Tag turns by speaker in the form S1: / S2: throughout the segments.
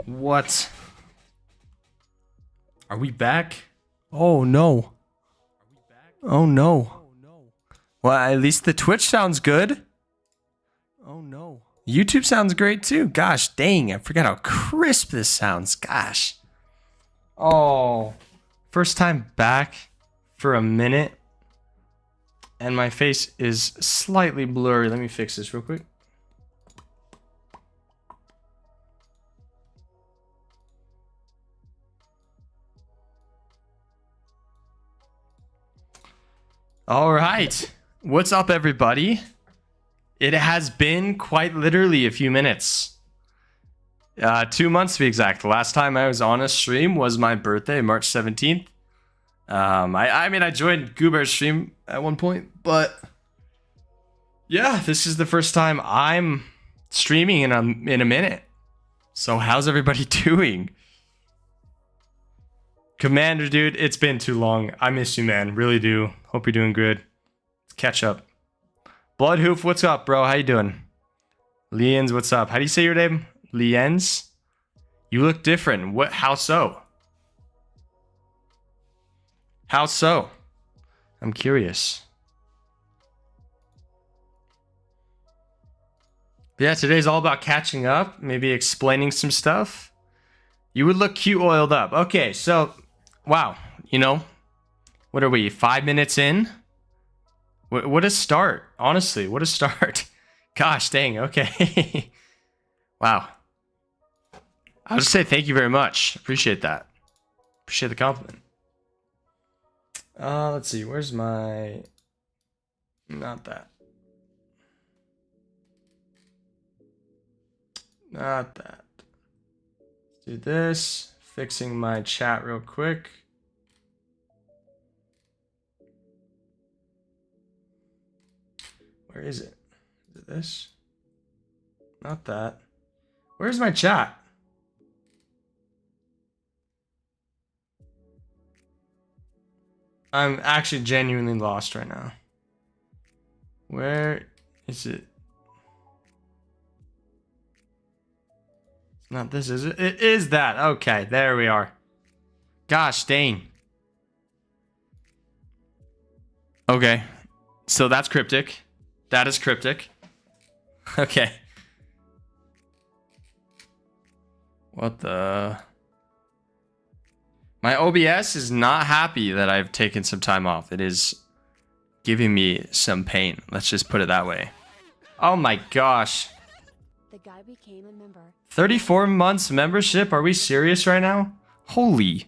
S1: What? Are we back?
S2: Oh no. Oh no. Well, at least the Twitch sounds good. Oh no. YouTube sounds great too. Gosh dang, I forgot how crisp this sounds. Gosh. Oh. First time back for a minute. And my face is slightly blurry. Let me fix this real quick. All right. What's up, everybody? It has been quite literally a few minutes. 2 months to be exact. The last time I was on a stream was my birthday, March 17th. I mean, I joined Goober's stream at one point, but yeah, this is the first time I'm streaming in a minute. So how's everybody doing? Commander, dude, it's been too long. I miss you, man. Really do. Hope you're doing good. Let's catch up. Bloodhoof, what's up, bro? How you doing? Liens, what's up? How do you say your name? Liens? You look different. What? How so? How so? I'm curious. But yeah, today's all about catching up, maybe explaining some stuff. You would look cute oiled up. Okay, so, wow, you know, what are we, 5 minutes in? What a start, honestly, what a start. Gosh, dang, okay. Wow. I'll just say thank you very much. Appreciate that. Appreciate the compliment. Let's see, where's my... Not that. Not that. Let's do this. Fixing my chat real quick. Where is it? Is it this? Not that. Where's my chat? I'm actually genuinely lost right now. Where is it? It's not this, is it? It is that. Okay, there we are. Gosh dang. Okay, so that's cryptic. That is cryptic. Okay. What the... My OBS is not happy that I've taken some time off. It is giving me some pain. Let's just put it that way. Oh my gosh.
S3: The guy became a member.
S2: 34 months membership? Are we serious right now? Holy.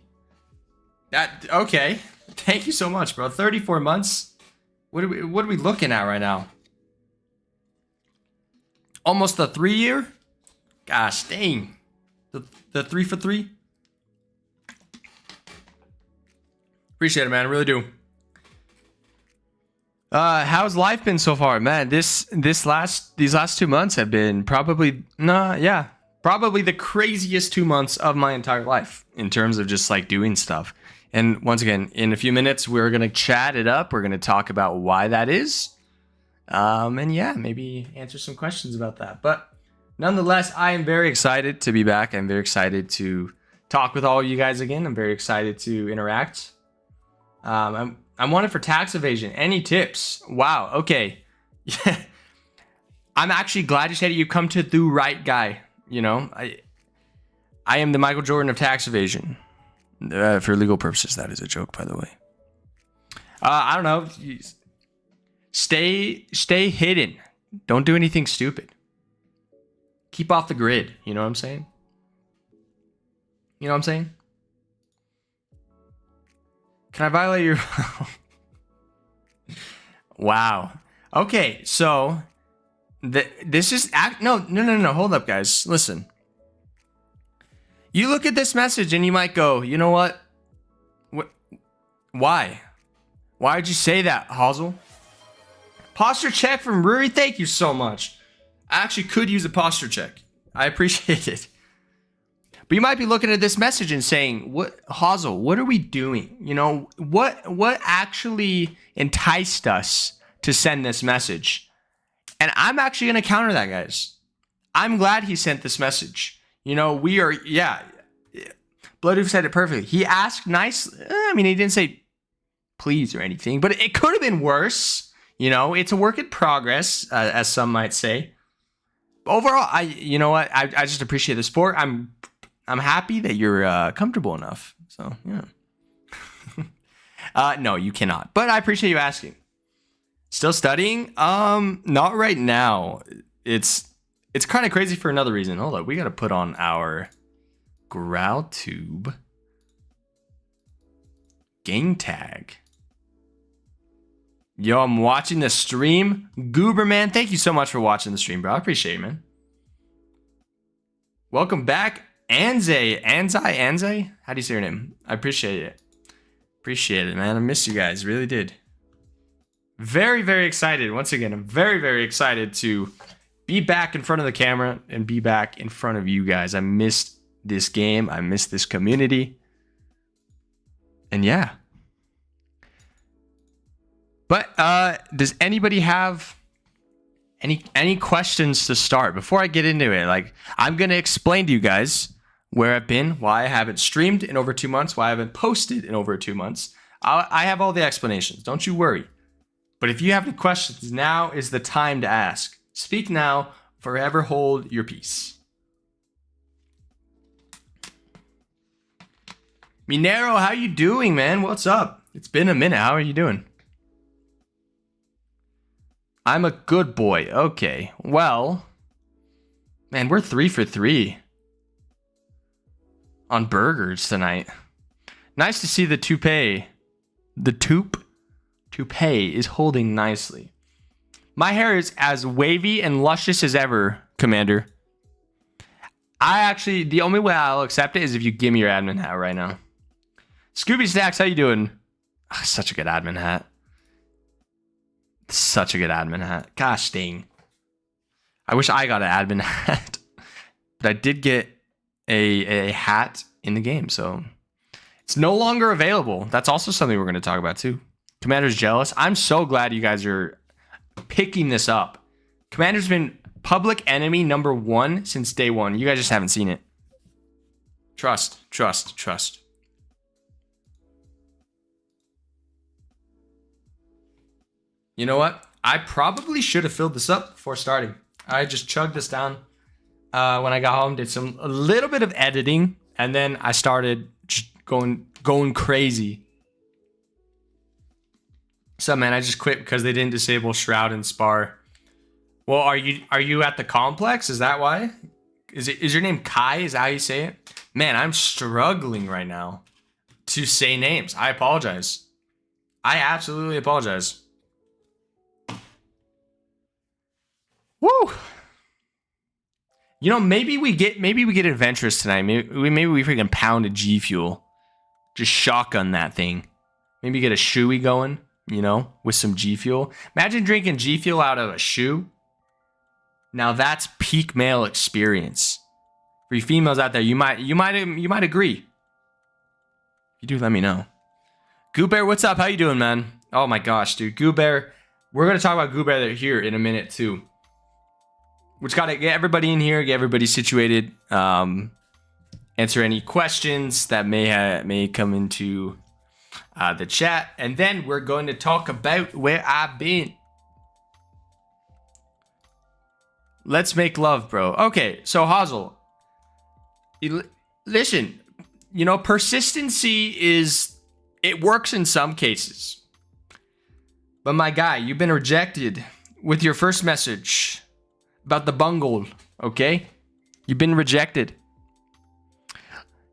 S2: That okay. Thank you so much, bro. 34 months? What are we looking at right now? Almost a 3 year? Gosh dang. The 3 for 3? Appreciate it, man. I really do. How's life been so far, man? These last 2 months have been probably the craziest 2 months of my entire life in terms of just like doing stuff. And once again, in a few minutes, we're gonna chat it up. We're gonna talk about why that is, and yeah, maybe answer some questions about that. But nonetheless, I am very excited to be back. I'm very excited to talk with all of you guys again. I'm very excited to interact. I'm wanted for tax evasion. Any tips? Wow. Okay. I'm actually glad you said it. You come to the right guy. You know, I am the Michael Jordan of tax evasion. For legal purposes, that is a joke, by the way. I don't know. Stay hidden. Don't do anything stupid. Keep off the grid. You know what I'm saying? You know what I'm saying? Can I violate your... Wow. Okay, so... This is... No. Hold up, guys. Listen. You look at this message and you might go, you know what? Why? Why did you say that, Hazel? Posture check from Ruri. Thank you so much. I actually could use a posture check. I appreciate it. But you might be looking at this message and saying, "What, Hazel? What are we doing? You know, what actually enticed us to send this message?" And I'm actually going to counter that, guys. I'm glad he sent this message. You know, we are, yeah. Bloodhoof said it perfectly. He asked nice. I mean, he didn't say please or anything, but it could have been worse. You know, it's a work in progress, as some might say. Overall, you know what? I just appreciate the sport. I'm happy that you're comfortable enough. So yeah. No, you cannot. But I appreciate you asking. Still studying? Not right now. It's kind of crazy for another reason. Hold up, we gotta put on our Graal tube gang tag. Yo, I'm watching the stream. Goober man, thank you so much for watching the stream, bro. I appreciate it, man. Welcome back, Anzai. How do you say your name? I appreciate it. Appreciate it, man. I missed you guys, really did. Very, very excited. Once again, I'm very, very excited to be back in front of the camera and be back in front of you guys. I missed this game. I missed this community. And yeah. But does anybody have any questions to start before I get into it? Like, I'm going to explain to you guys where I've been, why I haven't streamed in over 2 months, why I haven't posted in over 2 months. I have all the explanations. Don't you worry. But if you have any questions, now is the time to ask. Speak now, forever hold your peace. Minero, how you doing, man? What's up? It's been a minute. How are you doing? I'm a good boy. Okay. Well, man, we're 3 for 3 on burgers tonight. Nice to see the toupee. The toupee is holding nicely. My hair is as wavy and luscious as ever, Commander. The only way I'll accept it is if you give me your admin hat right now. Scooby Stacks, how you doing? Oh, such a good admin hat. Such a good admin hat. Gosh dang. I wish I got an admin hat. But I did get a hat in the game, so it's no longer available. That's also something we're going to talk about too. Commander's jealous. I'm so glad you guys are picking this up. Commander's been public enemy number 1 since day 1. You guys just haven't seen it. Trust. You know what? I probably should have filled this up before starting. I just chugged this down when I got home, did a little bit of editing, and then I started just going crazy. So man, I just quit because they didn't disable Shroud and Spar. Well, are you at the complex? Is that why? Is your name Kai? Is that how you say it? Man, I'm struggling right now to say names. I apologize. I absolutely apologize. Woo! You know, maybe we get adventurous tonight. Maybe we freaking pound a G Fuel. Just shotgun that thing. Maybe get a shoey going, you know, with some G Fuel. Imagine drinking G Fuel out of a shoe. Now that's peak male experience. For you females out there, you might agree. If you do, let me know. Goo Bear, what's up? How you doing, man? Oh my gosh, dude. Goo Bear. We're gonna talk about Goo Bear here in a minute too. We just gotta get everybody in here, get everybody situated, answer any questions that may come into the chat, and then we're going to talk about where I've been. Let's make love, bro. Okay, so Hazel, listen, you know, persistency it works in some cases. But my guy, you've been rejected with your first message about the bungle, okay? You've been rejected.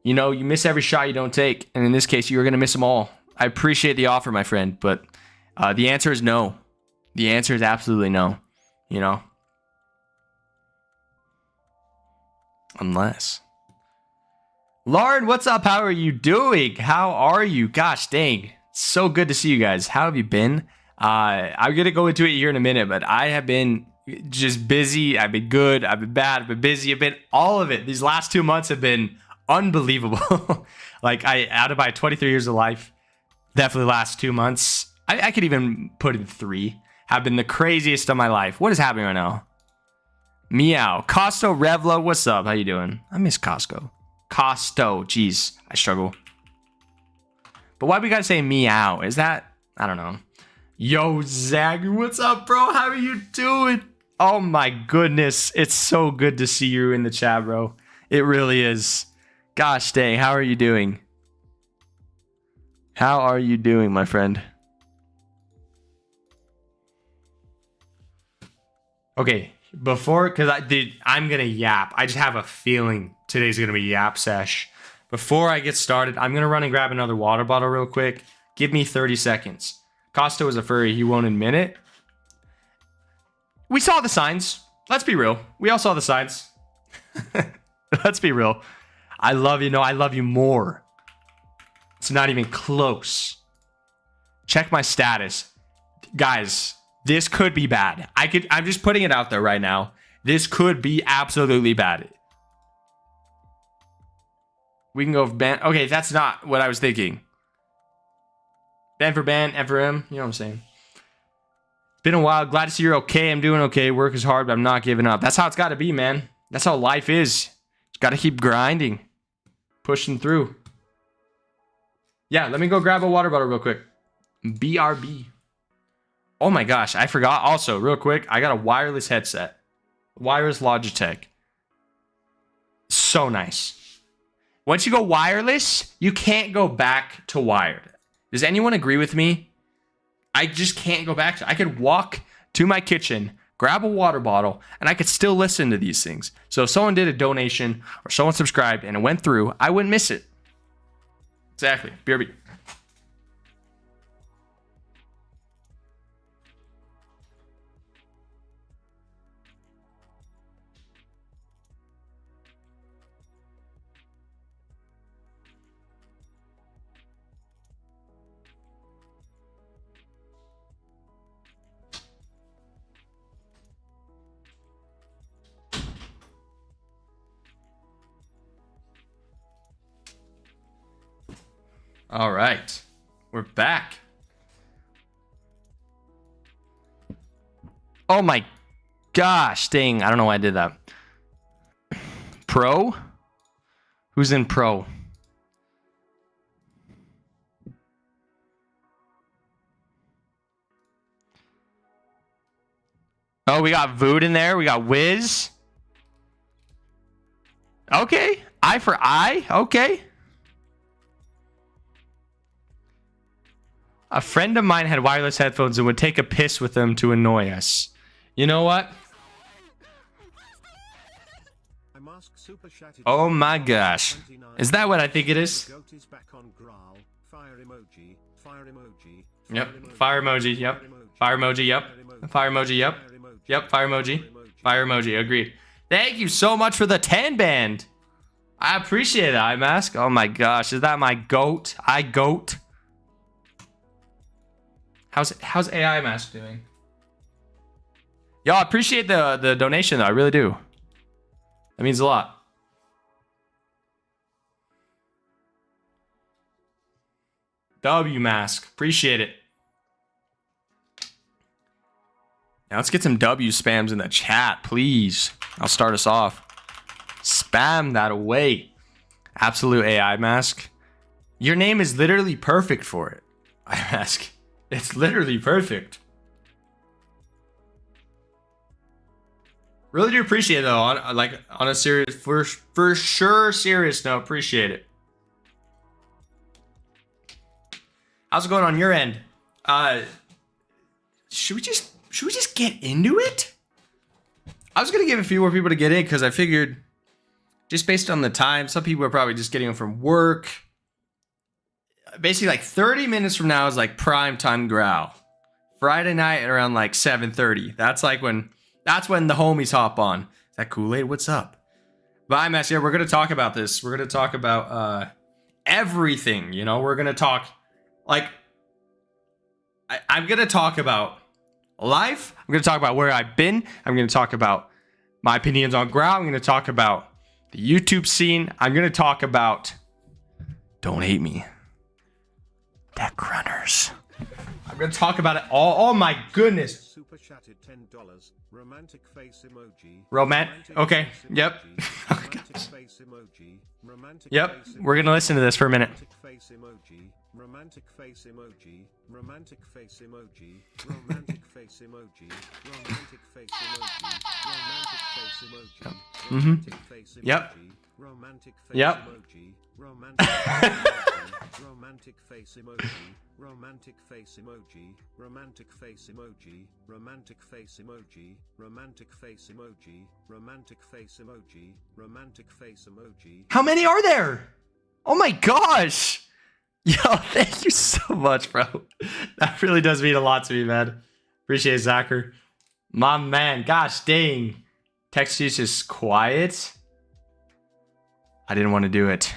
S2: You know, you miss every shot you don't take. And in this case, you're going to miss them all. I appreciate the offer, my friend. But the answer is no. The answer is absolutely no. You know? Unless. Lauren, what's up? How are you doing? How are you? Gosh, dang. So good to see you guys. How have you been? I'm going to go into it here in a minute, but I have been just busy. I've been good. I've been bad. I've been busy. I've been all of it. These last 2 months have been unbelievable. Like, out of my 23 years of life, definitely the last 2 months, I could even put in 3, have been the craziest of my life. What is happening right now? Meow. Costo Revla, what's up? How you doing? I miss Costco. Costo, jeez, I struggle. But why we gotta say meow? Is that, I don't know. Yo, Zach, what's up, bro? How are you doing? Oh my goodness, it's so good to see you in the chat, bro. It really is. Gosh dang, how are you doing? How are you doing, my friend? Okay, because I'm gonna yap. I just have a feeling today's gonna be yap sesh. Before I get started, I'm gonna run and grab another water bottle real quick. Give me 30 seconds. Costo is a furry, he won't admit it. We saw the signs. Let's be real. We all saw the signs. Let's be real. I love you. No, I love you more. It's not even close. Check my status. Guys, this could be bad. I'm just putting it out there right now. This could be absolutely bad. We can go ban. Okay, that's not what I was thinking. Ban for ban, F for M. You know what I'm saying? It's been a while. Glad to see you're okay. I'm doing okay. Work is hard, but I'm not giving up. That's how it's got to be, man. That's how life is. Got to keep grinding. Pushing through. Yeah, let me go grab a water bottle real quick. BRB. Oh my gosh, I forgot. Also, real quick, I got a wireless headset. Wireless Logitech. So nice. Once you go wireless, you can't go back to wired. Does anyone agree with me? I just can't go back to. I could walk to my kitchen, grab a water bottle, and I could still listen to these things. So if someone did a donation or someone subscribed and it went through, I wouldn't miss it. Exactly. BRB. All right, we're back. Oh my gosh, dang, I don't know why I did that. Pro? Who's in pro? Oh, we got Vood in there. We got Wiz. Okay, eye for eye. Okay. A friend of mine had wireless headphones and would take a piss with them to annoy us. You know what? Oh my gosh. Is that what I think it is? Yep. Fire emoji. Yep. Fire emoji. Yep. Fire emoji. Yep. Yep. Fire emoji. Fire emoji. Agreed. Thank you so much for the 10 band. I appreciate it, iMask. Oh my gosh. Is that my goat? I goat. How's AI Mask doing? Y'all, I appreciate the donation though. I really do. That means a lot. W Mask. Appreciate it. Now let's get some W spams in the chat, please. I'll start us off. Spam that away. Absolute AI Mask. Your name is literally perfect for it. I ask. It's literally perfect. Really do appreciate it though. On a serious, for sure serious note, appreciate it. How's it going on your end? Should we just get into it? I was gonna give a few more people to get in because I figured, just based on the time, some people are probably just getting home from work. Basically, like 30 minutes from now is like prime time Graal. Friday night at around like 7:30. That's when the homies hop on. Is that Kool-Aid? What's up? But I'm actually, we're gonna talk about this. We're gonna talk about everything. You know, we're gonna talk like I'm gonna talk about life. I'm gonna talk about where I've been. I'm gonna talk about my opinions on Graal. I'm gonna talk about the YouTube scene. I'm gonna talk about, don't hate me, Techrunners. I'm gonna talk about it all. Oh my goodness.
S1: Super chatted $10. Romantic face emoji.
S2: Okay. Yep. Oh,
S1: Romantic
S2: gosh.
S1: face emoji. Romantic
S2: Yep.
S1: face
S2: We're gonna listen to this for a minute.
S1: Romantic face emoji. Romantic face emoji. Romantic face emoji. Romantic face emoji. Romantic face emoji. Romantic face emoji. Romantic face emoji.
S2: Yep.
S1: Romantic face
S2: Yep.
S1: emoji. Romantic face emoji. Romantic face emoji. Romantic face emoji. Romantic face emoji. Romantic face emoji. Romantic face emoji. Romantic face emoji. Romantic face emoji.
S2: How many are there? Oh my gosh. Yo, thank you so much, bro. That really does mean a lot to me, man. Appreciate it, Zacher. My man, gosh dang. Text is just quiet. I didn't want to do it.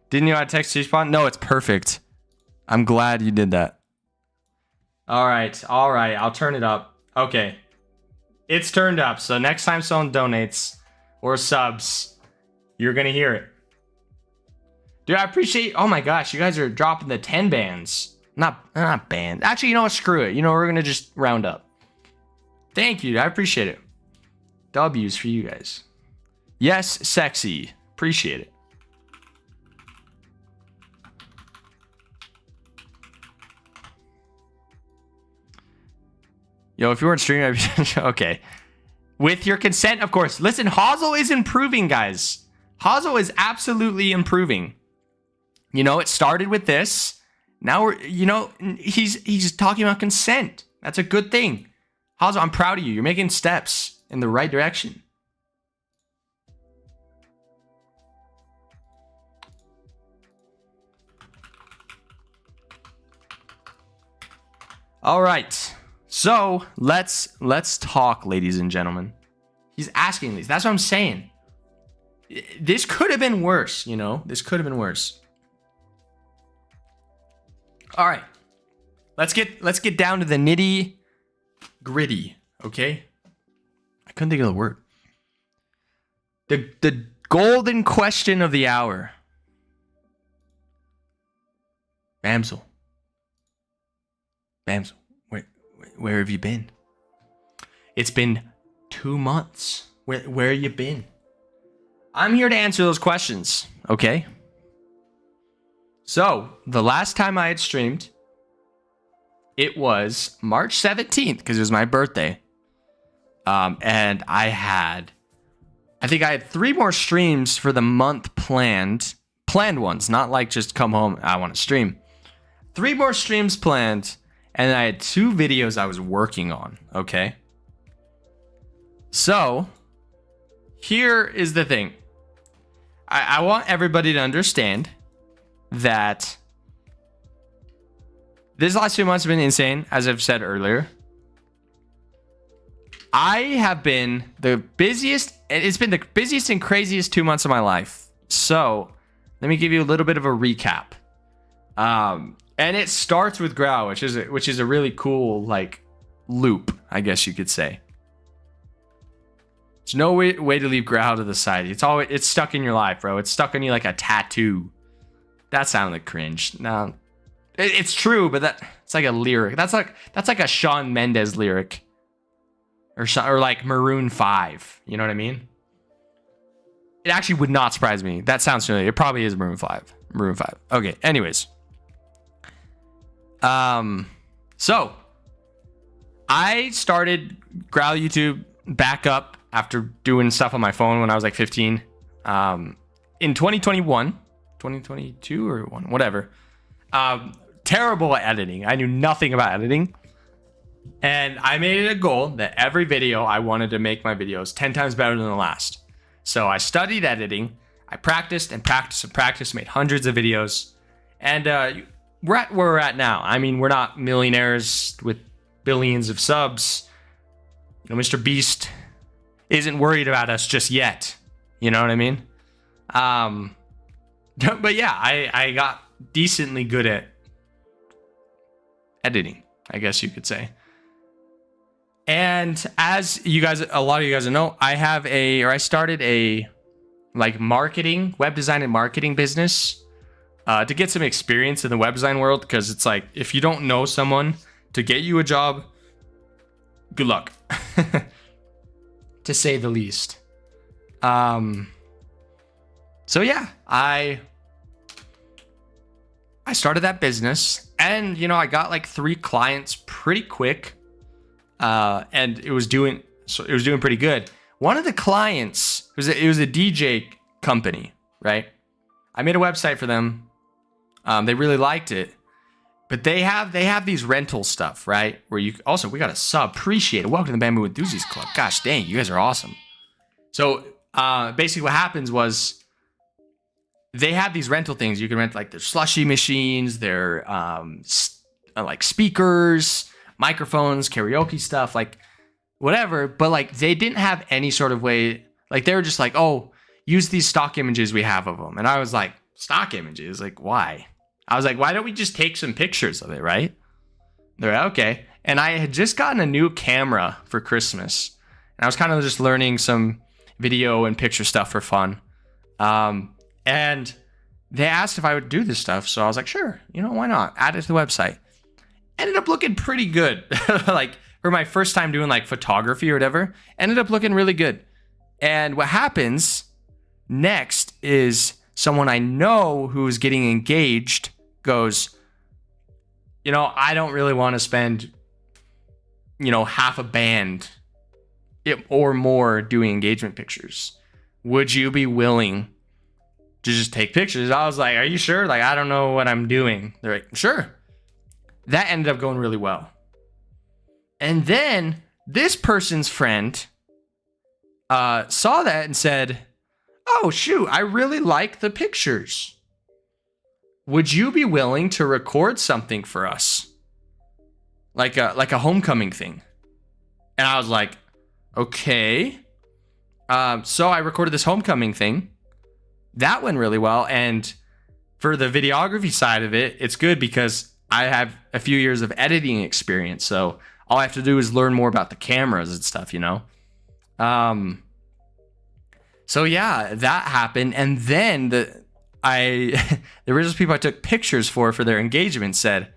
S2: Didn't you know how to text respawn? No, it's perfect. I'm glad you did that. All right. I'll turn it up. Okay. It's turned up. So next time someone donates or subs, you're going to hear it. Dude, I appreciate... Oh my gosh, you guys are dropping the 10 bands. Not bands. Actually, you know what? Screw it. You know, we're going to just round up. Thank you. I appreciate it. W's for you guys. Yes, sexy. Appreciate it. Yo, if you weren't streaming, I'd be... Okay. With your consent, of course. Listen, Hazel is improving, guys. Hazel is absolutely improving. You know, it started with this. Now we're, you know, he's talking about consent. That's a good thing. Hazel, I'm proud of you. You're making steps in the right direction. All right. So let's talk, ladies and gentlemen. He's asking these. That's what I'm saying. This could have been worse, you know? This could have been worse. All right. Let's get down to the nitty gritty, okay? I couldn't think of the word. The golden question of the hour. Bamsel, where have you been? It's been 2 months. Where you been? I'm here to answer those questions, okay? So, the last time I had streamed, it was March 17th, because it was my birthday. And I think I had 3 more streams for the month planned. Planned ones, not like just come home, I want to stream. 3 more streams planned, and I had 2 videos I was working on, okay? So, here is the thing. I want everybody to understand that this last 2 months have been insane, as I've said earlier. I have been the busiest. It's been the busiest and craziest 2 months of my life. So let me give you a little bit of a recap. And it starts with Graal, which is a really cool like loop, I guess you could say. There's no way to leave Graal to the side. It's stuck in your life, bro. It's stuck on you like a tattoo. That sounded like cringe. No, it's true, but it's like a lyric. That's like a Shawn Mendes lyric, or like Maroon 5. You know what I mean? It actually would not surprise me. That sounds familiar. It probably is Maroon 5. Maroon 5. Okay. Anyways, so I started Graal YouTube back up after doing stuff on my phone when I was like 15. In 2021. 2022 or one, whatever. Terrible at editing. I knew nothing about editing. And I made it a goal that every video I wanted to make my videos 10 times better than the last. So I studied editing. I practiced and practiced and practiced, made hundreds of videos. And we're at where we're at now. I mean, we're not millionaires with billions of subs. You know, Mr. Beast isn't worried about us just yet. You know what I mean? But yeah, I got decently good at editing, I guess you could say. And as you guys, a lot of you guys know, I started a like marketing, web design and marketing business to get some experience in the web design world, because it's like, if you don't know someone to get you a job, good luck, to say the least. So yeah, I started that business, and I got like 3 clients pretty quick, and it was doing pretty good. One of the clients it was a DJ company, right? I made a website for them. They really liked it, but they have these rental stuff, right? Where we got a sub. Appreciate it. Welcome to the Bamboo Enthusiast Club. Gosh dang, you guys are awesome. So basically, what happens was, they have these rental things. You can rent like their slushy machines, their like speakers, microphones, karaoke stuff, like whatever. But like, they didn't have any sort of way. Like, they were just like, oh, use these stock images we have of them. And I was like, stock images? Like, why? I was like, why don't we just take some pictures of it, right? They're like, okay. And I had just gotten a new camera for Christmas, and I was kind of just learning some video and picture stuff for fun. And they asked if I would do this stuff. So I was like, sure, why not? Add it to the website. Ended up looking pretty good. Like, for my first time doing like photography or whatever, ended up looking really good. And what happens next is, someone I know who's getting engaged goes, I don't really want to spend, half a band or more doing engagement pictures. Would you be willing to just take pictures? I was like, are you sure? Like, I don't know what I'm doing. They're like, sure. That ended up going really well. And then this person's friend saw that and said, oh, shoot, I really like the pictures. Would you be willing to record something for us? Like a homecoming thing. And I was like, okay. So I recorded this homecoming thing. That went really well. And for the videography side of it, it's good because I have a few years of editing experience. So all I have to do is learn more about the cameras and stuff, So yeah, that happened. And then the original people I took pictures for their engagement said,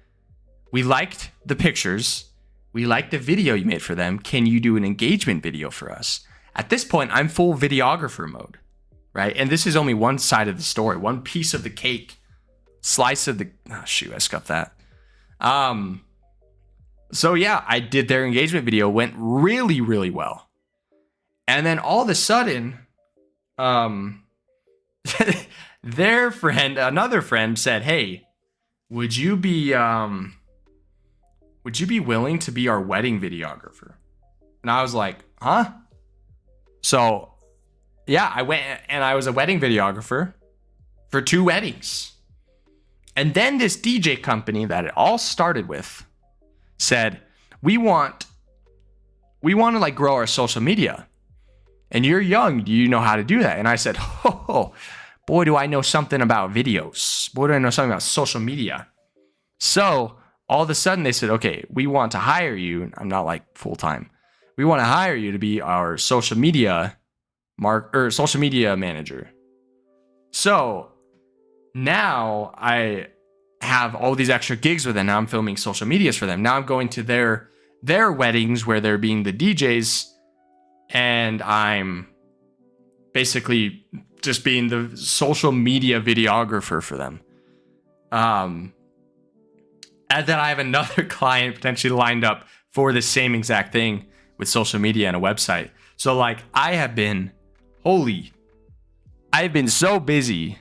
S2: we liked the pictures. We liked the video you made for them. Can you do an engagement video for us? At this point, I'm full videographer mode, right? And this is only one side of the story, one piece of the cake, slice of the, oh shoot, I scuffed that. So yeah, I did their engagement video, went really, really well. And then all of a sudden, their friend, another friend said, hey, would you be willing to be our wedding videographer? And I was like, huh? So yeah, I went and I was a wedding videographer for 2 weddings. And then this DJ company that it all started with said, we want to like grow our social media. And you're young. Do you know how to do that? And I said, oh, boy, do I know something about videos. Boy, do I know something about social media. So all of a sudden they said, okay, we want to hire you. I'm not like full time. We want to hire you to be our social media manager. So now I have all these extra gigs with them. Now I'm filming social medias for them. Now I'm going to their weddings where they're being the DJs, and I'm basically just being the social media videographer for them. And then I have another client potentially lined up for the same exact thing with social media and a website. So like I've been so busy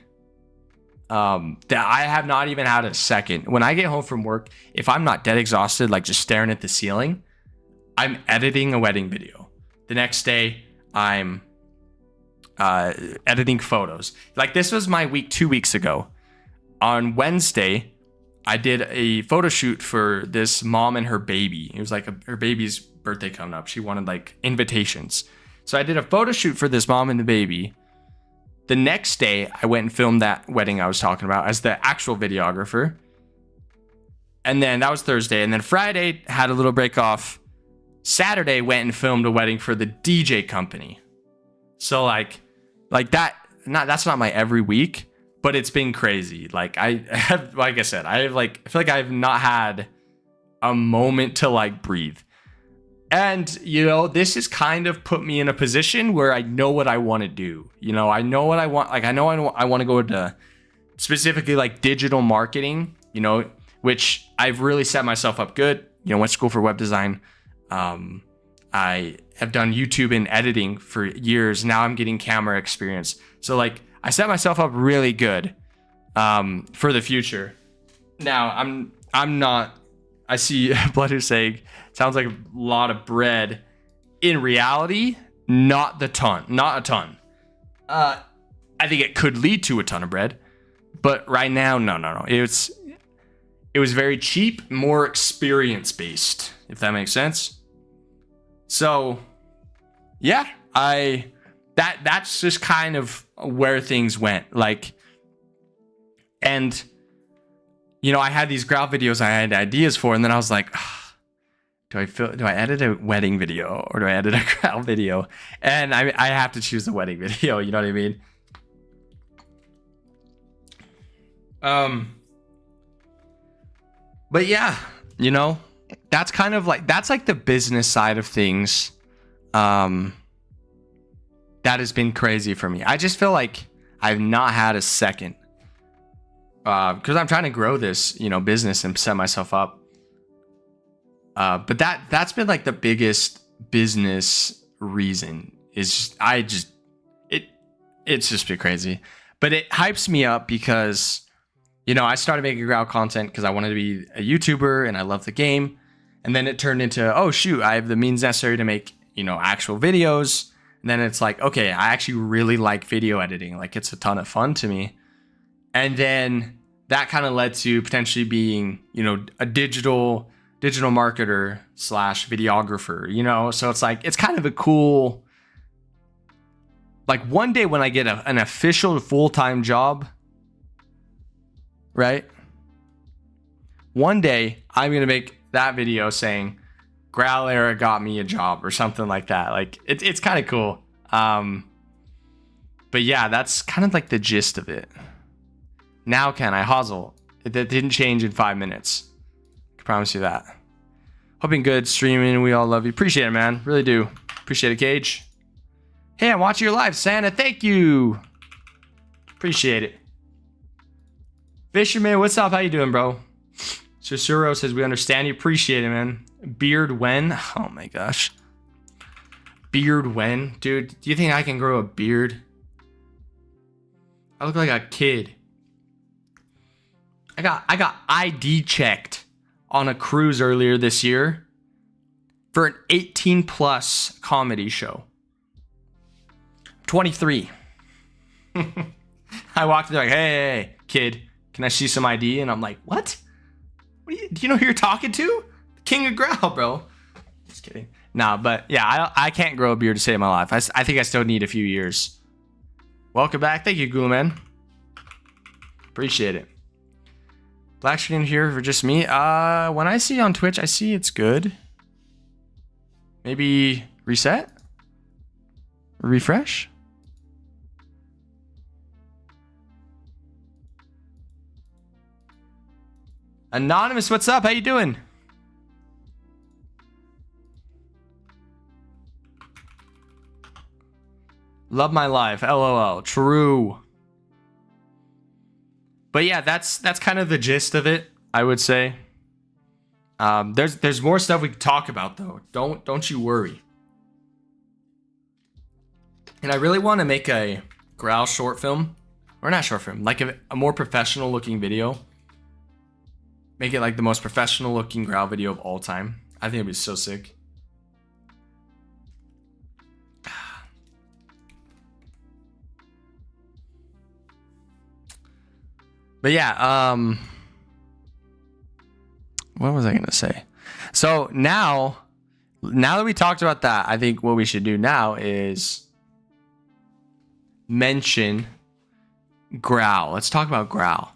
S2: that I have not even had a second. When I get home from work, if I'm not dead exhausted, like just staring at the ceiling, I'm editing a wedding video. The next day, I'm editing photos. Like this was my week 2 weeks ago. On Wednesday, I did a photo shoot for this mom and her baby. It was like her baby's birthday coming up. She wanted like invitations. So I did a photo shoot for this mom and the baby. The next day, I went and filmed that wedding I was talking about as the actual videographer. And then that was Thursday. And then Friday, had a little break off. Saturday, went and filmed a wedding for the DJ company. So like that, that's not my every week, but it's been crazy. Like I have, like I said, I feel like I've not had a moment to like breathe. And, you know, this has kind of put me in a position where I know what I want to do. You know, I know what I want. Like, I want to go into specifically like digital marketing, you know, which I've really set myself up good. You know, went to school for web design. I have done YouTube and editing for years. Now I'm getting camera experience. So like I set myself up really good for the future. Now I'm not, I see Blood saying, sounds like a lot of bread. In reality, not a ton. I think it could lead to a ton of bread, but right now, no. It was very cheap, more experience based, if that makes sense. So, yeah, that's just kind of where things went. Like, and you know, I had these Graal videos I had ideas for, and then I was like, do I edit a wedding video or do I edit a Graal video? And I have to choose the wedding video, you know what I mean? But yeah, you know, that's kind of like, that's like the business side of things. That has been crazy for me. I just feel like I've not had a second, because I'm trying to grow this, you know, business and set myself up. But that's been like the biggest business reason is it's just been crazy, but it hypes me up because, you know, I started making Graal content because I wanted to be a YouTuber and I love the game. And then it turned into, oh shoot, I have the means necessary to make, you know, actual videos. And then it's like, okay, I actually really like video editing. Like it's a ton of fun to me. And then that kind of led to potentially being, you know, a digital marketer / videographer, you know? So it's like, it's kind of a cool, like one day when I get an official full-time job, right? One day I'm going to make that video saying Graal Era got me a job or something like that. Like it's kind of cool. But yeah, that's kind of like the gist of it. Now can I hustle? That didn't change in 5 minutes. I promise you that. Hoping good streaming. We all love you. Appreciate it, man. Really do. Appreciate it, Cage. Hey, I'm watching your live, Santa. Thank you. Appreciate it. Fisherman, what's up? How you doing, bro? Susuro says we understand you. Appreciate it, man. Beard when? Oh my gosh. Beard when? Dude, do you think I can grow a beard? I look like a kid. I got ID checked on a cruise earlier this year for an 18 plus comedy show. 23. I walked in like, hey, kid, can I see some ID? And I'm like, what? Do you know who you're talking to? The King of Graal, bro. Just kidding. Nah, but yeah, I can't grow a beard to save my life. I think I still need a few years. Welcome back. Thank you, Ghoulman. Appreciate it. Black screen here for just me. When I see on Twitch, I see it's good. Maybe reset? Refresh? Anonymous, what's up? How you doing? Love my life. LOL. True. But yeah, that's kind of the gist of it, I would say. There's more stuff we could talk about though. Don't you worry. And I really want to make a Graal short film, or not short film, like a more professional looking video. Make it like the most professional looking Graal video of all time. I think it'd be so sick. But yeah, what was I gonna say? So now that we talked about that, I think what we should do now is mention Graal. Let's talk about Graal.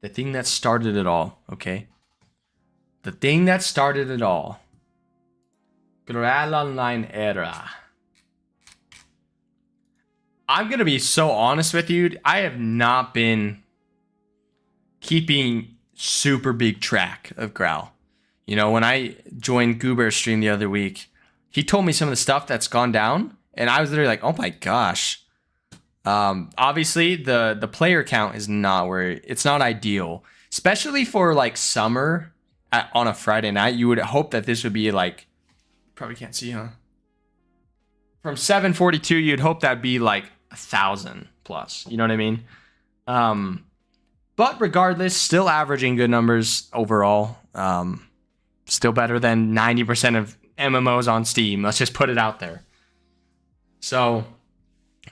S2: The thing that started it all, okay? The thing that started it all. Graal Era. I'm going to be so honest with you. I have not been keeping super big track of Graal. You know, when I joined Goober's stream the other week, he told me some of the stuff that's gone down, and I was literally like, oh my gosh. Obviously, the player count is not where it's not ideal, especially for like summer on a Friday night. You would hope that this would be like, probably can't see, huh? From 742, you'd hope that'd be like 1,000 plus. You know what I mean? But regardless, still averaging good numbers overall. Still better than 90% of MMOs on Steam. Let's just put it out there. So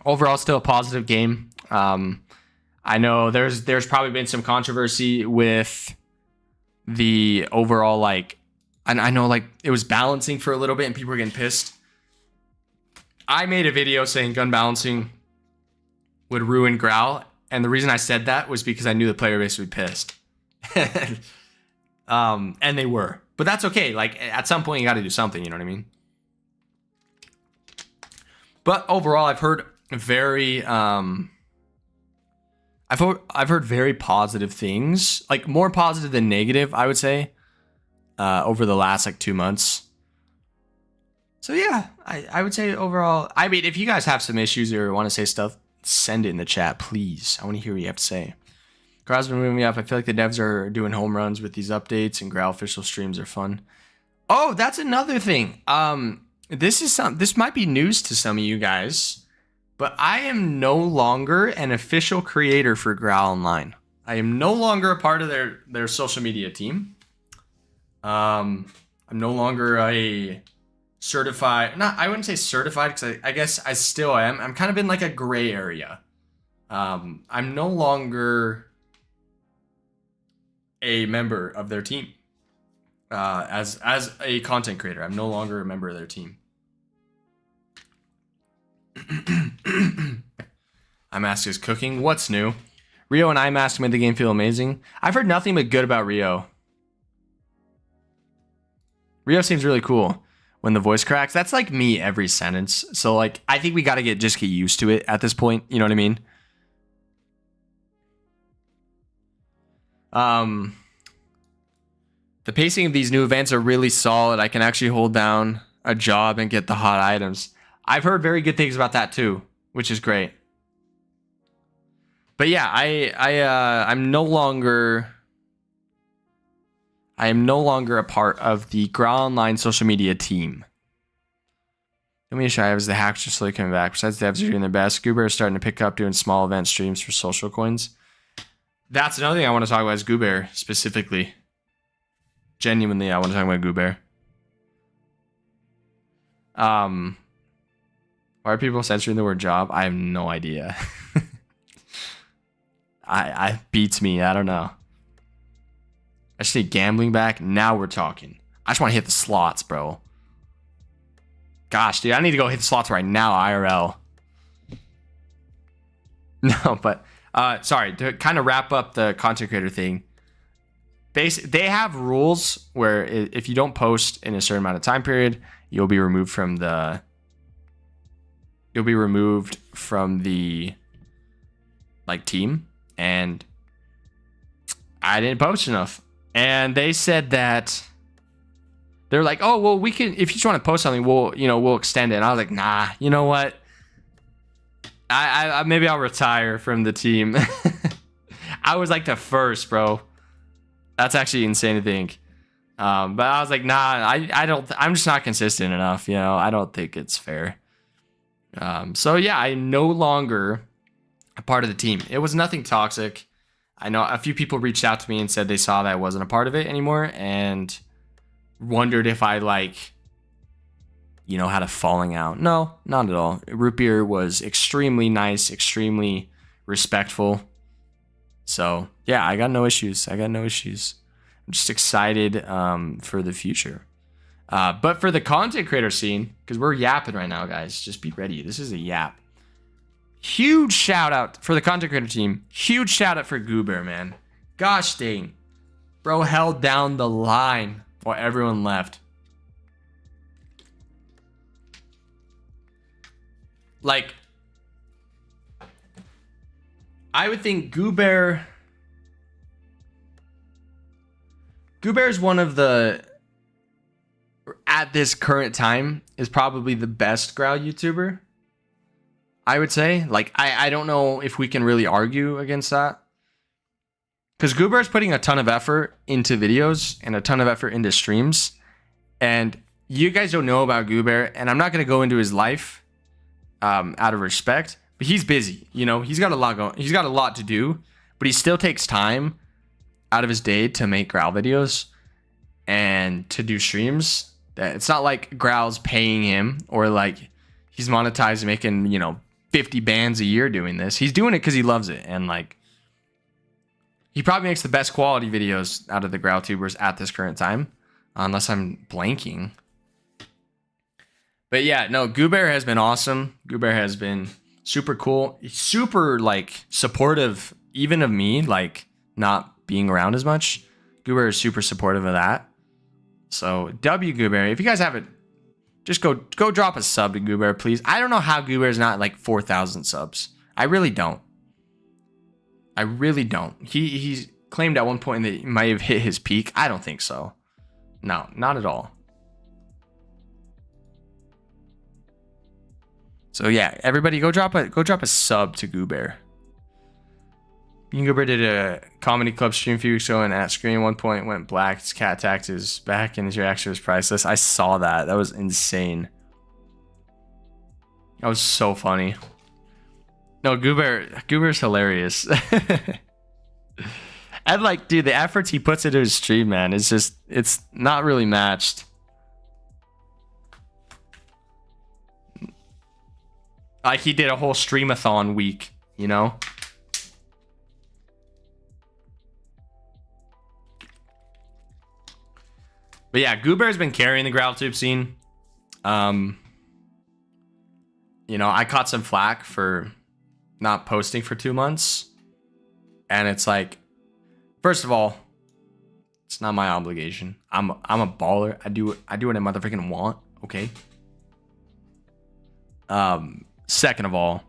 S2: overall, still a positive game. I know there's probably been some controversy with the overall, like, and I know like it was balancing for a little bit and people were getting pissed. I made a video saying gun balancing would ruin Graal, and the reason I said that was because I knew the player base would be pissed. And they were. But that's okay. Like, at some point you got to do something, you know what I mean? But overall, I've heard very I've heard very positive things, like more positive than negative, I would say, over the last like 2 months. So yeah, I would say overall, I mean, if you guys have some issues or want to say stuff, send it in the chat, please. I want to hear what you have to say. Graal's been moving me up. I feel like the devs are doing home runs with these updates, and Graal official streams are fun. Oh, that's another thing. This might be news to some of you guys, but I am no longer an official creator for Graal Online. I am no longer a part of their social media team. I'm no longer a certified, I wouldn't say certified, because I guess I still am. I'm kind of in like a gray area. I'm no longer a member of their team. As a content creator, I'm no longer a member of their team. iMask is cooking. What's new? Rio and iMask made the game feel amazing. I've heard nothing but good about Rio. Rio seems really cool. When the voice cracks, that's like me every sentence. So like, I think we got to just get used to it at this point. You know what I mean? The pacing of these new events are really solid. I can actually hold down a job and get the hot items. I've heard very good things about that too, which is great. But yeah, I'm no longer a part of the Graal Online social media team. Let me show you, as the hacks are slowly coming back. Besides, the devs are doing their best. Goober is starting to pick up doing small event streams for social coins. That's another thing I want to talk about is Goober specifically. Genuinely, I want to talk about Goober. Why are people censoring the word job? I have no idea. I beats me. I don't know. I just need gambling back. Now we're talking. I just want to hit the slots, bro. Gosh, dude, I need to go hit the slots right now, IRL. No, but sorry, to kind of wrap up the content creator thing. They have rules where if you don't post in a certain amount of time period, you'll be removed from the like team. And I didn't post enough. And they said that they're like, oh, well, we can, if you just want to post something, we'll extend it. And I was like, nah, you know what? I maybe I'll retire from the team. I was like the first, bro. That's actually insane to think. But I was like, nah, I'm just not consistent enough. I don't think it's fair. So yeah, I'm no longer a part of the team. It was nothing toxic. I know a few people reached out to me and said they saw that I wasn't a part of it anymore and wondered if I had a falling out. No, not at all. Root Beer was extremely nice, extremely respectful. So yeah, I got no issues. I'm just excited for the future. But for the content creator scene, because we're yapping right now, guys, just be ready. This is a yap. Huge shout out for the content creator team. Huge shout out for Goober, man. Gosh dang. Bro held down the line while everyone left. Like, I would think Goobear is one of the, at this current time, is probably the best Graal YouTuber. I would say. Like, I don't know if we can really argue against that. Because Goobear is putting a ton of effort into videos and a ton of effort into streams. And you guys don't know about Goobear, and I'm not going to go into his life out of respect, but he's busy. You know, he's got a lot going. He's got a lot to do, but he still takes time out of his day to make Graal videos and to do streams. It's not like Graal's paying him or like he's monetized making, you know, 50 bands a year doing this. He's doing it because he loves it, and like he probably makes the best quality videos out of the Graal tubers at this current time, unless I'm blanking. But yeah, no, Goobear has been awesome. Goobear has been super cool, super like supportive, even of me, like not being around as much. Goobear is super supportive of that. So W Goobear, if you guys haven't, just go drop a sub to Goobear, please. I don't know how Goobear is not like 4,000 subs. I really don't. He claimed at one point that he might have hit his peak. I don't think so. No, not at all. So yeah, everybody go drop a sub to Goobear. Goobear did a comedy club stream a few weeks ago, and at screen one point went black. His cat attacked his back, and his reaction was priceless. I saw that. That was insane. That was so funny. No, Goobear's hilarious. And like, dude, the efforts he puts into his stream, man, it's not really matched. Like, he did a whole streamathon week, you know? But yeah, Goobear's been carrying the GraalTube scene. You know, I caught some flack for not posting for 2 months. And it's like, first of all, it's not my obligation. I'm a baller. I do what I motherfucking want, okay? Second of all,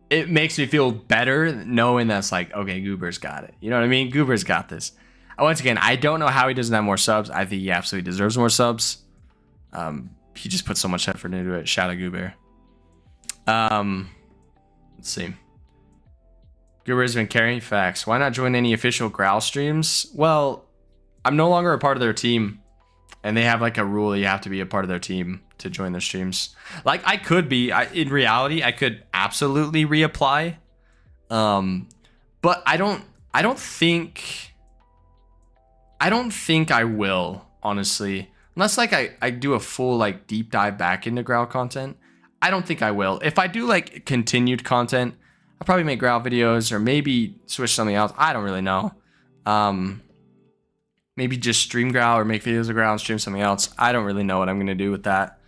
S2: it makes me feel better knowing that's like, okay, Goober's got it. You know what I mean? Goober's got this. Once again, I don't know how he doesn't have more subs. I think he absolutely deserves more subs. He just put so much effort into it. Shout out Goober. Let's see. Goober's been carrying facts. Why not join any official Graal streams? Well, I'm no longer a part of their team, and they have like a rule that you have to be a part of their team to join their streams. Like, I could be, in reality, I could absolutely reapply. But I don't think I will, honestly. Unless like I do a full like deep dive back into Graal content. I don't think I will. If I do like continued content, I'll probably make Graal videos or maybe switch something else. I don't really know. Maybe just stream Graal or make videos of Graal and stream something else. I don't really know what I'm going to do with that.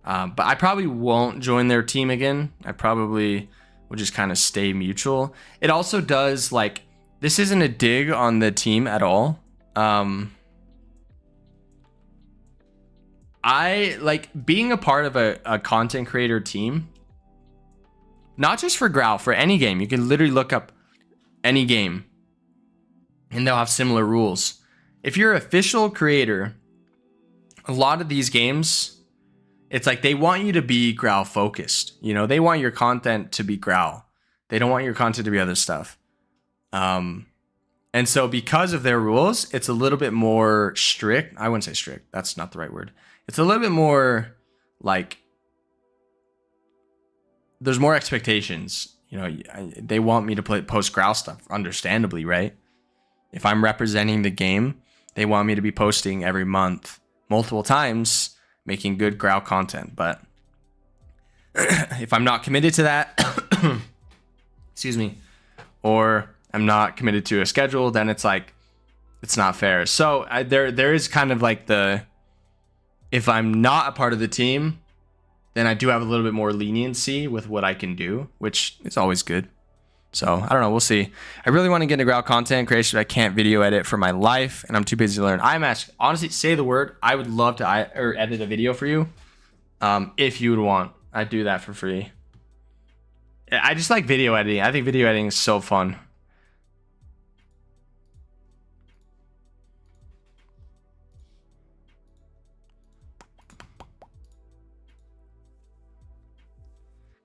S2: But I probably won't join their team again. I probably will just kind of stay mutual. It also does, like, this isn't a dig on the team at all. I like being a part of a content creator team, not just for Graal, for any game. You can literally look up any game and they'll have similar rules. If you're an official creator, a lot of these games, it's like they want you to be Graal focused. You know, they want your content to be Graal. They don't want your content to be other stuff. And so because of their rules, it's a little bit more strict. I wouldn't say strict. That's not the right word. It's a little bit more like there's more expectations. You know, they want me to post Graal stuff, understandably, right? If I'm representing the game, they want me to be posting every month, multiple times, making good Graal content. But if I'm not committed to that, excuse me, or I'm not committed to a schedule, then it's like, it's not fair. So there is kind of like if I'm not a part of the team, then I do have a little bit more leniency with what I can do, which is always good. So I don't know. We'll see. I really want to get into Graal content creation, but I can't video edit for my life, and I'm too busy to learn. I'm actually, honestly, say the word. I would love to edit a video for you. If you would want, I'd do that for free. I just like video editing. I think video editing is so fun.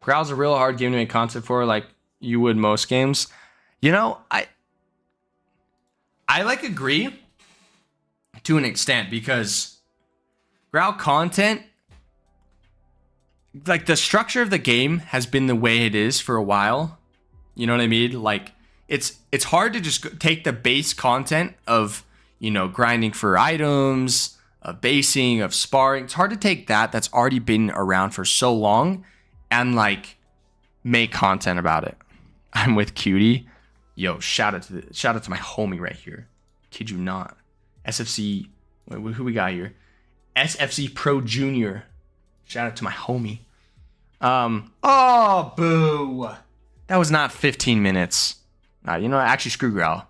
S2: Graal's a real hard game to make content for, like you would most games. You know, I like agree to an extent, because Graal content, like the structure of the game has been the way it is for a while. You know what I mean? Like it's hard to just take the base content of, you know, grinding for items, of basing, of sparring. It's hard to take that's already been around for so long and like make content about it. I'm with Cutie. Yo, shout out to my homie right here. Kid you not. SFC, who we got here? SFC Pro Junior. Shout out to my homie. Oh, boo. That was not 15 minutes. You know, actually, screw Graal.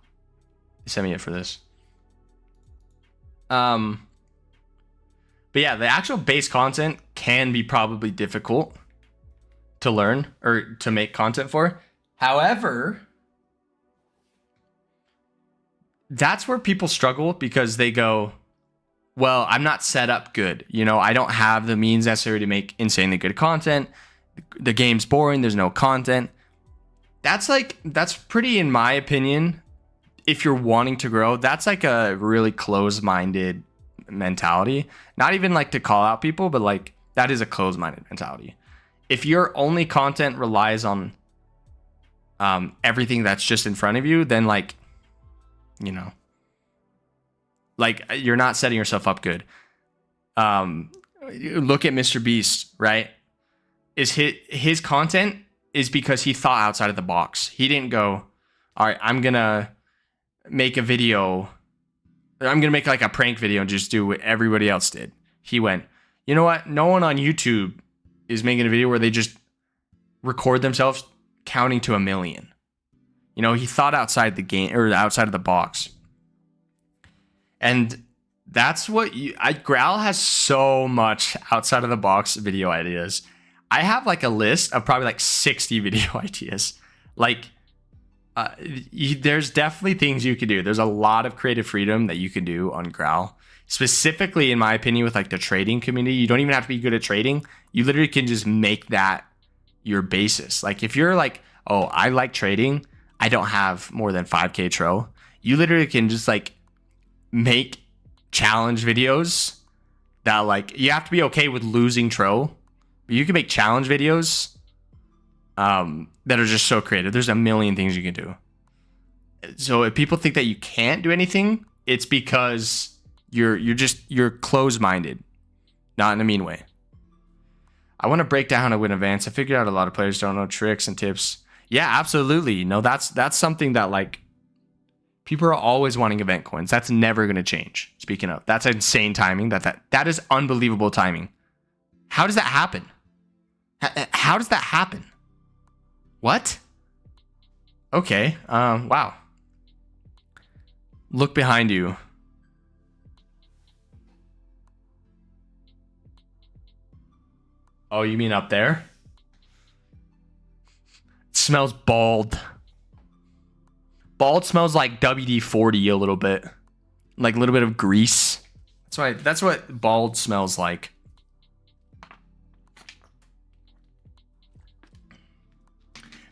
S2: They sent me it for this. But yeah, the actual base content can be probably difficult to learn or to make content for. However, that's where people struggle, because they go, well, I'm not set up good. You know, I don't have the means necessary to make insanely good content. The game's boring. There's no content. That's pretty, in my opinion, if you're wanting to grow, that's like a really closed-minded mentality. Not even like to call out people, but like that is a closed-minded mentality. If your only content relies on everything that's just in front of you, then like, you know, like you're not setting yourself up good. Look at Mr. Beast, right? Is his content is because he thought outside of the box. He didn't go, all right, I'm gonna make a video. I'm gonna make like a prank video and just do what everybody else did. He went, you know what? No one on YouTube is making a video where they just record themselves counting to 1 million. You know, he thought outside the game or outside of the box. And that's what Graal has so much outside of the box video ideas. I have like a list of probably like 60 video ideas. Like, there's definitely things you could do. There's a lot of creative freedom that you can do on Graal. Specifically, in my opinion, with like the trading community, you don't even have to be good at trading. You literally can just make that your basis. Like if you're like, oh, I like trading, I don't have more than 5K tro. You literally can just like make challenge videos that like, you have to be okay with losing tro, but you can make challenge videos that are just so creative. There's a million things you can do. So if people think that you can't do anything, it's because you're closed-minded, not in a mean way. I want to break down how to win advance. I figured out a lot of players don't know tricks and tips. Yeah, absolutely. No, that's something that like people are always wanting event coins. That's never going to change. Speaking of, that's insane timing. That is unbelievable timing. How does that happen? How does that happen? What? Okay. Wow. Look behind you. Oh, you mean up there? It smells bald. Bald smells like WD-40 a little bit. Like a little bit of grease. That's what bald smells like.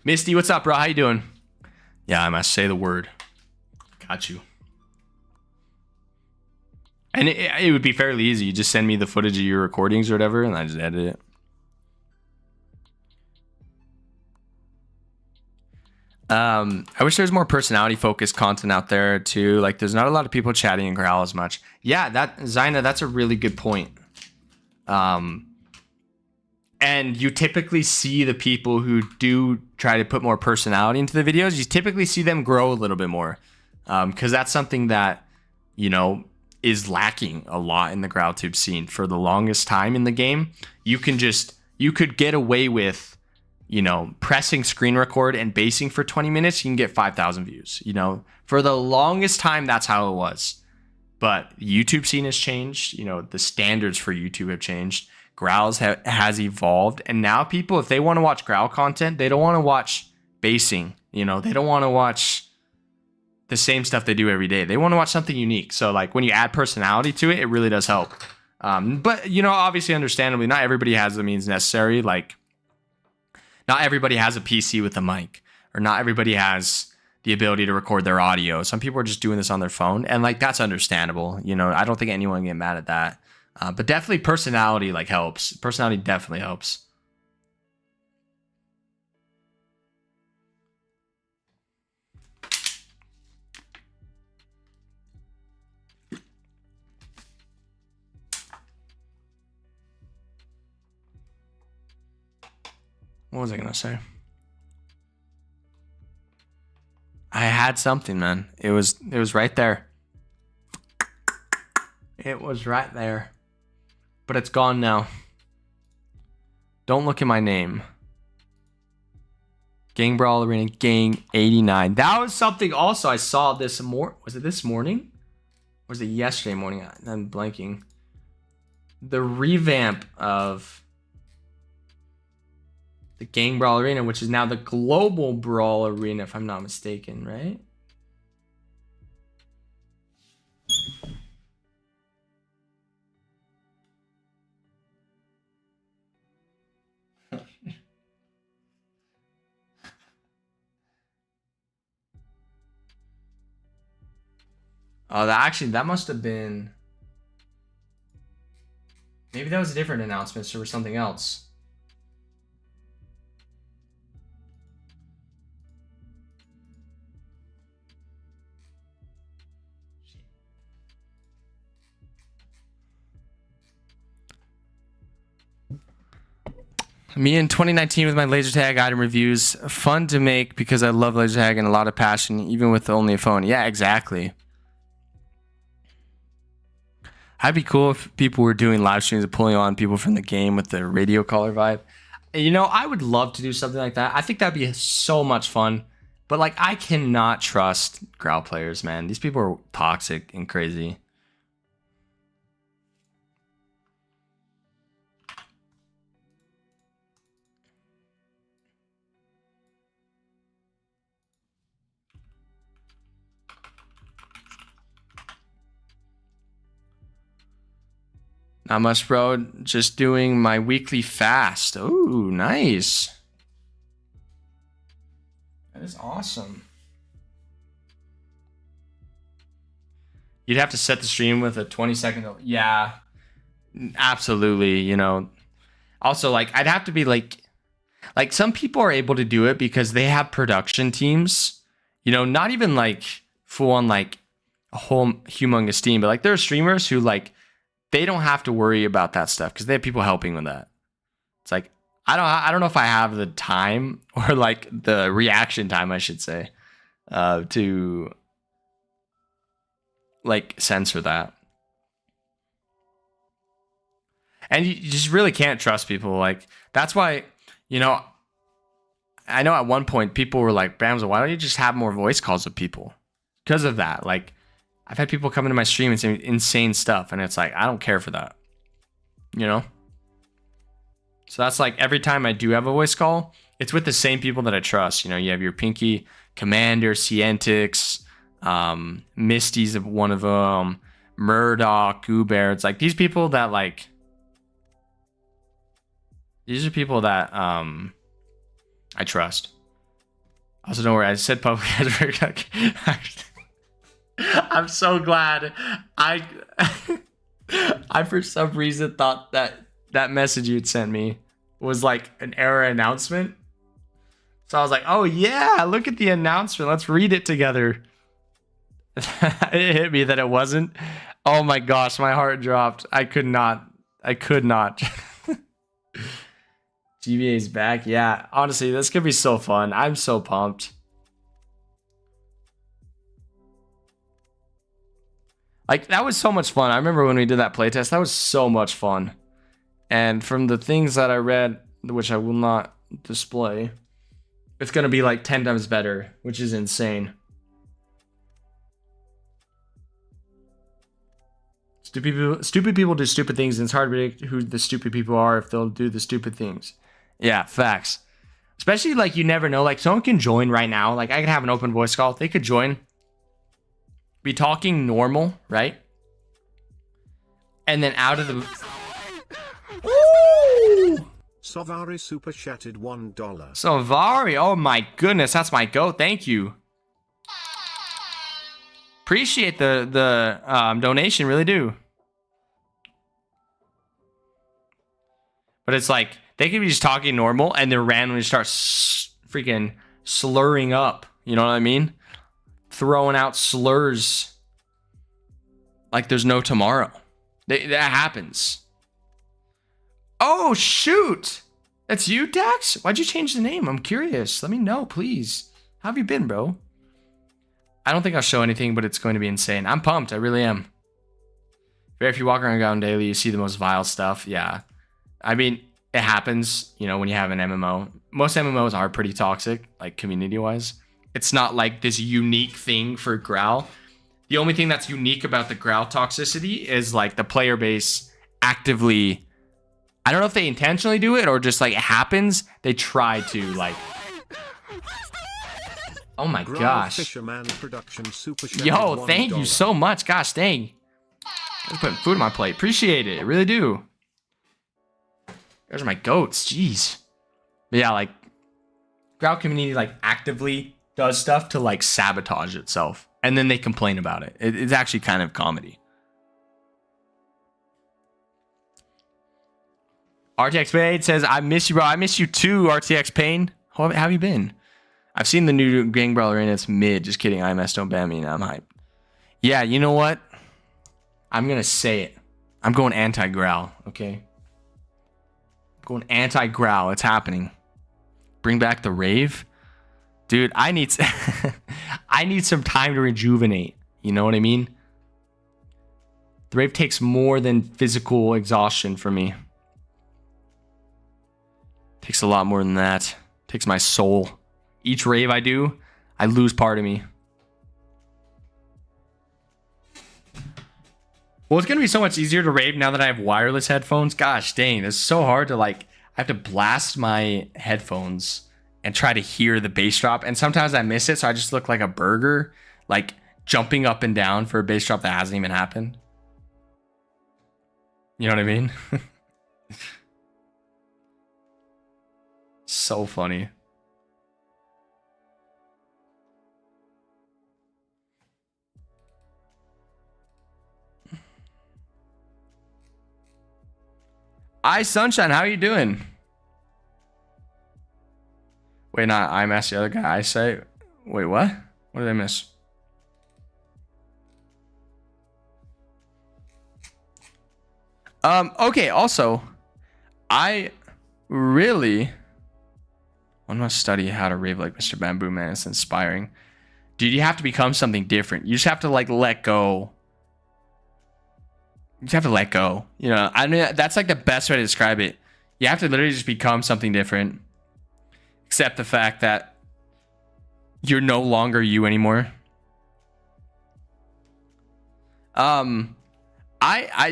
S2: Misty, what's up, bro? How you doing? Yeah, I must say the word. Got you. And it would be fairly easy. You just send me the footage of your recordings or whatever, and I just edit it. I wish there was more personality focused content out there too. Like there's not a lot of people chatting in Graal as much. Yeah, Zyna, that's a really good point. And you typically see the people who do try to put more personality into the videos, you typically see them grow a little bit more. Because that's something that, you know, is lacking a lot in the GraalTube scene. For the longest time in the game, you could get away with, you know, pressing screen record and basing for 20 minutes, you can get 5,000 views. You know, for the longest time, that's how it was. But YouTube scene has changed. You know, the standards for YouTube have changed. Growls has evolved, and now people, if they want to watch Growl content, they don't want to watch basing. You know, they don't want to watch the same stuff they do every day. They want to watch something unique. So like when you add personality to it, it really does help. But you know, obviously, understandably, not everybody has the means necessary. Like, not everybody has a PC with a mic, or not everybody has the ability to record their audio. Some people are just doing this on their phone, and like that's understandable. You know, I don't think anyone can get mad at that. But definitely personality like helps. Personality definitely helps. What was I gonna say? I had something, man. It was right there. It was right there. But it's gone now. Don't look at my name. Gang Brawl Arena, Gang 89. That was something also I saw this was it this morning? Or was it yesterday morning? I'm blanking. The revamp of the Gang Brawl Arena, which is now the Global Brawl Arena, if I'm not mistaken, right? Oh, that must have been. Maybe that was a different announcement or something else. Me in 2019 with my laser tag item reviews. Fun to make because I love laser tag and a lot of passion, even with only a phone. Yeah, exactly. That'd be cool if people were doing live streams of pulling on people from the game with the radio caller vibe. You know, I would love to do something like that. I think that'd be so much fun. But like, I cannot trust Growl players, man. These people are toxic and crazy. Not much, bro. Just doing my weekly fast. Oh, nice. That is awesome. You'd have to set the stream with a 20-second. Yeah, absolutely. You know, also like I'd have to be like some people are able to do it because they have production teams. You know, not even like full on like a whole humongous team, but like there are streamers who like. They don't have to worry about that stuff because they have people helping with that. It's like I don't know if I have the time or like the reaction time, I should say, to like censor that. And you just really can't trust people. Like that's why, you know, I know at one point people were like, Bamza, why don't you just have more voice calls with people? Because of that, like. I've had people come into my stream and say insane stuff, and it's like, I don't care for that, you know? So that's like every time I do have a voice call, it's with the same people that I trust. You know, you have your Pinky, Commander, Cientix, Misty's one of them, Murdoch, Goobear. It's like these people that like, these are people that I trust. Also, don't worry, I said public. I'm so glad I for some reason thought that message you'd sent me was like an error announcement. So I was like, oh yeah, look at the announcement. Let's read it together. It hit me that it wasn't. Oh my gosh, my heart dropped. I could not. GBA's back. Yeah, honestly, this could be so fun. I'm so pumped. Like, that was so much fun. I remember when we did that playtest, that was so much fun. And from the things that I read, which I will not display, it's going to be like 10 times better, which is insane. Stupid people do stupid things, and it's hard to predict who the stupid people are if they'll do the stupid things. Yeah, facts. Especially, like, you never know. Like, someone can join right now. Like, I could have an open voice call. They could join, be talking normal, right? And then out of the... Ooh!
S1: Savari super chatted $1.
S2: Savari, oh my goodness, that's my goat. Thank you. Appreciate the donation, really do. But it's like, they could be just talking normal and then randomly start freaking slurring up. You know what I mean? Throwing out slurs like there's no tomorrow. That happens. Oh, shoot. That's you, Dax? Why'd you change the name? I'm curious. Let me know, please. How have you been, bro? I don't think I'll show anything, but it's going to be insane. I'm pumped. I really am. If you walk around daily, you see the most vile stuff. Yeah. I mean, it happens, you know, when you have an MMO. Most MMOs are pretty toxic, like community-wise. It's not like this unique thing for Graal. The only thing that's unique about the Graal toxicity is like the player base actively, I don't know if they intentionally do it or just like it happens. They try to like, oh my gosh. Yo, thank you so much. Gosh, dang. I'm putting food on my plate. Appreciate it. I really do. Those are my goats. Jeez. But yeah, like, Graal community like actively does stuff to like sabotage itself. And then they complain about it. It's actually kind of comedy. RTX Pain says, I miss you, bro. I miss you too, RTX Pain. How have you been? I've seen the new Gang Brawler and it's mid. Just kidding. IMS, don't ban me. Now I'm hyped. Yeah, you know what? I'm going to say it. I'm going anti-Graal, okay? Going anti-Graal. It's happening. Bring back the rave. Dude, I need I need some time to rejuvenate. You know what I mean? The rave takes more than physical exhaustion for me. Takes a lot more than that. Takes my soul. Each rave I do, I lose part of me. Well, it's going to be so much easier to rave now that I have wireless headphones. Gosh, dang. It's so hard to like, I have to blast my headphones and try to hear the bass drop. And sometimes I miss it. So I just look like a burger, like jumping up and down for a bass drop that hasn't even happened. You know what I mean? So funny. Hi, Sunshine. How are you doing? Wait, not I'm asked the other guy. I say, wait, what? What did I miss? Okay. Also, I really want to study how to rave like Mr. Bamboo Man. It's inspiring. Dude, you have to become something different. You just have to like let go. You just have to let go. You know, I mean, that's like the best way to describe it. You have to literally just become something different. Accept the fact that you're no longer you anymore.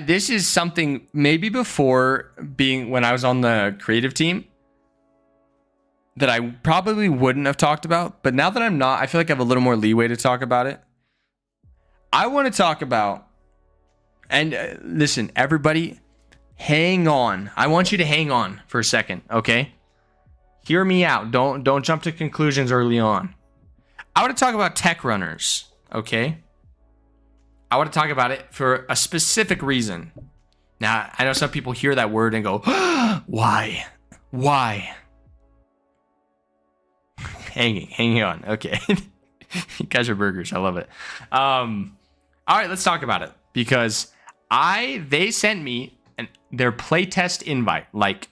S2: This is something maybe before being when I was on the creative team that I probably wouldn't have talked about, but now that I'm not, I feel like I have a little more leeway to talk about it. I want to talk about, and listen, everybody, hang on. I want you to hang on for a second, okay? Hear me out. Don't jump to conclusions early on. I want to talk about Techrunners, okay? I want to talk about it for a specific reason. Now, I know some people hear that word and go, why? Why? Hanging on. Okay. You guys are burgers. I love it. All right, let's talk about it because they sent me their playtest invite like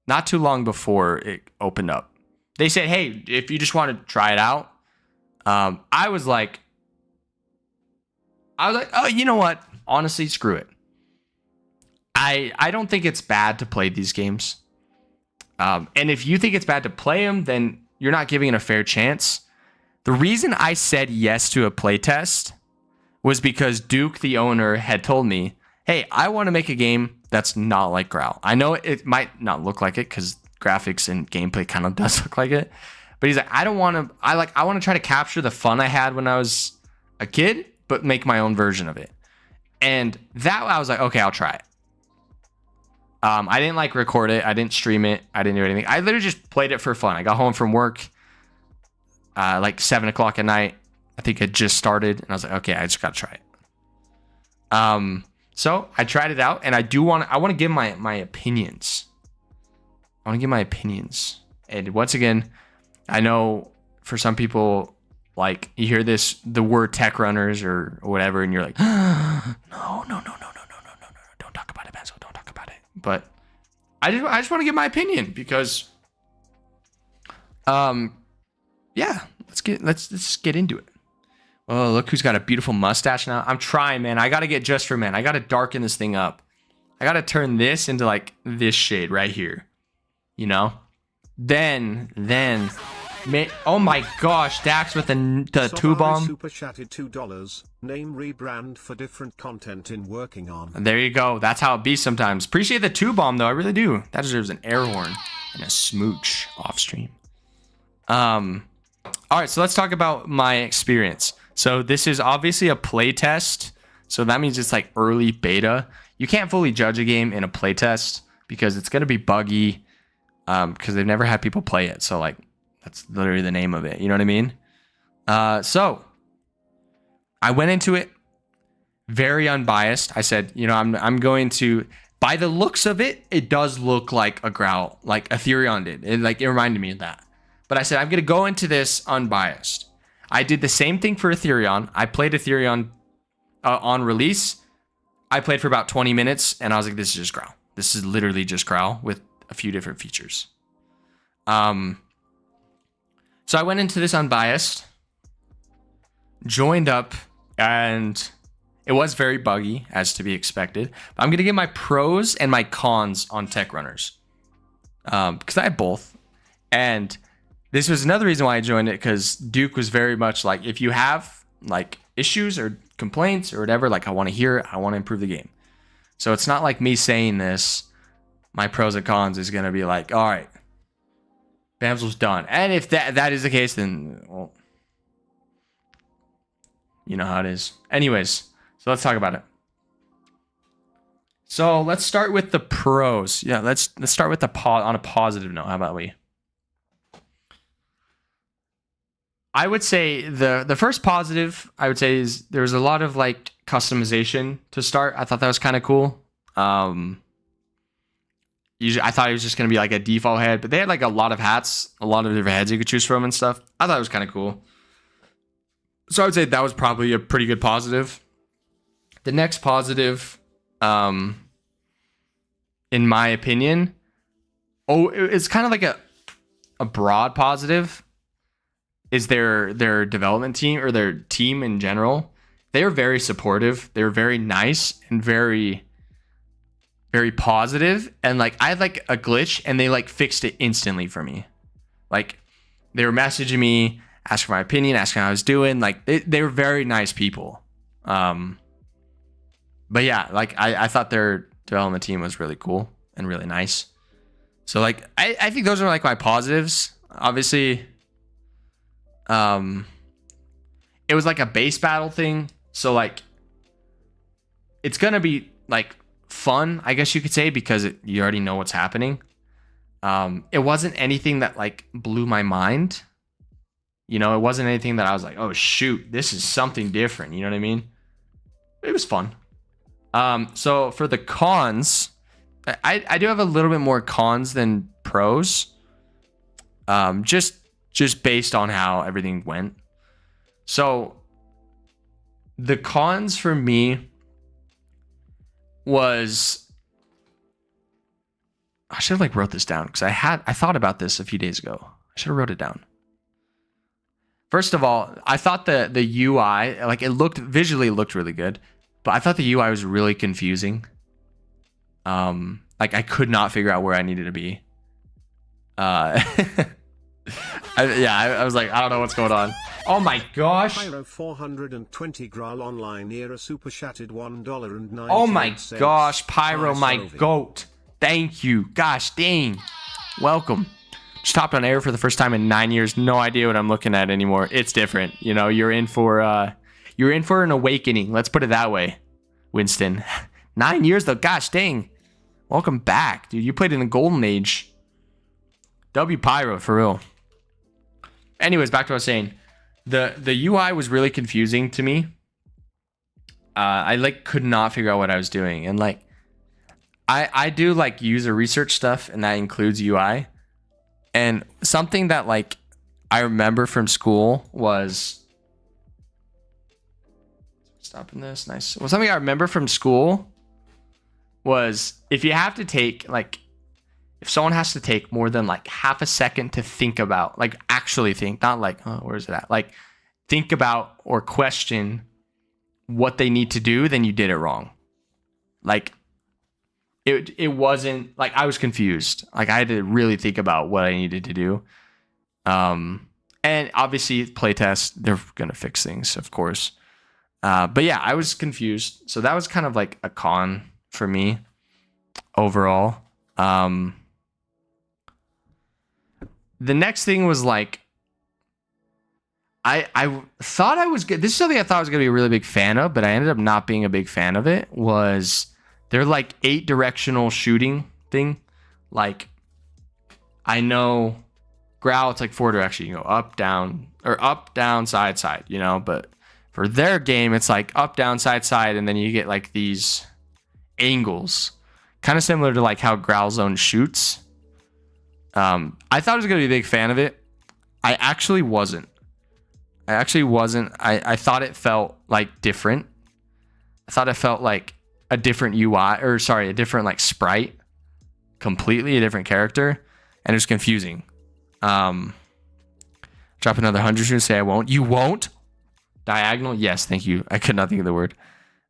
S2: not too long before it opened up. They said, "Hey, if you just want to try it out," I was like, "Oh, you know what? Honestly, screw it. I don't think it's bad to play these games. And if you think it's bad to play them, then you're not giving it a fair chance." The reason I said yes to a playtest was because Duke, the owner, had told me, hey, I want to make a game that's not like Graal. I know it might not look like it because graphics and gameplay kind of does look like it. But he's like, I want to try to capture the fun I had when I was a kid, but make my own version of it. And that I was like, okay, I'll try it. I didn't like record it. I didn't stream it. I didn't do anything. I literally just played it for fun. I got home from work like 7 o'clock at night. I think it just started, and I was like, okay, I just got to try it. So I tried it out, and I want to give my opinions. I want to give my opinions. And once again, I know for some people, like you hear the word Techrunners or whatever, and you're like, no, don't talk about it, Benzo. Don't talk about it. But I just want to give my opinion because, yeah, let's just get into it. Oh, look who's got a beautiful mustache now. I'm trying, man. I got to get just for men. I got to darken this thing up. I got to turn this into like this shade right here. You know? Then, oh my gosh, Dax with the two bomb.
S1: Super chatted $2. Name rebrand for different content in working on.
S2: There you go. That's how it be sometimes. Appreciate the two bomb though. I really do. That deserves an air horn and a smooch off stream. All right, so let's talk about my experience. So this is obviously a play test. So that means it's like early beta. You can't fully judge a game in a play test because it's going to be buggy because they've never had people play it. So like that's literally the name of it. You know what I mean? So I went into it very unbiased. I said, you know, I'm going to, by the looks of it, it does look like a Graal, like Ethereon did. It reminded me of that. But I said, I'm going to go into this unbiased. I did the same thing for Ethereon. I played Ethereon on release. I played for about 20 minutes, and I was like, this is just Graal. This is literally just Graal with a few different features. So I went into this unbiased, joined up, and it was very buggy, as to be expected. But I'm going to give my pros and my cons on Techrunners. Because I have both. And this was another reason why I joined it, because Duke was very much like, if you have like issues or complaints or whatever, like I want to hear it, I want to improve the game. So it's not like me saying this, my pros and cons is going to be like, all right, Bamzel's done. And if that is the case, then, well, you know how it is. Anyways, so let's talk about it. So let's start with the pros. Yeah, let's start with on a positive note. How about we? I would say the first positive I would say is there was a lot of like customization to start. I thought that was kind of cool. Usually I thought it was just going to be like a default head, but they had like a lot of hats, a lot of different heads you could choose from and stuff. I thought it was kind of cool. So I would say that was probably a pretty good positive. The next positive, in my opinion, it's kind of like a broad positive, is their development team or their team in general. They're very supportive. They're very nice and very, very positive. And like I had like a glitch and they like fixed it instantly for me. Like they were messaging me, asking my opinion, asking how I was doing. Like they were very nice people. But yeah, like I thought their development team was really cool and really nice. So like I think those are like my positives. Obviously, it was like a base battle thing, so like it's gonna be like fun, I guess you could say, because you already know what's happening. It wasn't anything that like blew my mind, you know. It wasn't anything that I was like, oh shoot, this is something different, you know what I mean? It was fun. So for the cons, I do have a little bit more cons than pros, just based on how everything went. So the cons for me was, I should have like wrote this down because I thought about this a few days ago. I should have wrote it down. First of all, I thought the UI, like it visually looked really good, but I thought the UI was really confusing. Like I could not figure out where I needed to be. I was like, I don't know what's going on. Oh my gosh.
S1: Pyro 420 Graal Online Era Super Chatted $1.98.
S2: Oh my gosh, Pyro,
S1: Nice
S2: my
S1: movie.
S2: goat. Thank you. Gosh dang. Welcome. Just hopped on air for the first time in 9 years. No idea what I'm looking at anymore. It's different. You know, you're in for an awakening. Let's put it that way, Winston. 9 years though. Gosh dang. Welcome back, dude. You played in the golden age. W Pyro for real. Anyways, back to what I was saying. The UI was really confusing to me. I like could not figure out what I was doing, and like I do like user research stuff, and that includes UI. And something that like I remember from school was stopping this. Nice. Well, something I remember from school was if you have to take like if someone has to take more than like half a second to think about, like actually think, not like, oh, where's it at? Like think about or question what they need to do, then you did it wrong. Like it wasn't like I was confused. Like I had to really think about what I needed to do. And obviously playtest, they're going to fix things, of course. But yeah, I was confused. So that was kind of like a con for me overall. The next thing was like, I thought I was good. This is something I thought I was going to be a really big fan of, but I ended up not being a big fan of it. Was they're like 8 directional shooting thing. Like I know Graal, it's like 4 direction. You go up, down, side, side, you know, but for their game, it's like up, down, side, side. And then you get like these angles, kind of similar to like how Graal Zone shoots. I thought I was going to be a big fan of it. I actually wasn't. I thought it felt like different. I thought it felt like a different UI, or sorry, a different like sprite, completely a different character, and it was confusing. Drop another 100 and say I won't. You won't? Diagonal? Yes, thank you. I could not think of the word.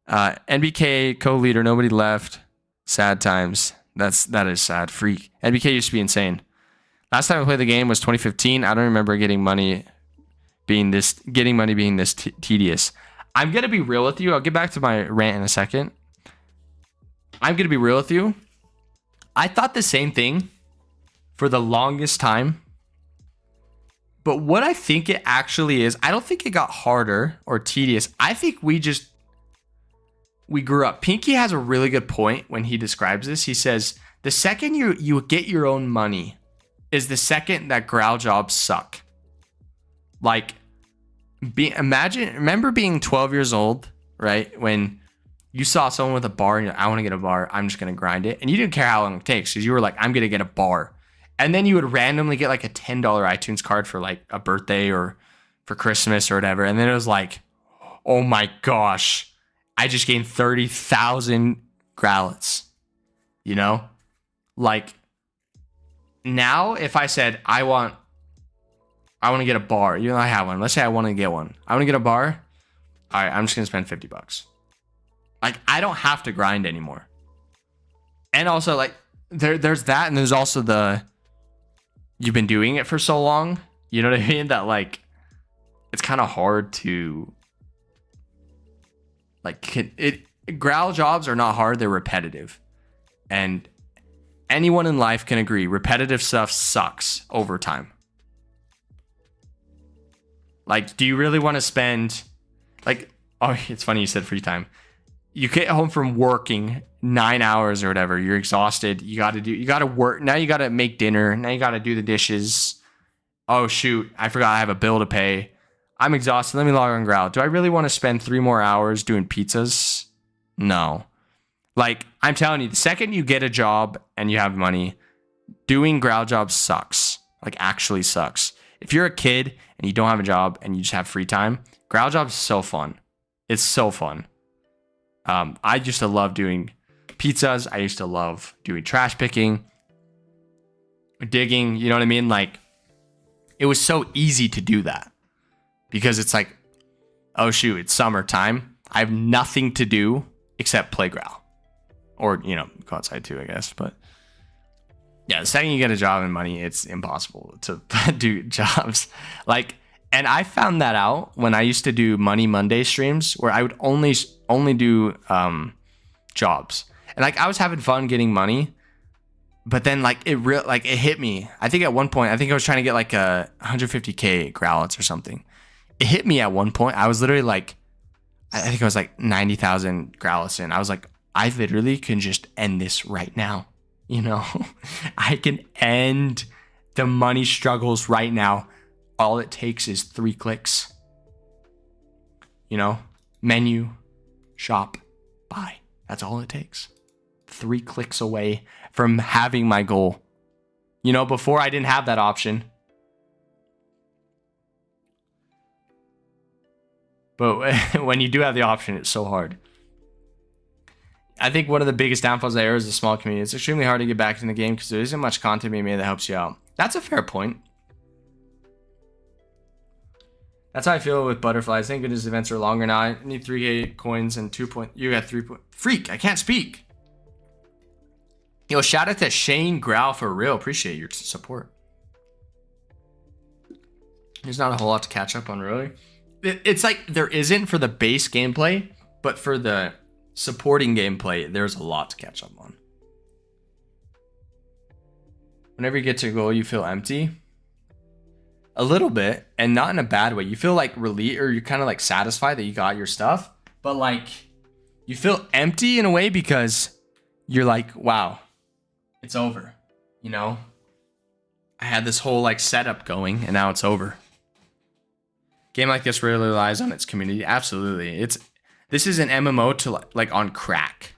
S2: NBK co-leader, nobody left. Sad times. That is sad. Freak. NBK used to be insane. Last time I played the game was 2015. I don't remember getting money being this tedious. I'm gonna be real with you. I'll get back to my rant in a second. I'm gonna be real with you. I thought the same thing for the longest time. But what I think it actually is, I don't think it got harder or tedious. I think we grew up. Pinky has a really good point when he describes this. He says, the second you get your own money is the second that Graal jobs suck. Like, remember being 12 years old, right? When you saw someone with a bar and you're like, I want to get a bar. I'm just going to grind it. And you didn't care how long it takes because you were like, I'm going to get a bar. And then you would randomly get like a $10 iTunes card for like a birthday or for Christmas or whatever. And then it was like, oh my gosh, I just gained 30,000 Graalets, you know? Like now, if I said, I want to get a bar, you know, I have one. Let's say I want to get one. I want to get a bar. All right, I'm just going to spend $50. Like, I don't have to grind anymore. And also, like, there's that, and there's also you've been doing it for so long, you know what I mean? That, like, it's kind of hard to, like, Graal jobs are not hard, they're repetitive. And anyone in life can agree, repetitive stuff sucks over time. Like, do you really want to spend, like, oh, it's funny you said free time. You get home from working 9 hours or whatever. You're exhausted. You got to work. Now you got to make dinner. Now you got to do the dishes. Oh, shoot. I forgot I have a bill to pay. I'm exhausted. Let me log on Graal. Do I really want to spend 3 more hours doing pizzas? No. Like, I'm telling you, the second you get a job and you have money, doing Graal jobs sucks. Like, actually sucks. If you're a kid and you don't have a job and you just have free time, Graal jobs is so fun. It's so fun. I used to love doing pizzas. I used to love doing trash picking, digging. You know what I mean? Like, it was so easy to do that because it's like, oh shoot, it's summertime. I have nothing to do except play Graal, or you know, go outside too, I guess. But yeah, the second you get a job and money, it's impossible to do jobs. Like, And I found that out when I used to do Money Monday streams where I would only do jobs. And like I was having fun getting money, but then like it hit me. I think at one point, I think I was trying to get like a 150k growlets or something. It hit me at one point. I was literally like, I think I was like 90,000 growlets in. I was like, I literally can just end this right now. You know, I can end the money struggles right now. All it takes is 3 clicks. You know, menu, shop, buy. That's all it takes. 3 clicks away from having my goal. You know, before I didn't have that option. But when you do have the option, it's so hard. I think one of the biggest downfalls there is the small community. It's extremely hard to get back in the game because there isn't much content being made that helps you out. That's a fair point. That's how I feel with butterflies. Thank goodness events are longer now. I need 3K coins and 2 point. You got 3 point. Freak, I can't speak. Yo, shout out to Shane Graal for real. Appreciate your support. There's not a whole lot to catch up on, really. It's like there isn't for the base gameplay, but for the supporting gameplay, there's a lot to catch up on. Whenever you get to a goal, you feel empty. A little bit, and not in a bad way. You feel like relieved, or you're kind of like satisfied that you got your stuff, but like you feel empty in a way because you're like, wow, it's over. You know, I had this whole like setup going, and now it's over. Game like this really relies on its community. Absolutely, this is an MMO to like on crack.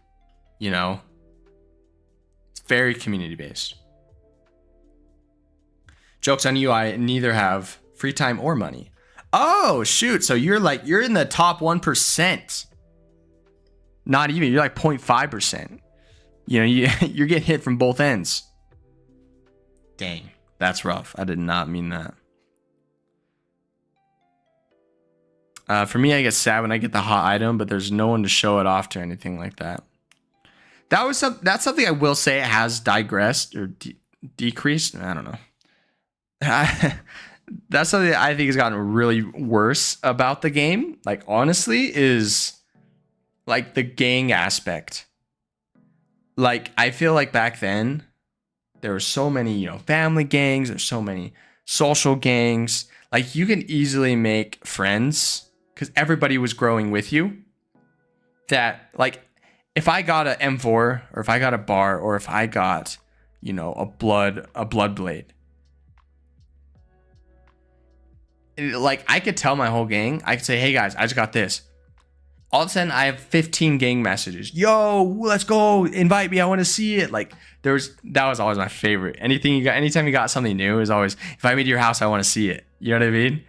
S2: You know, it's very community based. Joke's on you, I neither have free time or money. Oh, shoot. So you're in the top 1%. Not even, you're like 0.5%. You know, you're getting hit from both ends. Dang, that's rough. I did not mean that. For me, I get sad when I get the hot item, but there's no one to show it off to or anything like that. That's something I will say it has digressed or decreased. I don't know. That's something that I think has gotten really worse about the game. Like, honestly, is like the gang aspect. Like, I feel like back then there were so many, you know, family gangs, there's so many social gangs. Like, you can easily make friends because everybody was growing with you. That, like, if I got an M4 or if I got a bar or if I got, you know, a blood blade, like, I could tell my whole gang, I could say, hey guys, I just got this. All of a sudden I have 15 gang messages. Yo, let's go, invite me, I want to see it. Like, that was always my favorite. Anytime you got something new, it was always, invite me to your house, I want to see it. You know what I mean?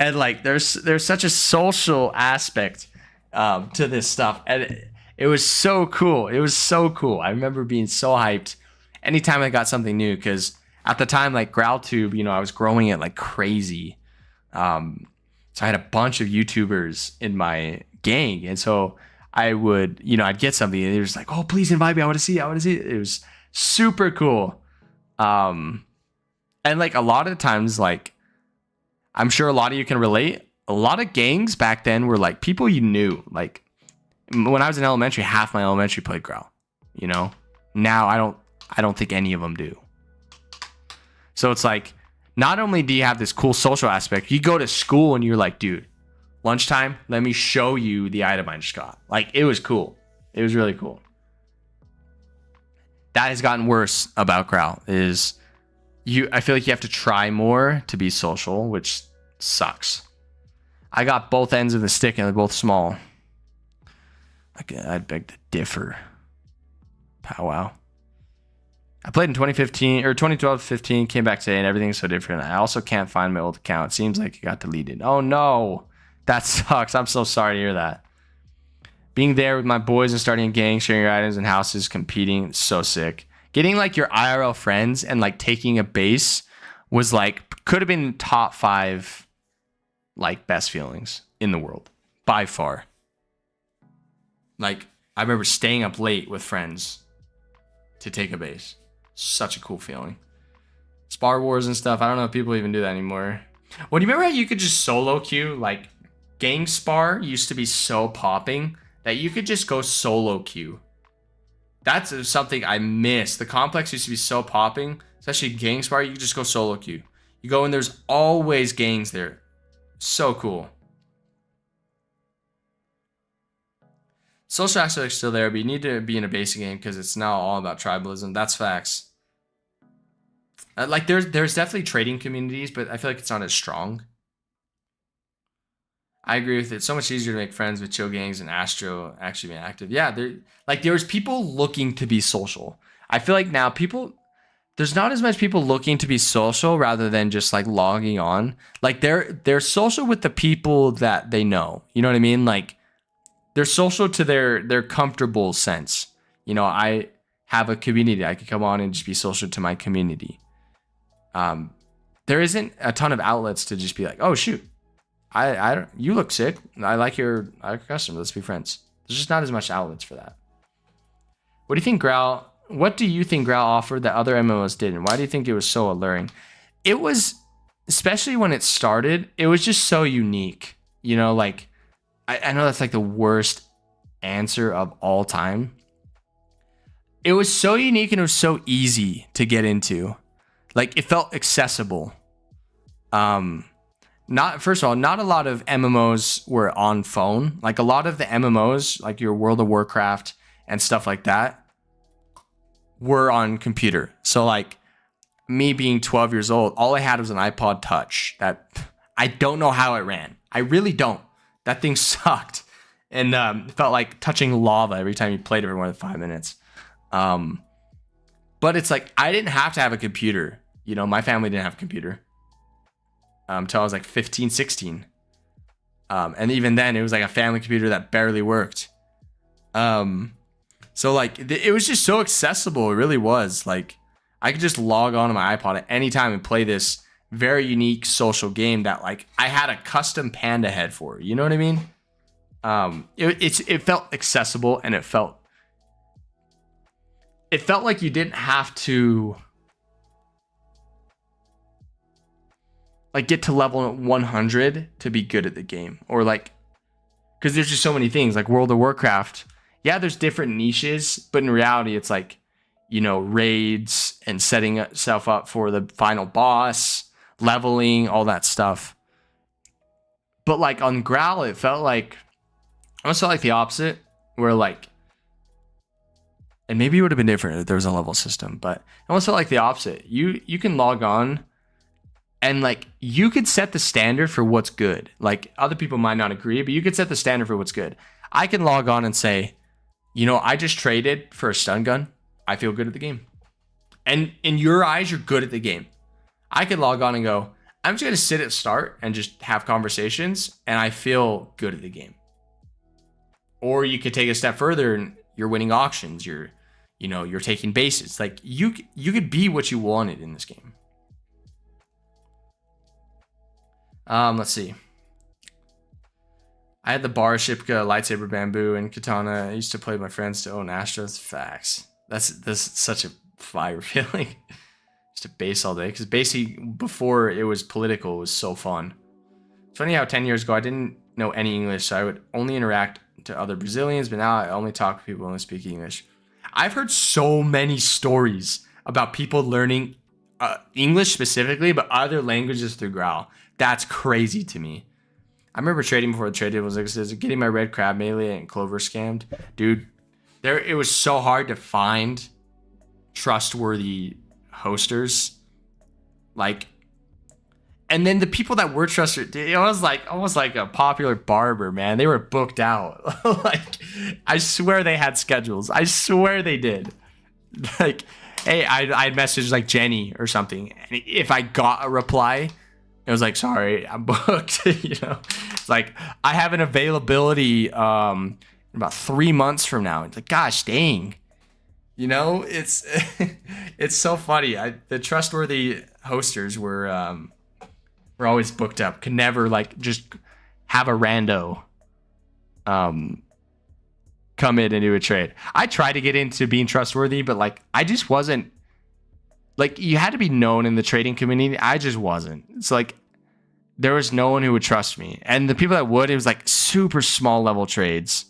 S2: And like, there's such a social aspect to this stuff. And it was so cool. It was so cool. I remember being so hyped anytime I got something new, because at the time, like GraalTube, you know, I was growing it like crazy. So I had a bunch of YouTubers in my gang, and so I would, you know, I'd get something and they were just like, oh, please invite me, I want to see it. It was super cool. And like a lot of the times, like, I'm sure a lot of you can relate, a lot of gangs back then were like people you knew. Like, when I was in elementary, half my elementary played Graal, you know. Now I don't think any of them do. So it's like, not only do you have this cool social aspect, you go to school and you're like, dude, lunchtime, let me show you the item I just got. Like, it was cool. It was really cool. That has gotten worse about Graal, is I feel like you have to try more to be social, which sucks. I got both ends of the stick and they're both small. I'd beg to differ. Powwow. I played in 2015 or 2012-15, came back today, and everything's so different. I also can't find my old account. It seems like it got deleted. Oh no, that sucks. I'm so sorry to hear that. Being there with my boys and starting a gang, sharing your items and houses, competing, so sick. Getting like your IRL friends and like taking a base was like, could have been top 5 like best feelings in the world by far. Like, I remember staying up late with friends to take a base. Such a cool feeling. Spar wars and stuff. I don't know if people even do that anymore. Well, do you remember how you could just solo queue? Like, Gang Spar used to be so popping that you could just go solo queue. That's something I miss. The complex used to be so popping, especially Gang Spar. You could just go solo queue. You go and there's always gangs there. So cool. Social aspect's still there, but you need to be in a basic game because it's now all about tribalism. That's facts. Like there's definitely trading communities, but I feel like it's not as strong. I agree with it. It's so much easier to make friends with chill gangs and Astro actually being active. Yeah, there's people looking to be social. I feel like now there's not as much people looking to be social rather than just like logging on. Like they're social with the people that they know. You know what I mean? Like they're social to their comfortable sense. You know, I have a community. I could come on and just be social to my community. There isn't a ton of outlets to just be like, oh shoot, you look sick. I like your customer. Let's be friends. There's just not as much outlets for that. What do you think Graal offered that other MMOs didn't? Why do you think it was so alluring? It was, especially when it started, it was just so unique. You know, like, I know that's like the worst answer of all time. It was so unique and it was so easy to get into. Like, it felt accessible. First of all, not a lot of MMOs were on phone. Like, a lot of the MMOs, like your World of Warcraft and stuff like that, were on computer. So, like, me being 12 years old, all I had was an iPod Touch that I don't know how it ran. I really don't. That thing sucked. And it felt like touching lava every time you played it for more than 5 minutes. But it's like, I didn't have to have a computer. You know, my family didn't have a computer until I was like 15, 16. And even then, it was like a family computer that barely worked. So like, it was just so accessible. It really was. Like, I could just log on to my iPod at any time and play this very unique social game that like I had a custom panda head for. You know what I mean? It felt accessible and it felt like you didn't have to like get to level 100 to be good at the game, or like, because there's just so many things like World of Warcraft. Yeah, there's different niches, but in reality, it's like, you know, raids and setting yourself up for the final boss, leveling, all that stuff. But like on Graal, it felt like, I almost felt like the opposite, where like, and maybe it would have been different if there was a level system, but I almost felt like the opposite. You can log on and like you could set the standard for what's good. Like other people might not agree, but you could set the standard for what's good. I can log on and say, you know, I just traded for a stun gun. I feel good at the game. And in your eyes, you're good at the game. I could log on and go, I'm just going to sit at start and just have conversations and I feel good at the game. Or you could take a step further and you're winning auctions. You're taking bases. Like you could be what you wanted in this game. Let's see. I had the Bar Shipka, Lightsaber Bamboo, and Katana. I used to play with my friends to own Astros. Facts. That's such a fire feeling. Just to base all day. Because basically, before it was political, it was so fun. It's funny how 10 years ago, I didn't know any English, so I would only interact to other Brazilians, but now I only talk to people who only speak English. I've heard so many stories about people learning English specifically, but other languages through Graal. That's crazy to me. I remember trading before the trade table was like, getting my red crab melee and clover scammed. Dude, it was so hard to find trustworthy hosters. Like, and then the people that were trusted, it was like almost like a popular barber, man. They were booked out. Like, I swear they had schedules. I swear they did. Like, hey, I'd message like Jenny or something. And if I got a reply, it was like, sorry, I'm booked. You know, it's like, I have an availability in about 3 months from now. It's like, gosh, dang. You know, it's it's so funny. The trustworthy hosters were always booked up. Could never like just have a rando come in and do a trade. I tried to get into being trustworthy, but like I just wasn't. Like, you had to be known in the trading community. I just wasn't. It's like, there was no one who would trust me. And the people that would, it was like super small level trades.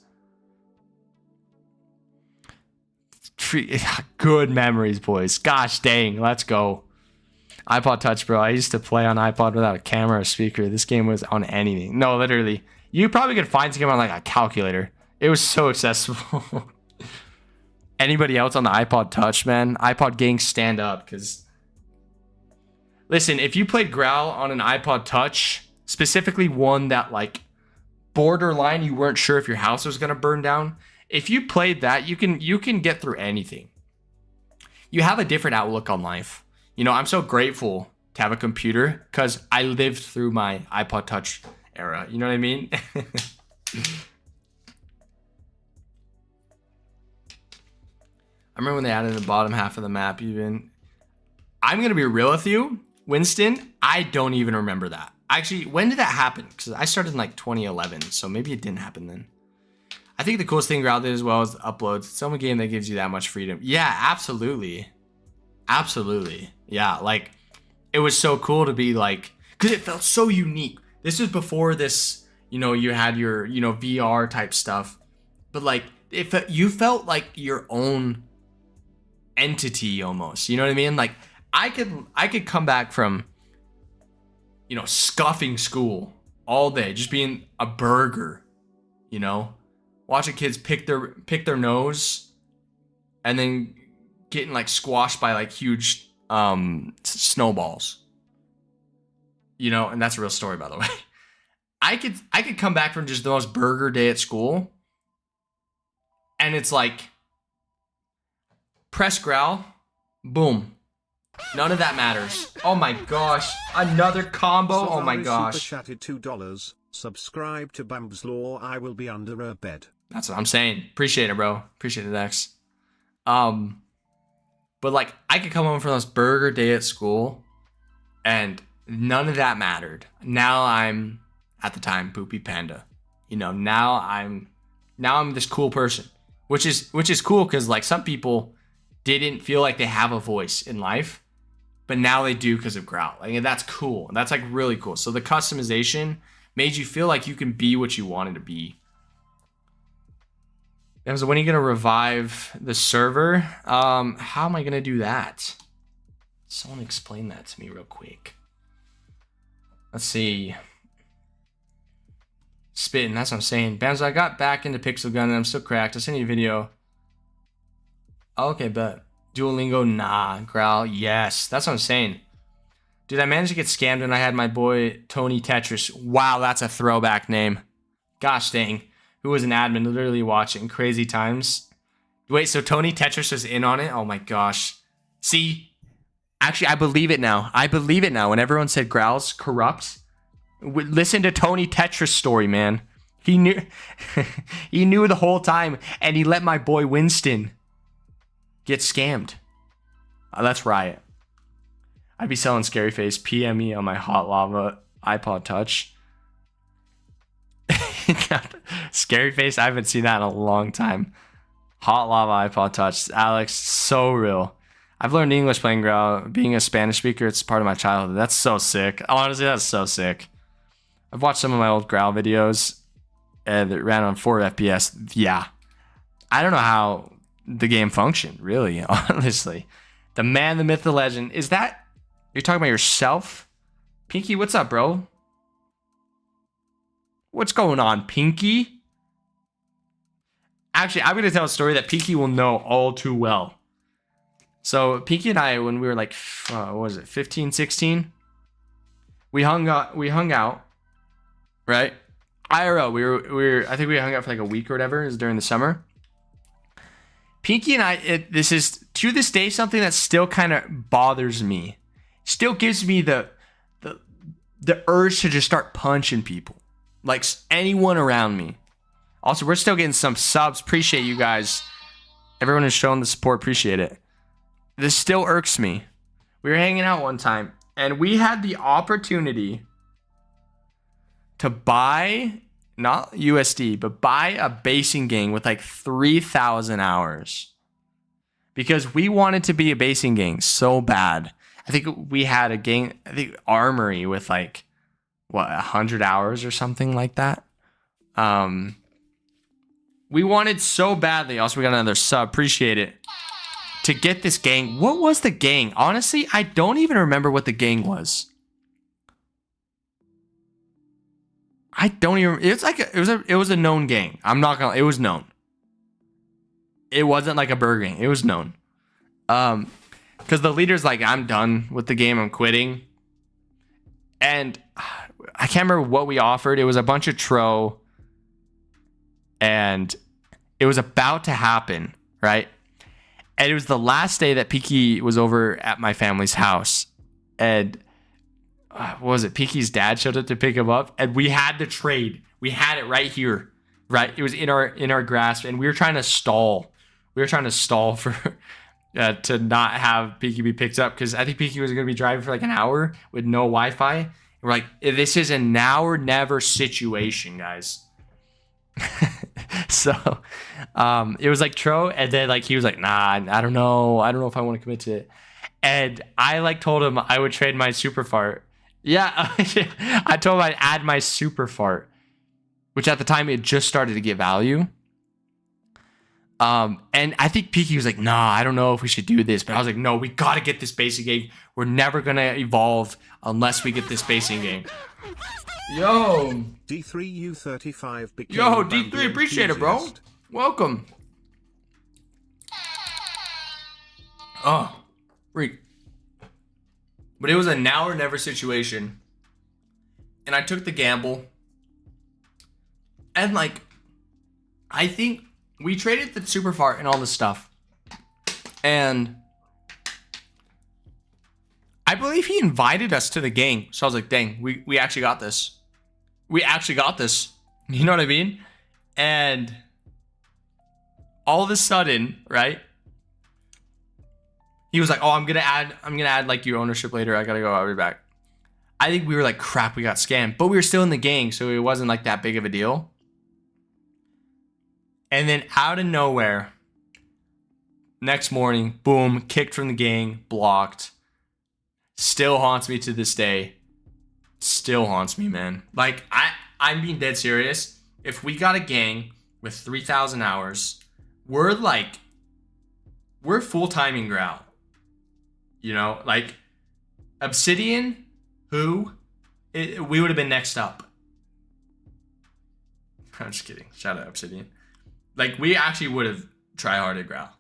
S2: Good memories, boys. Gosh dang, let's go. iPod Touch, bro. I used to play on iPod without a camera or speaker. This game was on anything. No, literally. You probably could find this game on like a calculator. It was so accessible. Anybody else on the iPod Touch, man? iPod gang, stand up. Because, listen, if you played Graal on an iPod Touch, specifically one that like borderline, you weren't sure if your house was gonna burn down. If you played that, you can get through anything. You have a different outlook on life. You know, I'm so grateful to have a computer because I lived through my iPod Touch era. You know what I mean? I remember when they added the bottom half of the map even. I'm going to be real with you, Winston. I don't even remember that. Actually, when did that happen? Because I started in like 2011, so maybe it didn't happen then. I think the coolest thing Graal did as well is the uploads. It's the only game that gives you that much freedom. Yeah, absolutely. Absolutely. Yeah, like, it was so cool to be like, because it felt so unique. This was before this, you know, you had your, you know, VR type stuff. But like, you felt like your own entity almost. You know what I mean? Like, I could come back from, you know, scuffing school all day, just being a burger, you know? Watching kids pick their nose and then getting like squashed by like huge snowballs. You know, and that's a real story, by the way. I could come back from just the most burger day at school and it's like press Graal, boom. None of that matters. Oh my gosh. Another combo. Oh my gosh.
S1: Super chatted $2. Subscribe to Bamb's Law. I will be under a bed.
S2: That's what I'm saying. Appreciate it, bro. Appreciate it, X. But like, I could come home from this burger day at school, and none of that mattered. Now I'm, at the time, Poopy Panda. You know, now I'm this cool person, which is cool because like some people didn't feel like they have a voice in life, but now they do because of Graal. Like, and that's cool. That's like really cool. So the customization made you feel like you can be what you wanted to be. So when are you going to revive the server? How am I going to do that? Someone explain that to me real quick. Let's see. Spitting, that's what I'm saying. Bams, I got back into Pixel Gun and I'm still cracked. I'll send you a video. Okay, bet. Duolingo, nah. Graal, yes. That's what I'm saying. Dude, I managed to get scammed when I had my boy Tony Tetris. Wow, that's a throwback name. Gosh dang. Who was an admin literally watching crazy times. Wait, so Tony Tetris was in on it? Oh my gosh. See, actually, I believe it now. I believe it now. When everyone said Graal's corrupt, listen to Tony Tetris' story, man. He knew, he knew the whole time, and he let my boy Winston get scammed. That's riot. I'd be selling Scary Face PME on my Hot Lava iPod Touch. Scary Face, I haven't seen that in a long time. Hot Lava iPod Touch. Alex, so real. I've learned English playing Graal. Being a Spanish speaker, it's part of my childhood. That's so sick. Honestly, that's so sick. I've watched some of my old Graal videos that ran on 4 FPS. Yeah. I don't know how the game functioned, really, honestly. The man, the myth, the legend. Is that... You're talking about yourself? Pinky, what's up, bro? What's going on, Pinky? Actually, I'm going to tell a story that Pinky will know all too well. So, Pinky and I, when we were like, what was it, 15, 16? We hung out, right? IRL, we were I think we hung out for like a week or whatever. It was during the summer. Pinky and I, this is, to this day, something that still kind of bothers me. Still gives me the urge to just start punching people. Like anyone around me. Also, we're still getting some subs. Appreciate you guys. Everyone is showing the support. Appreciate it. This still irks me. We were hanging out one time, and we had the opportunity to buy, not USD, but buy a basing gang with like 3,000 hours. Because we wanted to be a basing gang so bad. I think we had a gang, I think Armory with like what, 100 hours or something like that. We wanted so badly. Also, we got another sub. Appreciate it. To get this gang. What was the gang? Honestly, I don't even remember what the gang was. I don't even. It's like it was a known gang. I'm not gonna. It was known. It wasn't like a burger gang. It was known. Because the leader's like, I'm done with the game. I'm quitting. And I can't remember what we offered. It was a bunch of tro. And it was about to happen, right? And it was the last day that Peaky was over at my family's house. And what was it? Peaky's dad showed up to pick him up. And we had to trade. We had it right here, right? It was in our grasp. And we were trying to stall. We were trying to stall for to not have Peaky be picked up. Because I think Peaky was going to be driving for like an hour with no Wi-Fi. And we're like, this is a now or never situation, guys. So it was like Tro, and then like he was like, nah, I don't know if I want to commit to it. And I like told him I would trade my super fart. Yeah, I told him I'd add my super fart, which at the time it just started to get value. And I think Peaky was like, nah, I don't know if we should do this, but I was like, no, we gotta get this basic game. We're never gonna evolve unless we get this basic game. Yo,
S1: D3U35 became
S2: yo,
S1: a
S2: D3,
S1: Bamboo
S2: appreciate it, bro.
S1: enthusiast.
S2: Welcome. Oh, freak. But it was a now or never situation. And I took the gamble. And like, I think we traded the super fart and all this stuff. And I believe he invited us to the gang. So I was like, dang, we actually got this. We actually got this. You know what I mean? And all of a sudden, right? He was like, oh, I'm gonna add like your ownership later. I gotta go, I'll be back. I think we were like, crap, we got scammed. But we were still in the gang, so it wasn't like that big of a deal. And then out of nowhere, next morning, boom, kicked from the gang, blocked. Still haunts me to this day. Still haunts me, man. Like, I'm being dead serious. If we got a gang with 3,000 hours, we're full-time in Graal. You know, like, Obsidian, we would have been next up. I'm just kidding. Shout out Obsidian. Like, we actually would have try-harded Graal.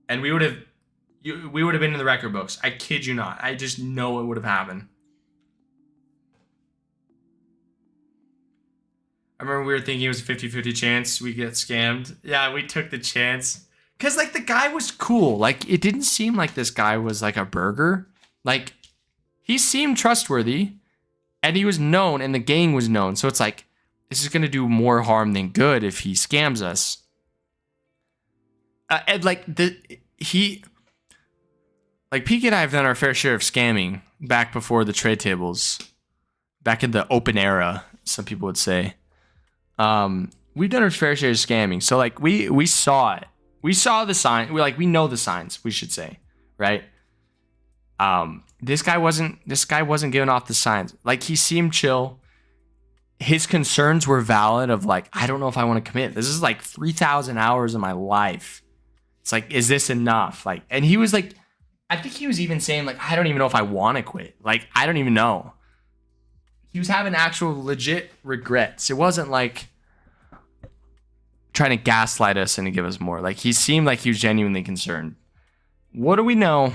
S2: And we would have been in the record books. I kid you not. I just know it would have happened. I remember we were thinking it was a 50-50 chance we get scammed. Yeah, we took the chance. Because, like, the guy was cool. Like, it didn't seem like this guy was, like, a burger. Like, he seemed trustworthy. And he was known, and the gang was known. So it's like, this is going to do more harm than good if he scams us. And, like, Peaky and I have done our fair share of scamming back before the trade tables. Back in the open era, some people would say. We've done our fair share of scamming. So like we saw it. We saw the sign. We know the signs, we should say, right? This guy wasn't giving off the signs. Like, he seemed chill. His concerns were valid of like, I don't know if I want to commit. This is like 3,000 hours of my life. It's like, is this enough? Like, and he was like, I think he was even saying like, I don't even know if I want to quit. Like, I don't even know. He was having actual legit regrets. It wasn't like trying to gaslight us and to give us more. Like, he seemed like he was genuinely concerned. What do we know?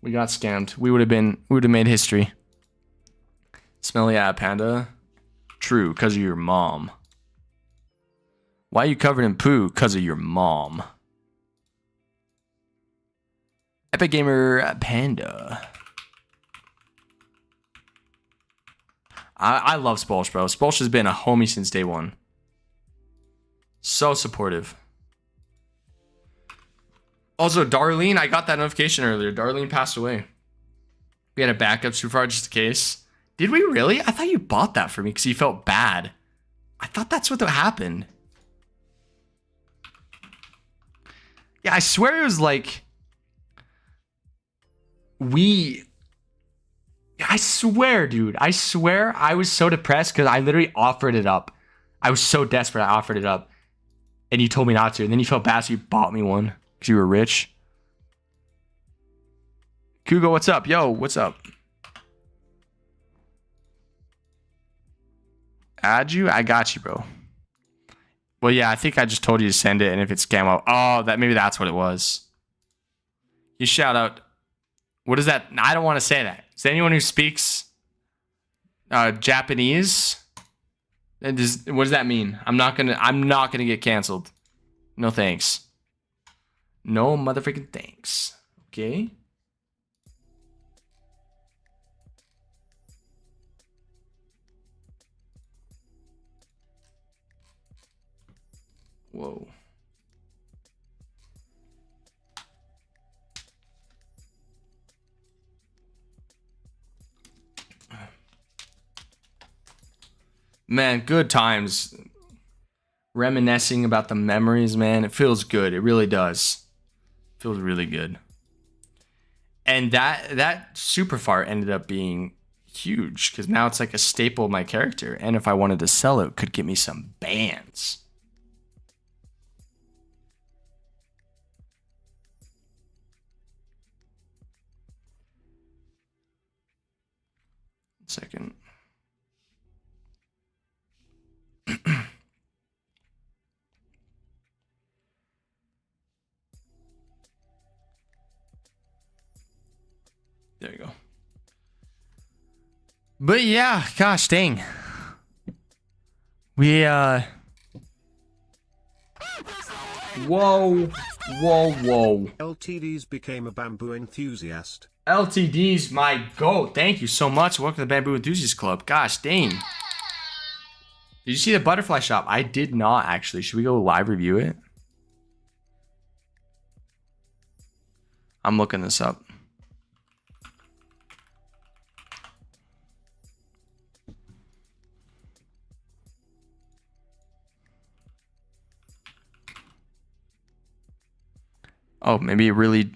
S2: We got scammed. We would have made history. Smelly eye panda. True, because of your mom. Why are you covered in poo? Because of your mom. Epic Gamer Panda. I love Spolsh, bro. Spolsh has been a homie since day one. So supportive. Also, Darlene, I got that notification earlier. Darlene passed away. We had a backup super far just in case. Did we really? I thought you bought that for me because you felt bad. I thought that's what happened. Yeah, I swear it was like... I swear, dude. I swear I was so depressed because I literally offered it up. I was so desperate I offered it up. And you told me not to. And then you felt bad, so you bought me one because you were rich. Kugo, what's up? Yo, what's up? Add you? I got you, bro. Well, yeah, I think I just told you to send it. And if it's scam, maybe that's what it was. You shout out. What is that? I don't want to say that. Is there anyone who speaks Japanese? What does that mean? I'm not gonna get canceled. No thanks. No motherfucking thanks. Okay. Whoa. Man, good times. Reminiscing about the memories, man. It feels good. It really does. It feels really good. And that super fart ended up being huge because now it's like a staple of my character. And if I wanted to sell it could get me some bands. Second. There you go. But yeah, gosh dang. We whoa.
S1: LTDs became a bamboo enthusiast.
S2: LTD's my goat. Thank you so much. Welcome to the Bamboo Enthusiast Club. Gosh dang. Did you see the butterfly shop? I did not actually. Should we go live review it? I'm looking this up. Oh, maybe it really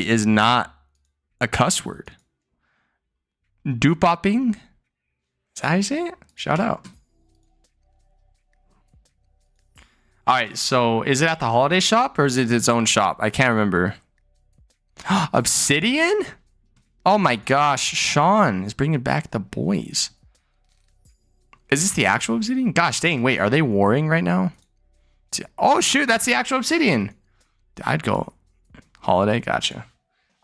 S2: is not a cuss word. Dupopping? Is that how you say it? Shout out. All right, so is it at the holiday shop or is it its own shop? I can't remember. Obsidian? Oh my gosh, Sean is bringing back the boys. Is this the actual Obsidian? Gosh dang, wait, are they warring right now? Oh shoot, that's the actual Obsidian. I'd go holiday, gotcha.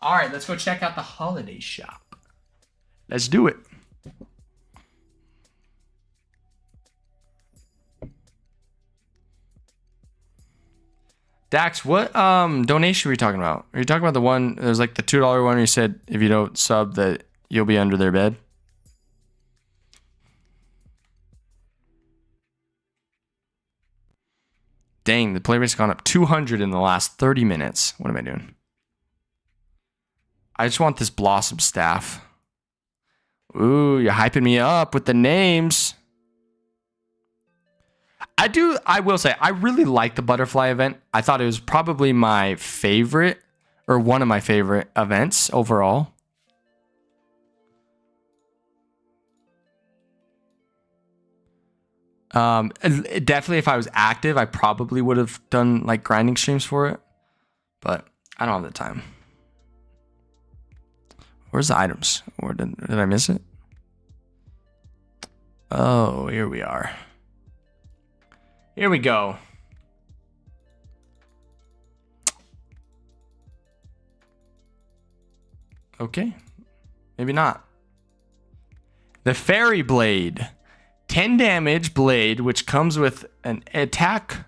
S2: All right, let's go check out the holiday shop. Let's do it. Dax, what donation were you talking about? Are you talking about the one, there's like the $2 one where you said if you don't sub that you'll be under their bed? Dang, the play rate's gone up 200 in the last 30 minutes. What am I doing? I just want this Blossom staff. Ooh, you're hyping me up with the names. I will say, I really like the butterfly event. I thought it was probably my favorite, or one of my favorite events overall. Definitely if I was active, I probably would have done like grinding streams for it, but I don't have the time. Where's the items? Or did I miss it? Oh, here we are. Here we go. Okay. Maybe not. The Fairy Blade. 10 damage blade, which comes with an attack.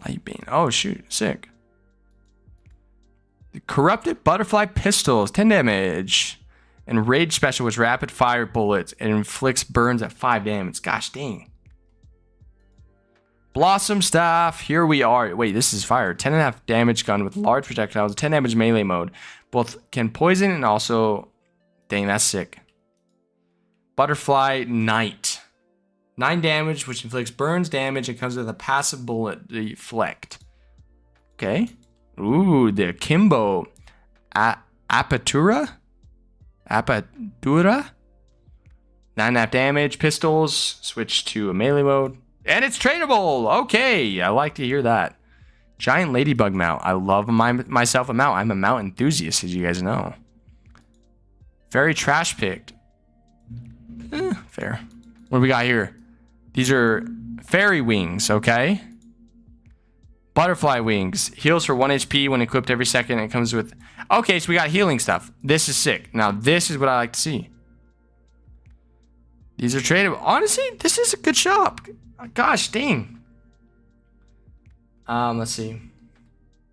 S2: Light beam. Oh, shoot. Sick. The Corrupted Butterfly Pistols. 10 damage. And Rage Special, which rapid fire bullets and inflicts burns at 5 damage. Gosh dang. Blossom Staff. Here we are. Wait, this is fire. 10.5 damage gun with large projectiles. 10 damage melee mode. Both can poison and also... Dang, that's sick. Butterfly Knight. 9 damage, which inflicts burns damage and comes with a passive bullet deflect. Okay. Ooh, the Akimbo. Apatura? Apatura? 9.5 damage, pistols. Switch to a melee mode. And it's tradable! Okay, I like to hear that. Giant ladybug mount. I love myself a mount. I'm a mount enthusiast, as you guys know. Very trash picked. Fair. What do we got here? These are fairy wings, okay? Butterfly wings. Heals for 1 HP when equipped every second. It comes with... Okay, so we got healing stuff. This is sick. Now, this is what I like to see. These are tradable. Honestly, this is a good shop. Gosh, dang. Let's see.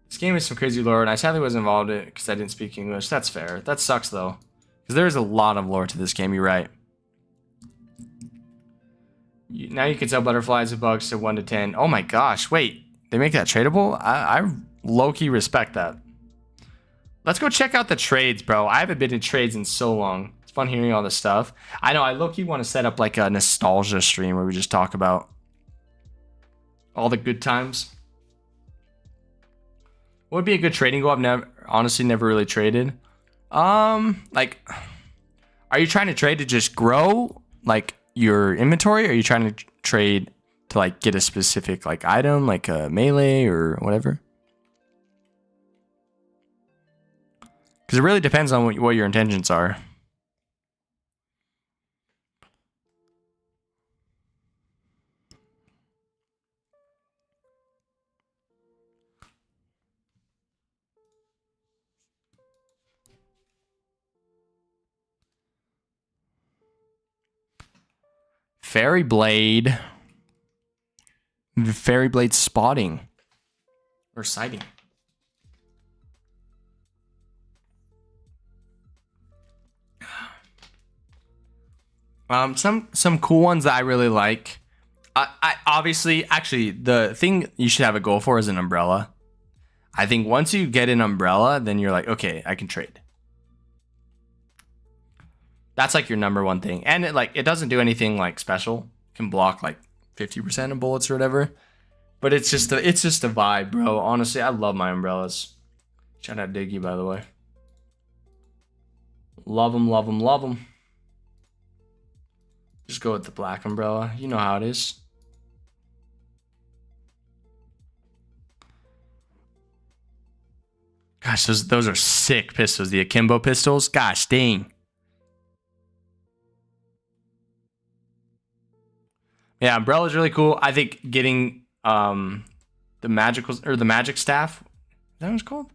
S2: This game is some crazy lore, and I sadly wasn't involved in it because I didn't speak English. That's fair. That sucks, though. Because there is a lot of lore to this game. You're right. Now you can sell butterflies and bugs to 1 to 10. Oh my gosh, wait. They make that tradable? I low-key respect that. Let's go check out the trades, bro. I haven't been in trades in so long. It's fun hearing all this stuff. I know, I low-key want to set up like a nostalgia stream where we just talk about all the good times. What would be a good trading goal? I've honestly never really traded. Like, are you trying to trade to just grow like your inventory? Or are you trying to trade to like get a specific like item, like a melee or whatever? Because it really depends on what your intentions are. Fairy Blade. Fairy Blade spotting. Or sighting. Some cool ones that I really like. I obviously, actually, the thing you should have a goal for is an umbrella. I think once you get an umbrella, then you're like, okay, I can trade. That's like your number one thing. And it doesn't do anything like special. It can block like 50% of bullets or whatever. But it's just a vibe, bro. Honestly, I love my umbrellas. Shout out Diggy, by the way. Love them, love them, love them. Just go with the black umbrella. You know how it is. Gosh, those are sick pistols. The Akimbo pistols. Gosh, dang. Yeah, umbrella's really cool. I think getting the magic staff. Is that what it's called?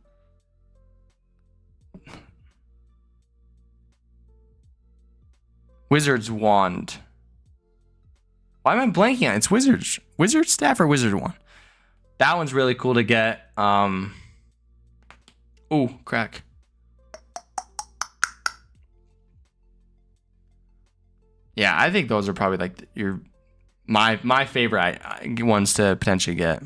S2: Wizard's wand. Why am I blanking on it? It's wizard staff or wizard wand. That one's really cool to get. Ooh, crack. Yeah, I think those are probably like my favorite ones to potentially get.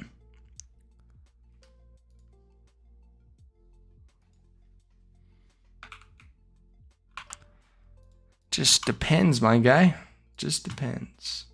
S2: Just depends, my guy. Just depends.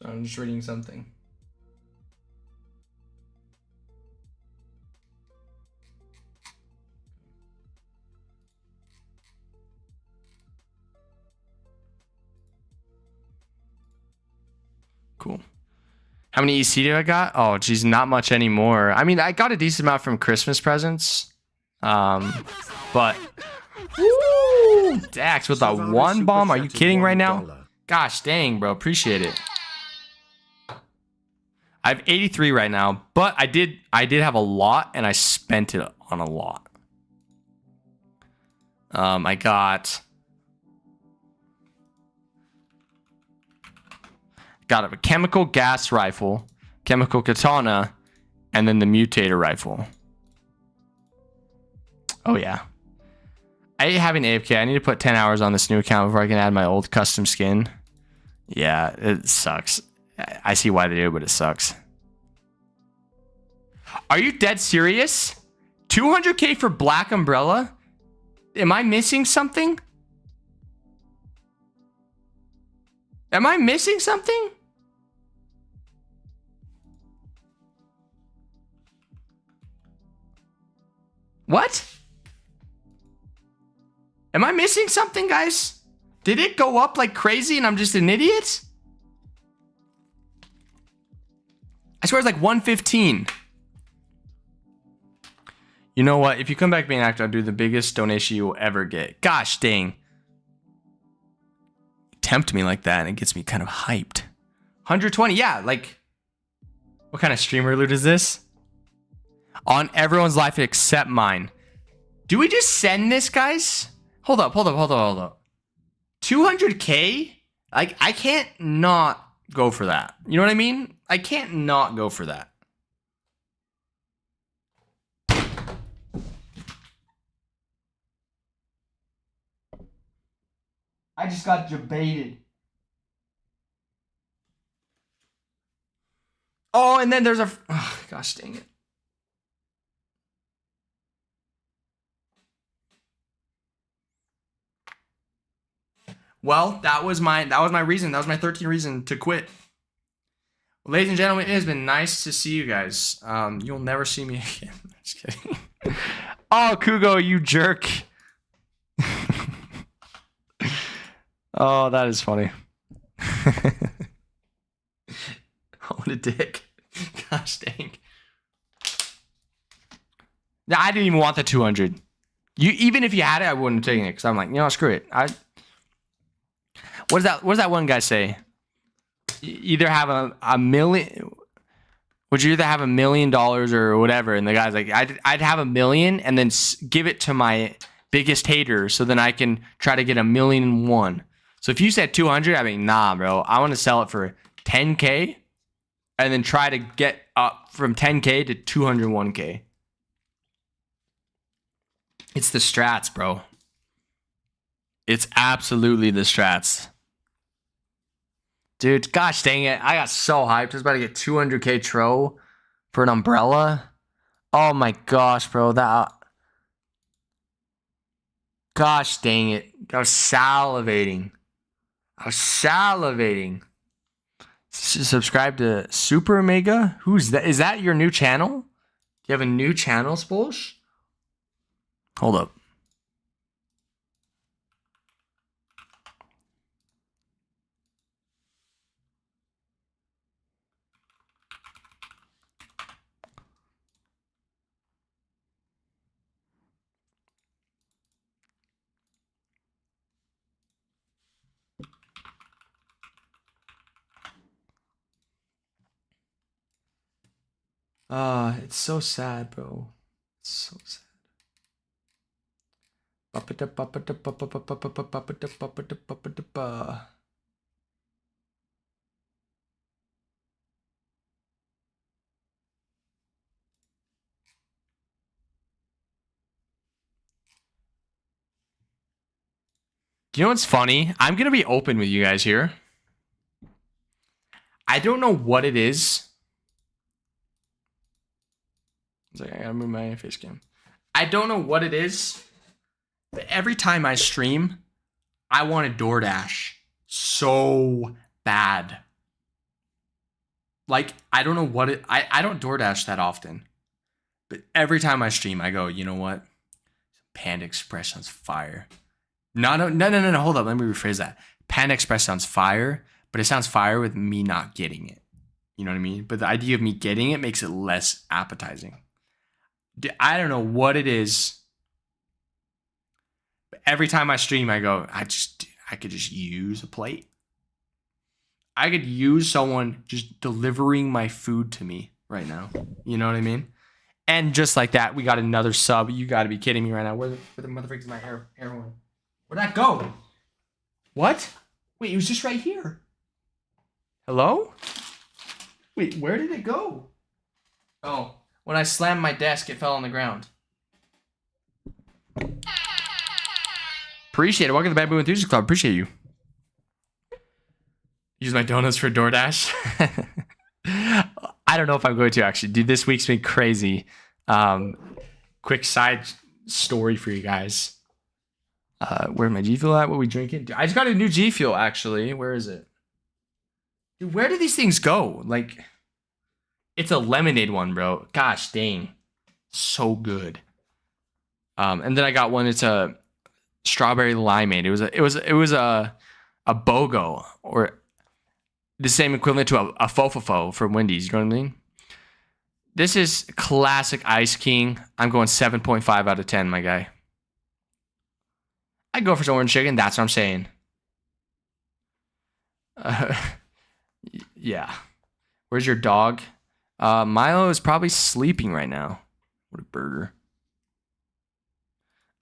S2: So I'm just reading something. Cool. How many EC do I got? Oh, geez, not much anymore. I mean, I got a decent amount from Christmas presents. But... Woo! Dax with a one bomb? Are you kidding right now? Gosh dang, bro. Appreciate it. I have 83 right now, but I did have a lot, and I spent it on a lot. I got got a chemical gas rifle, chemical katana, and then the mutator rifle. Oh yeah. I hate having AFK. I need to put 10 hours on this new account before I can add my old custom skin. Yeah, it sucks. I see why they do, but it sucks. Are you dead serious? 200k for Black Umbrella? Am I missing something? Am I missing something? What? Am I missing something, guys? Did it go up like crazy and I'm just an idiot? I swear it's like 115. You know what? If you come back being active, I'll do the biggest donation you will ever get. Gosh dang. You tempt me like that and it gets me kind of hyped. 120, yeah, like... What kind of streamer loot is this? On everyone's life except mine. Do we just send this, guys? Hold up. 200k? Like, I can't not go for that. You know what I mean? I can't not go for that. I just got debated. Oh, and then there's a... Oh, gosh dang it. Well, that was my reason. That was my 13th reason to quit. Ladies and gentlemen, it has been nice to see you guys. You'll never see me again. Just kidding. Oh, Kugo, you jerk. Oh, that is funny. What a dick. Gosh dang. Nah, I didn't even want the 200. Even if you had it, I wouldn't have taken it because I'm like, you know, screw it. What does that one guy say? You either have a million. Would you either have $1 million or whatever? And the guy's like, I'd have 1 million and then give it to my biggest hater, so then I can try to get 1,000,001. So if you said 200, I mean, nah, bro. I want to sell it for 10k and then try to get up from 10k to 201k. It's the strats, bro. It's absolutely the strats. Dude, gosh dang it. I got so hyped. I was about to get 200k tro for an umbrella. Oh my gosh, bro. Gosh dang it. I was salivating. Subscribe to Super Omega? Who's that? Is that your new channel? Do you have a new channel, Spolsh? Hold up. It's so sad, bro. It's so sad. You know what's funny? I'm going to be open with you guys here. I don't know what it is. It's like, I gotta move my face cam. I don't know what it is, but every time I stream, I want to DoorDash so bad. Like, I don't know what it... I don't DoorDash that often. But every time I stream, I go, you know what? Panda Express sounds fire. No, hold up. Let me rephrase that. Panda Express sounds fire, but it sounds fire with me not getting it. You know what I mean? But the idea of me getting it makes it less appetizing. I don't know what it is. But every time I stream, I go, I could just use a plate. I could use someone just delivering my food to me right now. You know what I mean? And just like that, we got another sub. You got to be kidding me right now. Where the motherfucker is my hair one? Where'd that go? What? Wait, it was just right here. Hello? Wait, where did it go? Oh, when I slammed my desk, it fell on the ground. Appreciate it. Welcome to the Bad Boo Enthusiast Club. Appreciate you. Use my donuts for DoorDash. I don't know if I'm going to actually. Dude, this week's been crazy. Quick side story for you guys. Where's my G Fuel at? What we drinking? Dude, I just got a new G Fuel actually. Where is it? Dude, where do these things go? Like, it's a lemonade one, bro. Gosh dang. So good. And then I got one, it's a strawberry limeade. It was a BOGO, or the same equivalent to a Fofofo from Wendy's. You know what I mean? This is classic Ice King. I'm going 7.5 out of 10, my guy. I'd go for some orange chicken. That's what I'm saying. Yeah. Where's your dog? Milo is probably sleeping right now. What a burger.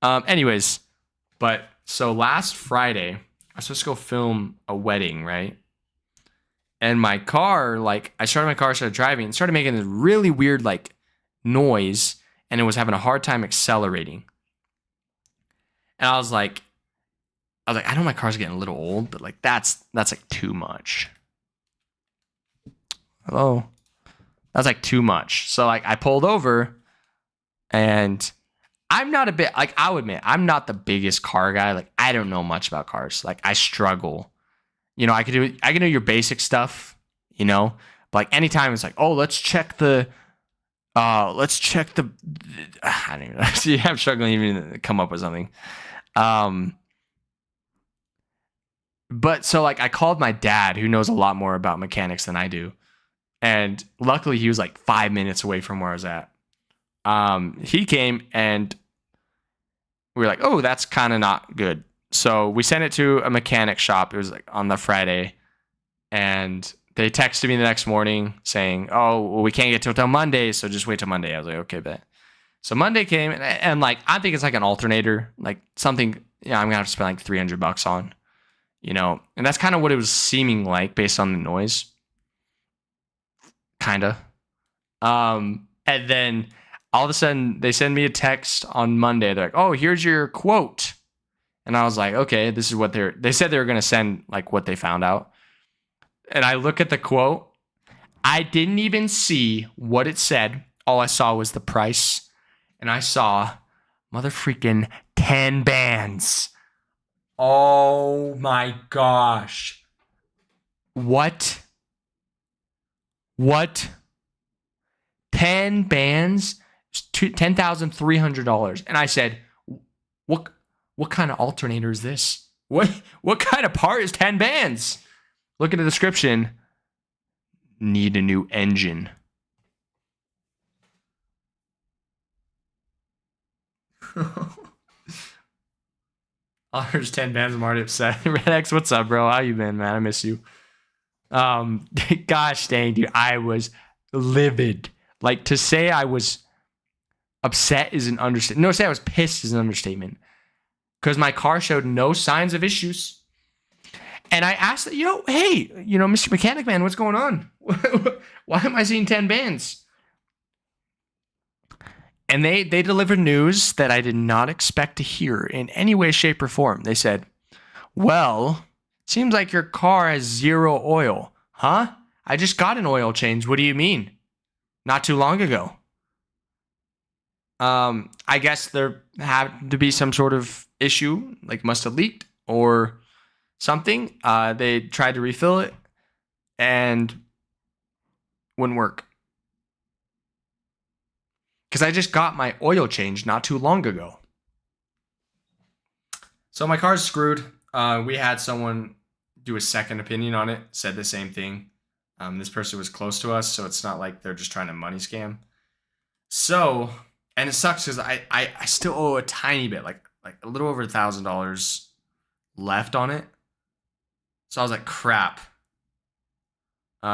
S2: Anyways, but so last Friday, I was supposed to go film a wedding, right? And my car, like, I started driving, and started making this really weird, like, noise, and it was having a hard time accelerating. And I was like, I know my car's getting a little old, but like, that's like too much. Hello? That's like too much. So like, I pulled over, and I'm not a bit, like, I'll admit, I'm not the biggest car guy. Like, I don't know much about cars. Like, I struggle. You know, I can do your basic stuff, you know, but like anytime it's like, oh, let's check the, I don't even see, I'm struggling even to come up with something. But so like, I called my dad, who knows a lot more about mechanics than I do. And luckily he was like 5 minutes away from where I was at. He came, and we were like, oh, that's kind of not good. So we sent it to a mechanic shop. It was like on the Friday, and they texted me the next morning saying, oh, well, we can't get till Monday, so just wait till Monday. I was like, okay, bet. So Monday came, and like, I think it's like an alternator, like something, I'm gonna have to spend like $300 on, you know, and that's kind of what it was seeming like based on the noise. Kinda. And then all of a sudden they send me a text on Monday. They're like, oh, here's your quote. And I was like, okay, this is what they said they were going to send, like, what they found out. And I look at the quote. I didn't even see what it said. All I saw was the price. And I saw mother freaking 10 bands. Oh my gosh. What? 10 bands? $10,300. And I said, what kind of alternator is this? What kind of part is 10 bands? Look at the description. Need a new engine. There's 10 bands. I'm already upset. Red X, what's up, bro? How you been, man? I miss you. Gosh dang, dude. I was livid. Like, to say I was upset is an understatement. No, say I was pissed is an understatement. Because my car showed no signs of issues. And I asked, hey, Mr. Mechanic Man, what's going on? Why am I seeing 10 bands? And they delivered news that I did not expect to hear in any way, shape, or form. They said, well, seems like your car has 0 oil. Huh? I just got an oil change. What do you mean? Not too long ago. I guess there had to be some sort of issue, like must have leaked or something. They tried to refill it and wouldn't work. Because I just got my oil change not too long ago. So my car's screwed. We had someone do a second opinion on it, said the same thing. This person was close to us, so it's not like they're just trying to money scam. So, and it sucks because I still owe a tiny bit, like a little over $1,000 left on it. So I was like, crap. So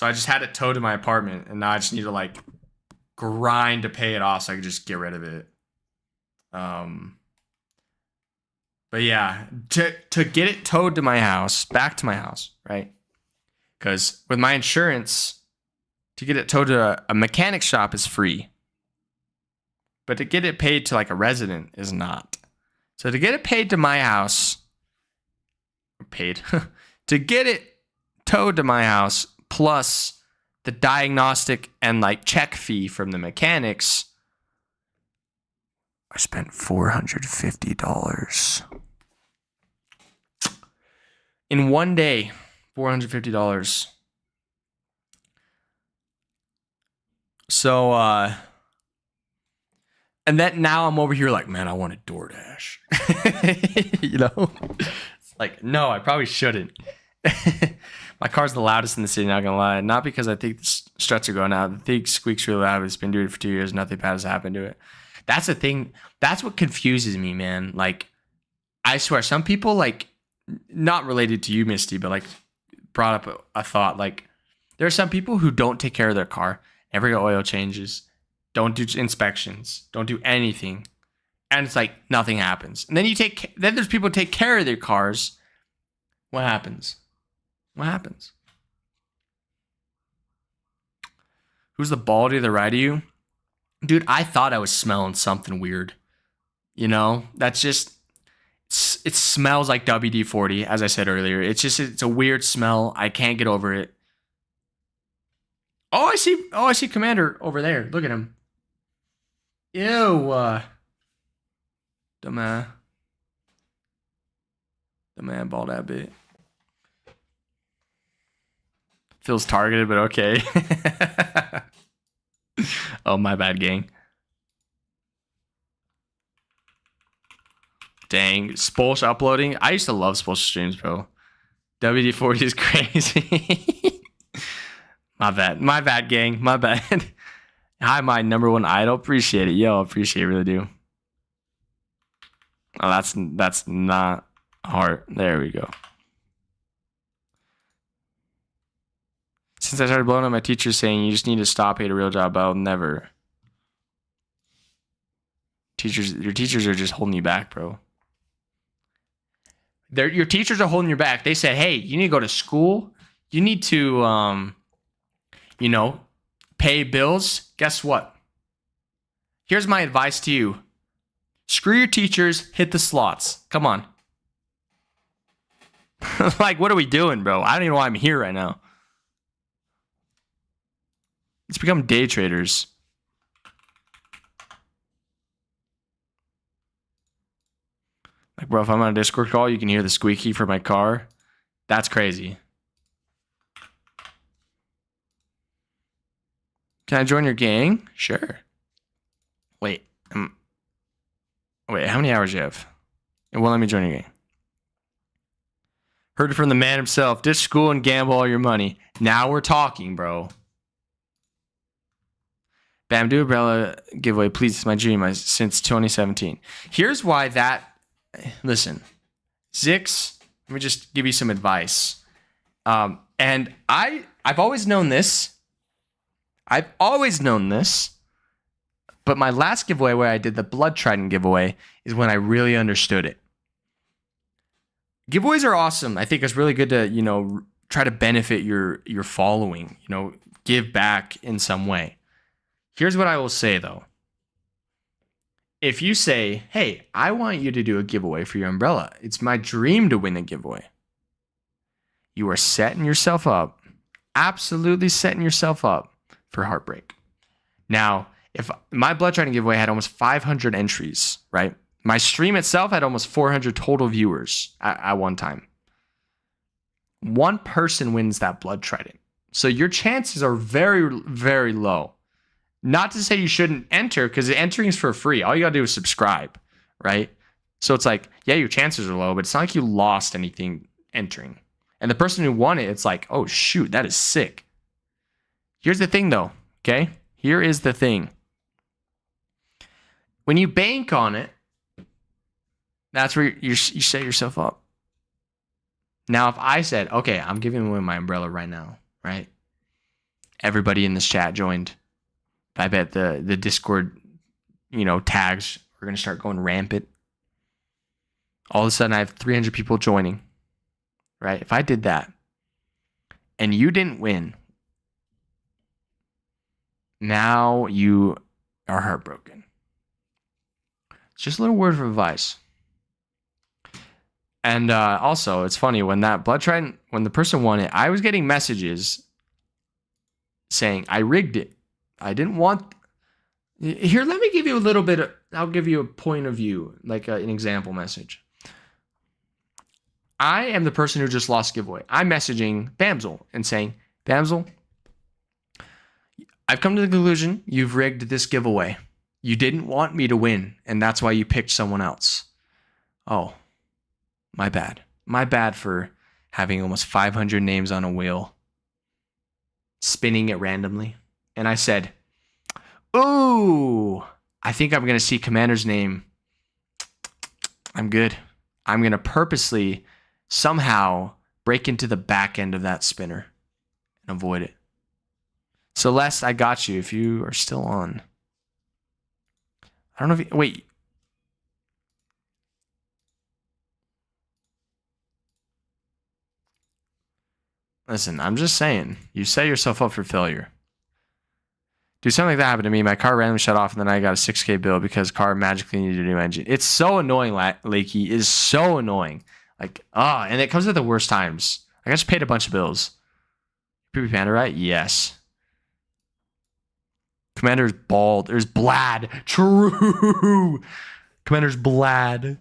S2: I just had it towed to my apartment, and now I just need to like grind to pay it off so I can just get rid of it. But But yeah, to get it towed to my house, back to my house, right? Because with my insurance, to get it towed to a mechanic shop is free. But to get it paid to like a resident is not. So to get it paid to my house, to get it towed to my house, plus the diagnostic and like check fee from the mechanics, I spent $450. In one day, $450. So, and then now I'm over here like, man, I want a DoorDash. You know? It's like, no, I probably shouldn't. My car's the loudest in the city, not gonna lie. Not because I think the struts are going out. The thing squeaks really loud. It's been doing it for 2 years. Nothing bad has happened to it. That's the thing. That's what confuses me, man. Like, I swear, some people, like, not related to you, Misty, but like brought up a thought. Like, there are some people who don't take care of their car, never get oil changes, don't do inspections, don't do anything, and it's like nothing happens. And then then there's people who take care of their cars. What happens? What happens? Who's the baldy to the right of you? Dude, I thought I was smelling something weird. You know, that's just, it smells like WD-40, as I said earlier. It's a weird smell. I can't get over it. I see Commander over there. Look at him. Ew. The man balled that bit. Feels targeted, but okay. Oh, my bad, gang. Dang, Spolsh uploading. I used to love Spolsh streams, bro. WD-40 is crazy. My bad, gang. My bad. Hi, my number one idol. Appreciate it, yo. Appreciate it, really do. Oh, that's not hard. There we go. Since I started blowing up, my teacher's saying you just need to stop, hate a real job. I'll never. Your teachers are just holding you back, bro. Your teachers are holding you back. They said, hey, you need to go to school. You need to, pay bills. Guess what? Here's my advice to you. Screw your teachers. Hit the slots. Come on. Like, what are we doing, bro? I don't even know why I'm here right now. Let's become day traders. Like, bro, if I'm on a Discord call, you can hear the squeaky for my car. That's crazy. Can I join your gang? Sure. Wait, how many hours do you have? It won't let me join your gang. Heard it from the man himself. Ditch school and gamble all your money. Now we're talking, bro. Bam, do umbrella giveaway, please. It's my dream since 2017. Here's why that. Listen, Zix. Let me just give you some advice. And I've always known this. But my last giveaway, where I did the Blood Trident giveaway, is when I really understood it. Giveaways are awesome. I think it's really good to try to benefit your following. Give back in some way. Here's what I will say, though. If you say, hey, I want you to do a giveaway for your umbrella. It's my dream to win a giveaway. You are setting yourself up. Absolutely setting yourself up for heartbreak. Now, if my Blood Trident giveaway had almost 500 entries, right? My stream itself had almost 400 total viewers at one time. One person wins that Blood Trident. So your chances are very, very low. Not to say you shouldn't enter, because entering is for free. All you gotta do is subscribe, right? So it's like, yeah, your chances are low, but it's not like you lost anything entering. And the person who won it, it's like, oh shoot, that is sick. Here's the thing though, okay? Here is the thing. When you bank on it, that's where you set yourself up. Now, if I said, okay, I'm giving away my umbrella right now, right? Everybody in this chat joined. I bet the Discord, tags are going to start going rampant. all of a sudden I have 300 people joining, right? If I did that and you didn't win, now you are heartbroken. It's just a little word of advice. And also, it's funny, when that blood trident, when the person won it, I was getting messages saying, I rigged it. I didn't want... Here, let me give you a little bit of... I'll give you a point of view, like an example message. I am the person who just lost giveaway. I'm messaging Bamsel and saying, Bamsel, I've come to the conclusion you've rigged this giveaway. You didn't want me to win, and that's why you picked someone else. Oh, my bad. My bad for having almost 500 names on a wheel, spinning it randomly. And I said, ooh, I think I'm going to see Commander's name. I'm good. I'm going to purposely somehow break into the back end of that spinner and avoid it. Celeste, I got you if you are still on. I don't know if you... Wait. Listen, I'm just saying. You set yourself up for failure. Dude, something like that happened to me. My car randomly shut off, and then I got a 6K bill because car magically needed a new engine. It's so annoying, Lakey. It is so annoying. Like, and it comes at the worst times. Like, I just paid a bunch of bills. Poopy Panda, right? Yes. Commander's bald. There's Blad. True. Commander's Blad.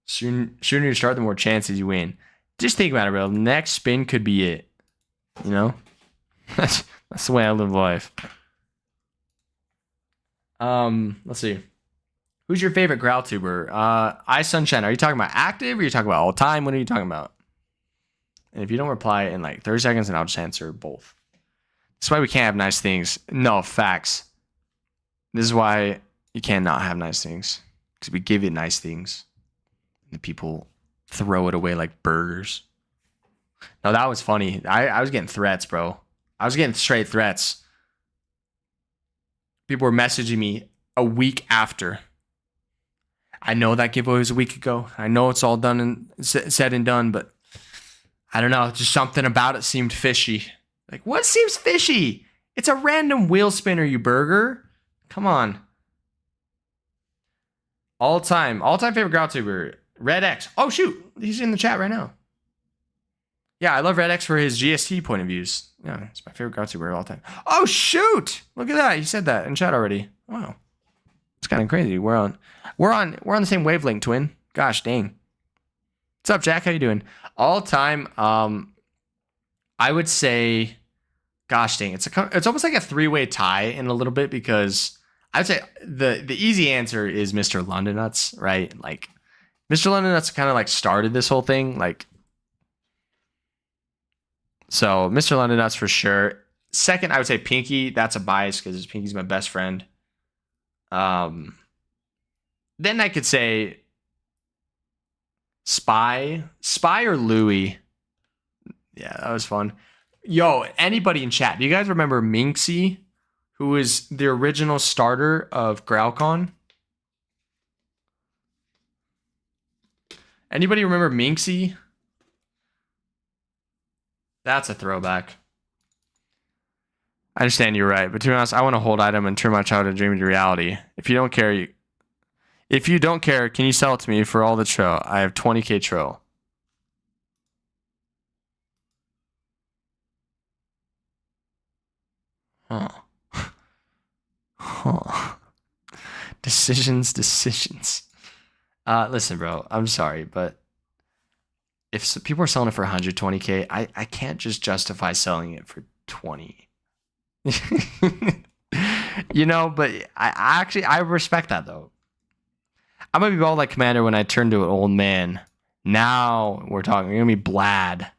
S2: Sooner you start, the more chances you win. Just think about it, bro. Next spin could be it. You know? That's the way I live life. Let's see. Who's your favorite Graal tuber? I Sunshine. Are you talking about active or are you talking about all time? What are you talking about? And if you don't reply in like 30 seconds, then I'll just answer both. That's why we can't have nice things. No, facts. This is why you cannot have nice things. Because we give it nice things. And the people throw it away like burgers. No, that was funny. I was getting threats, bro. I was getting straight threats. People were messaging me a week after. I know that giveaway was a week ago. I know it's all done and said and done, but I don't know. Just something about it seemed fishy. Like, what seems fishy? It's a random wheel spinner, you burger. Come on. All-time favorite Graal tuber. Red X. Oh, shoot. He's in the chat right now. Yeah, I love Red X for his GST point of views. Yeah, it's my favorite Graal tuber of all time. Oh, shoot. Look at that. You said that in chat already. Wow. It's kind of crazy. We're on the same wavelength, twin. Gosh, dang. What's up, Jack? How you doing? All time, I would say, gosh, dang. It's almost like a three-way tie in a little bit because I would say the easy answer is Mr. London Nuts, right? Like, Mr. London Nuts kind of like started this whole thing. Like, so Mr. London Nuts for sure. Second, I would say Pinky. That's a bias because Pinky's my best friend. Then I could say Spy or Louie. Yeah, that was fun. Yo, anybody in chat, do you guys remember Minxie, who was the original starter of GraalCon? Anybody remember Minxie? That's a throwback. I understand you're right, but to be honest, I want to hold item and turn my childhood dream into reality. If you don't care, can you sell it to me for all the tro? I have 20k tro. Huh. Huh. Decisions. Listen, bro, I'm sorry, but if people are selling it for 120k, I can't just justify selling it for 20. You know, but I respect that though. I'm gonna be bald like Commander when I turn to an old man. Now we're talking. You're gonna be Blad.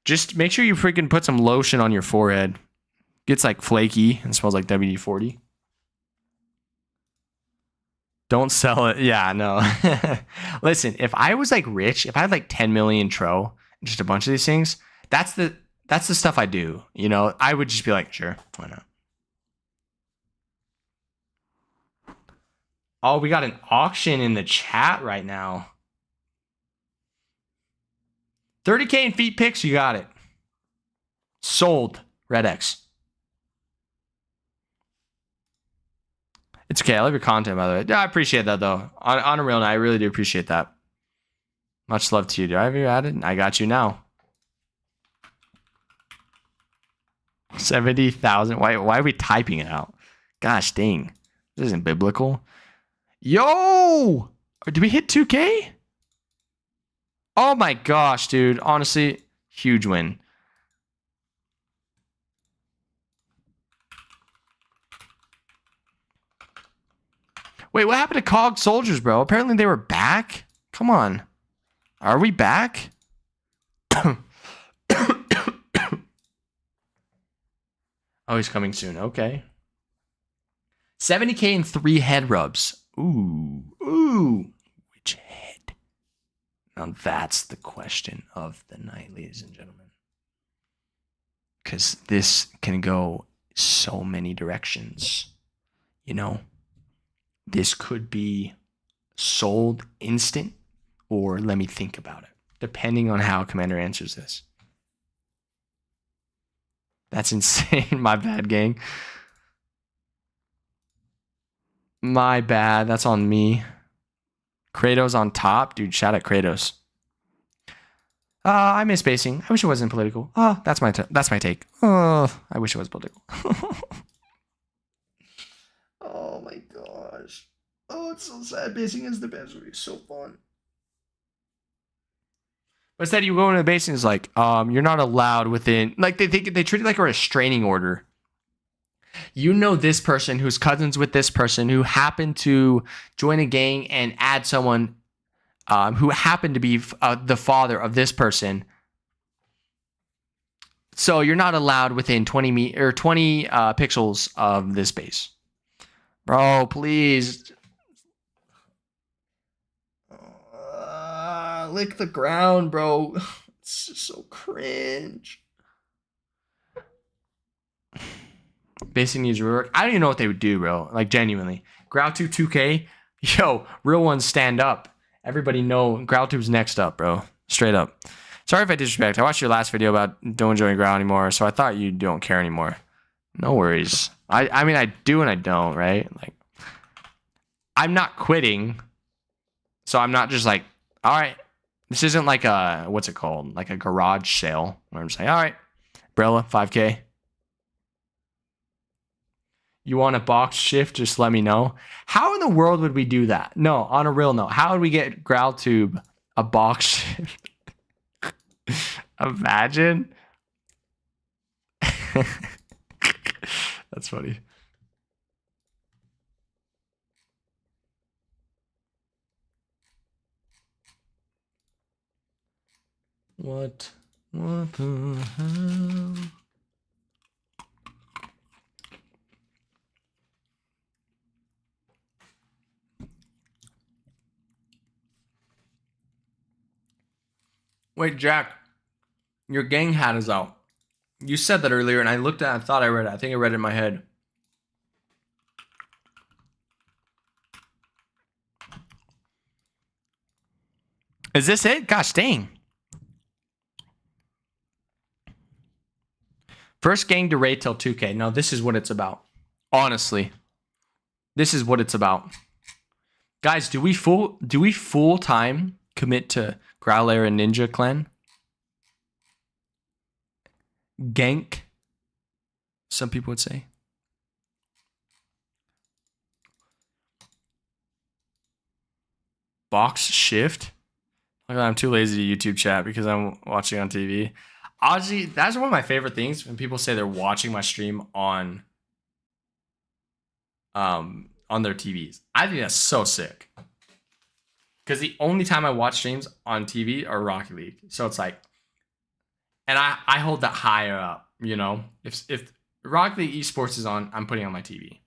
S2: Just make sure you freaking put some lotion on your forehead. Gets like flaky and smells like WD-40. Don't sell it. Yeah, no. Listen, if I was like rich, if I had like 10 million tro, just a bunch of these things, that's the stuff I do. You know, I would just be like, sure, why not? Oh, we got an auction in the chat right now. 30K in feet picks, you got it. Sold, Red X. It's okay. I love your content, by the way. Yeah, I appreciate that, though. On a real note, I really do appreciate that. Much love to you. Do I have you added? I got you now. 70,000. Why are we typing it out? Gosh dang. This isn't biblical. Yo! Did we hit 2K? Oh my gosh, dude. Honestly, huge win. Wait, what happened to COG Soldiers, bro? Apparently they were back? Come on. Are we back? Oh, he's coming soon. Okay. 70K in 3 head rubs. Ooh. Ooh. Which head? Now that's the question of the night, ladies and gentlemen. Because this can go so many directions. You know? This could be sold instant, or let me think about it, depending on how Commander answers this. That's insane. My bad, gang. My bad. That's on me. Kratos on top. Dude, shout out Kratos. I miss basing. I wish it wasn't political. Oh, that's my take. Oh, I wish it was political. Oh my gosh. Oh, it's so sad. Basing is the best. It's so fun. But instead, you go into the basing, it's like, you're not allowed within, like, they treat it like a restraining order. You know this person who's cousins with this person who happened to join a gang and add someone who happened to be the father of this person. So you're not allowed within 20 pixels of this base. Bro, please. Lick the ground, bro. It's just so cringe. Basing needs rework. I don't even know what they would do, bro. Like, genuinely. Graal 2K. Yo, real ones stand up. Everybody know GraalTube's next up, bro. Straight up. Sorry if I disrespect. I watched your last video about don't enjoy Graal anymore, so I thought you don't care anymore. No worries. I mean, I do and I don't, right? Like, I'm not quitting, so I'm not just like, all right, this isn't like a, what's it called? Like a garage sale where I'm just like, all right, Brella, 5K. You want a box shift? Just let me know. How in the world would we do that? No, on a real note, how would we get GraalTube a box shift? Imagine. That's funny. What the hell? Wait, Jack, your gang hat is out. You said that earlier, and I looked at it, I thought I read it. I think I read it in my head. Is this it? Gosh dang. First gang to raid till 2K. No, this is what it's about. Honestly. This is what it's about. Guys, do we full time commit to Graal Era Ninja Clan? Gank, some people would say. Box shift. I'm too lazy to YouTube chat because I'm watching on TV. Honestly, that's one of my favorite things when people say they're watching my stream on their TVs. I think that's so sick. Because the only time I watch streams on TV are Rocket League. So it's like, and I hold that higher up, you know? If Rocket League Esports is on, I'm putting it on my TV.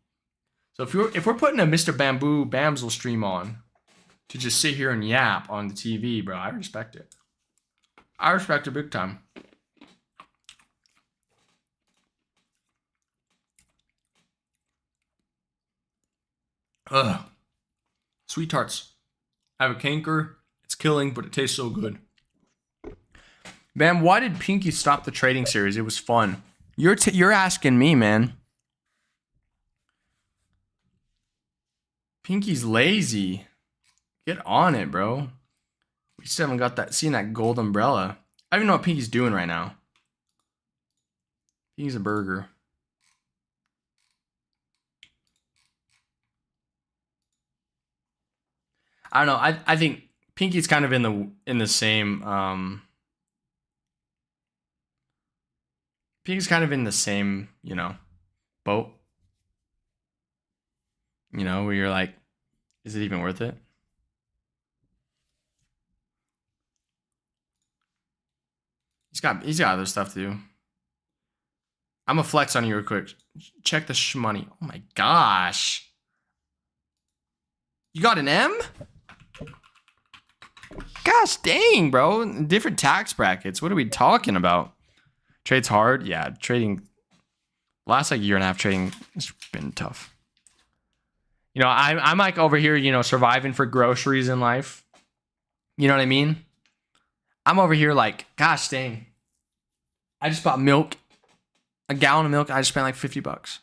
S2: So if we're putting a Mr. Bamboo Bamsel stream on to just sit here and yap on the TV, bro, I respect it. I respect it big time. Ugh. Sweet tarts. I have a canker. It's killing, but it tastes so good. Man, why did Pinky stop the trading series? It was fun. You're asking me, man. Pinky's lazy. Get on it, bro. We still haven't seen that gold umbrella. I don't even know what Pinky's doing right now. Pinky's a burger. I don't know. I think Pinky's kind of in the same Pinky's kind of in the same, boat. Where you're like, is it even worth it? He's got other stuff to do. I'm gonna flex on you real quick. Check the shmoney. Oh my gosh. You got an M? Gosh dang, bro. Different tax brackets. What are we talking about? Trade's hard. Yeah, trading. Last year and a half trading has been tough. I'm like over here, surviving for groceries in life. You know what I mean? I'm over here like, gosh dang. I just bought milk. A gallon of milk. I just spent like $50.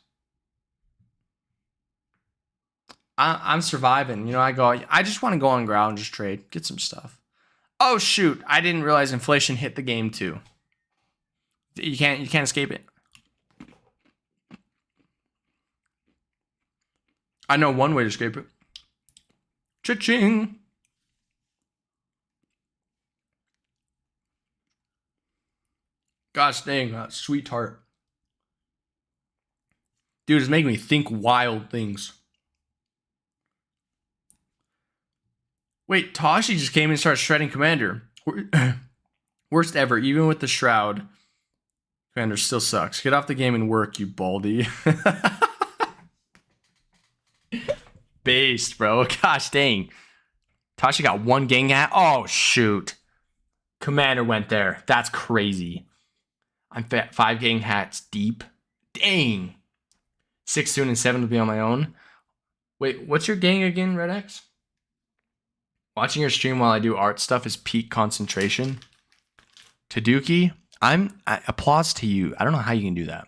S2: I'm surviving. I just want to go on Graal and just trade. Get some stuff. Oh, shoot. I didn't realize inflation hit the game too. You can't escape it. I know one way to escape it. Cha-ching. Gosh dang, that sweet tart. Dude, it's making me think wild things. Wait, Tashi just came and started shredding Commander. Worst ever, even with the Shroud. Commander still sucks. Get off the game and work, you baldy. Based, bro. Gosh dang. Tashi got one gang hat. Oh, shoot. Commander went there. That's crazy. I'm 5 gang hats deep. Dang. 6 soon and 7 will be on my own. Wait, what's your gang again, Red X? Watching your stream while I do art stuff is peak concentration. Taduki, I applause to you. I don't know how you can do that.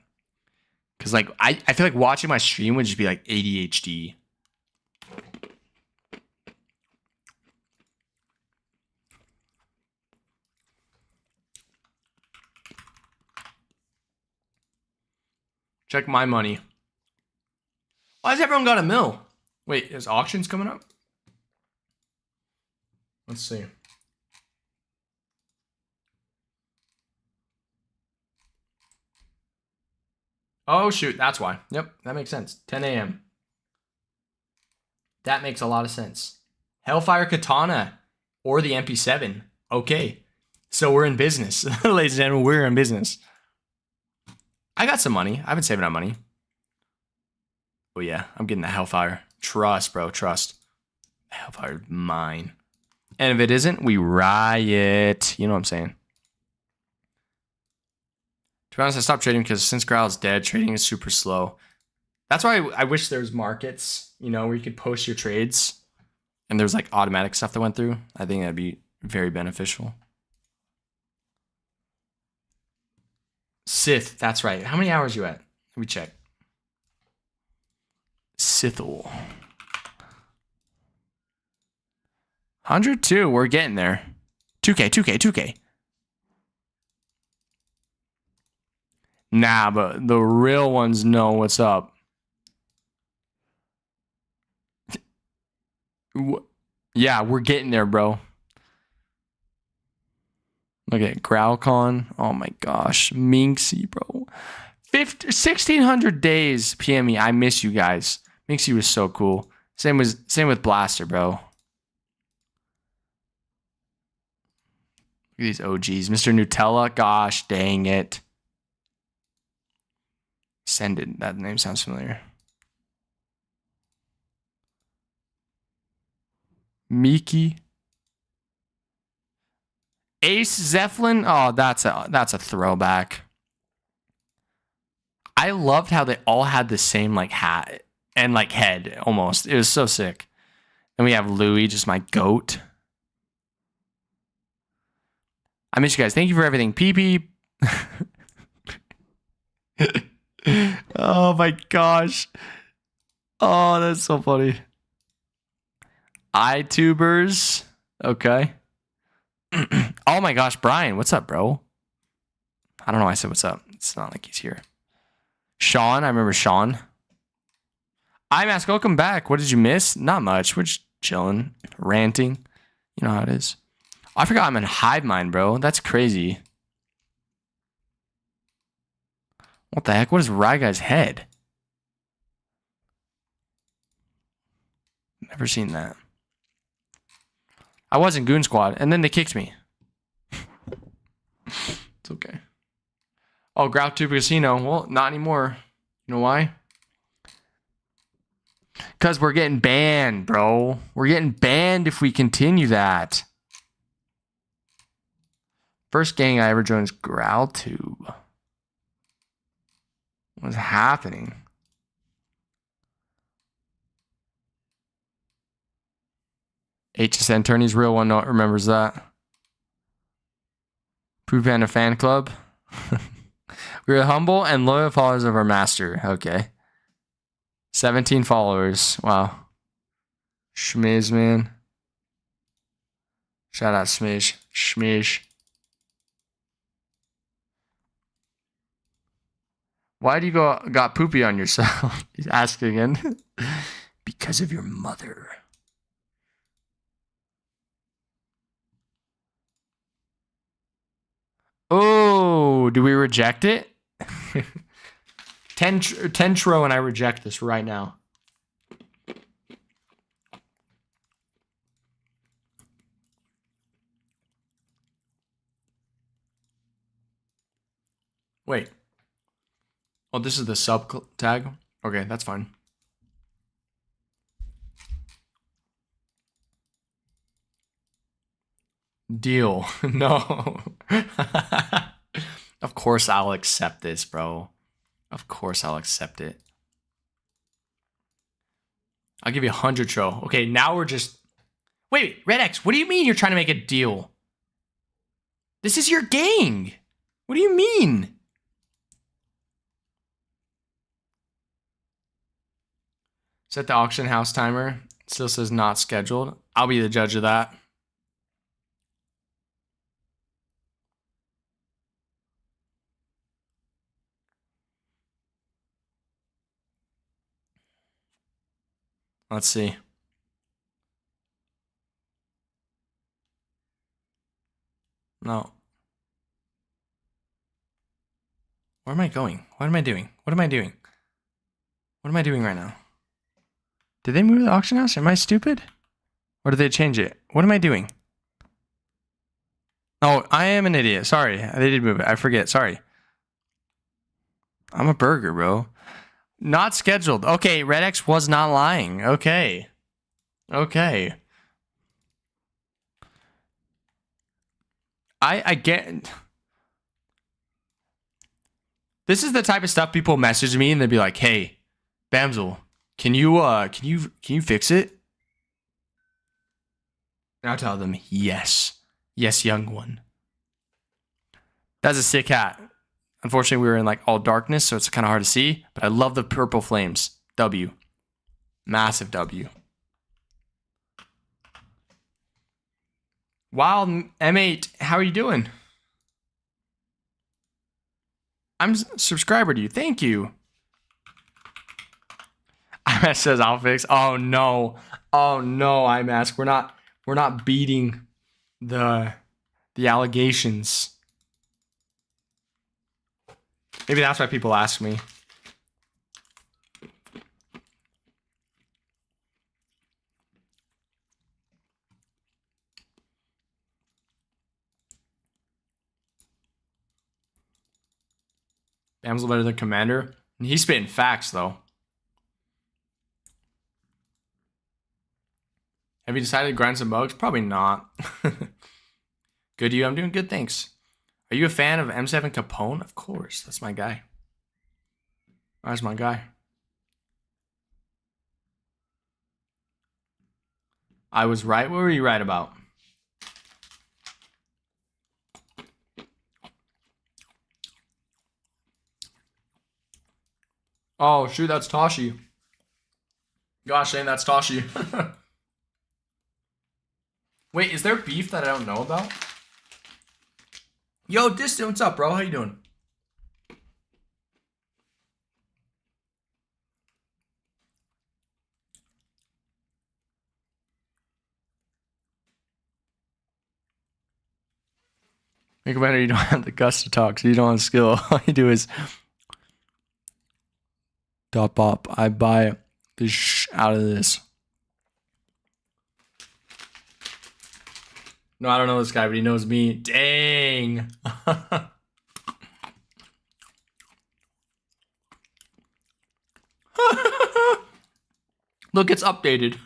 S2: Because I feel like watching my stream would just be like ADHD. Check my money. Why has everyone got a mill? Wait, is auctions coming up? Let's see. Oh, shoot. That's why. Yep, that makes sense. 10 a.m. That makes a lot of sense. Hellfire Katana or the MP7. Okay. So we're in business. Ladies and gentlemen, we're in business. I got some money. I've been saving up money. Oh, yeah. I'm getting the Hellfire. Trust, bro. Trust. Hellfire's mine. And if it isn't, we riot. You know what I'm saying? To be honest, I stopped trading because since Graal's dead, trading is super slow. That's why I wish there was markets, where you could post your trades and there's like automatic stuff that went through. I think that'd be very beneficial. Sith, that's right. How many hours you at? Let me check. Sithel. 102, we're getting there. 2K. Nah, but the real ones know what's up. Yeah, we're getting there, bro. Look at Graalcon. Oh my gosh. Minxie, bro. 1,600 days, PME. I miss you guys. Minxie was so cool. Same with Blaster, bro. Look at these OGs. Mr. Nutella. Gosh, dang it. Send it. That name sounds familiar. Miki. Ace Zeppelin. Oh, that's a throwback. I loved how they all had the same hat and head almost. It was so sick. Then we have Louie, just my goat. I miss you guys. Thank you for everything. PP. Oh my gosh. Oh, that's so funny. iTubers. Okay. Oh my gosh, Brian. What's up, bro? I don't know why I said what's up. It's not like he's here. Sean. I remember Sean. iMask, welcome back. What did you miss? Not much. We're just chilling, ranting. You know how it is. I forgot I'm in Hive Mind, bro. That's crazy. What the heck? What is Rye Guy's head? Never seen that. I was in Goon Squad, and then they kicked me. It's okay. Oh, Graal Casino. Well, not anymore. You know why? Because we're getting banned, bro. We're getting banned if we continue that. First gang I ever joined is Graal Tube. What's happening? HSN Turney's real one remembers that. Poop Panda Fan Club. We're humble and loyal followers of our master. Okay. 17 followers. Wow. Schmiz, man. Shout out Smish. Schmish. Why do you got poopy on yourself? He's asking again. Because of your mother. Oh, do we reject it? Tentro and I reject this right now. Wait. Oh, this is the sub tag? Okay, that's fine. Deal. No. Of course I'll accept this, bro. Of course I'll accept it. I'll give you 100 tro. Okay, now we're just... Wait, Red X, what do you mean you're trying to make a deal? This is your gang. What do you mean? Set the auction house timer. It still says not scheduled. I'll be the judge of that. Let's see. No. Where am I going? What am I doing? What am I doing? What am I doing right now? Did they move the auction house? Am I stupid? Or did they change it? What am I doing? Oh, I am an idiot. Sorry. They did move it. I forget. Sorry. I'm a burger, bro. Not scheduled. Okay, Red X was not lying. Okay. Okay. I get... This is the type of stuff people message me and they'd be like, "Hey, Bamzel, can you fix it?" And I'll tell them, "Yes. Yes, young one." That's a sick hat. Unfortunately, we were in like all darkness, so it's kind of hard to see. But I love the purple flames. W. Massive W. Wild M8, how are you doing? I'm a subscriber to you. Thank you. IMASK says I'll fix. Oh no. Oh no, IMASK. We're not beating the allegations. Maybe that's why people ask me. Bam's better than Commander. He's spitting facts, though. Have you decided to grind some mugs? Probably not. Good, you? I'm doing good, thanks. Are you a fan of M7 Capone? Of course. That's my guy. That's my guy. I was right. What were you right about? Oh, shoot, that's Toshi. Gosh, dang, that's Toshi. Wait, is there beef that I don't know about? Yo, Distant, what's up, bro? How you doing? Make it better, you don't have the guts to talk, so you don't have skill. All you do is dot pop. I buy the out of this. No, I don't know this guy, but he knows me. Dang. Look, it's updated.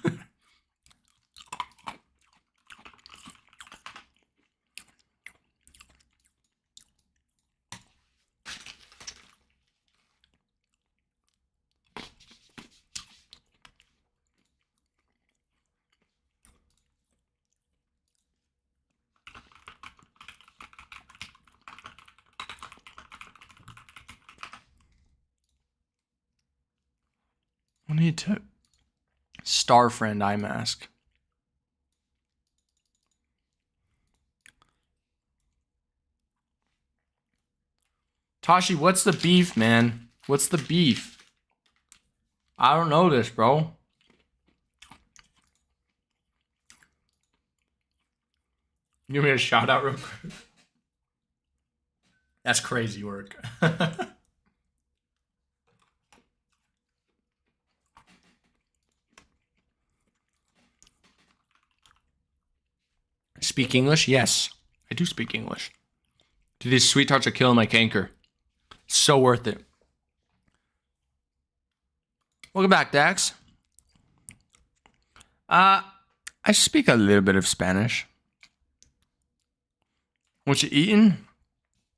S2: I need to star friend eye mask. Tashi, what's the beef, man? What's the beef? I don't know this, bro. Give me a shout out real quick. That's crazy work. Speak English? Yes, I do speak English. Dude, these sweet tarts are killing my canker. So worth it. Welcome back, Dax. I speak a little bit of Spanish. What you eating?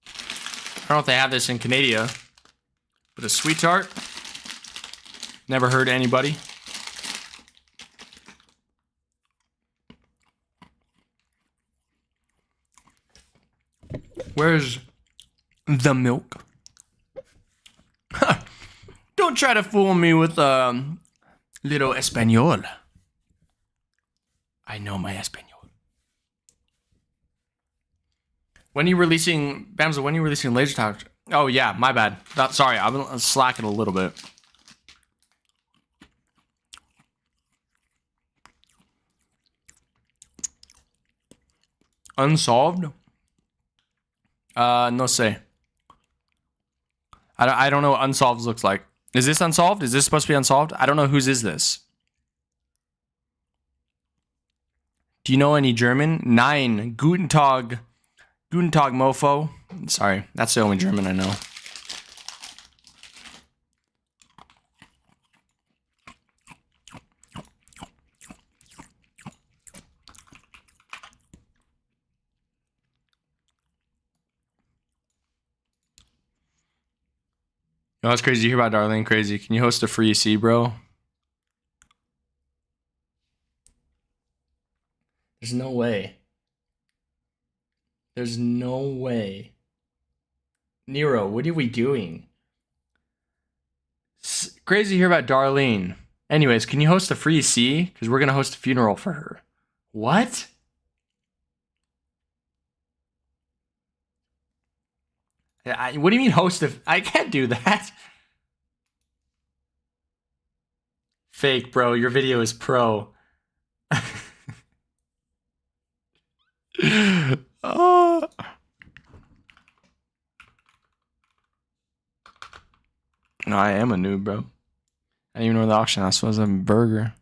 S2: I don't know if they have this in Canada, but a sweet tart. Never heard anybody. Where's the milk? Don't try to fool me with little Espanol. I know my Espanol. When are you releasing, Bamza, when are you releasing Laser Talk? Oh, yeah, my bad. Sorry, I'm slacking a little bit. Unsolved? No sé. I don't know what unsolved looks like. Is this unsolved? Is this supposed to be unsolved? I don't know whose is this. Do you know any German? Nein. Guten Tag. Guten Tag, mofo. Sorry, that's the only German I know. Oh, that's crazy to hear about Darlene. Crazy. Can you host a free C, bro? There's no way. There's no way. Nero, what are we doing? Crazy to hear about Darlene. Anyways, can you host a free C? Because we're going to host a funeral for her. What? What do you mean host a... I can't do that. Fake, bro. Your video is pro. Oh. No, I am a noob, bro. I didn't even know the auction house was a burger.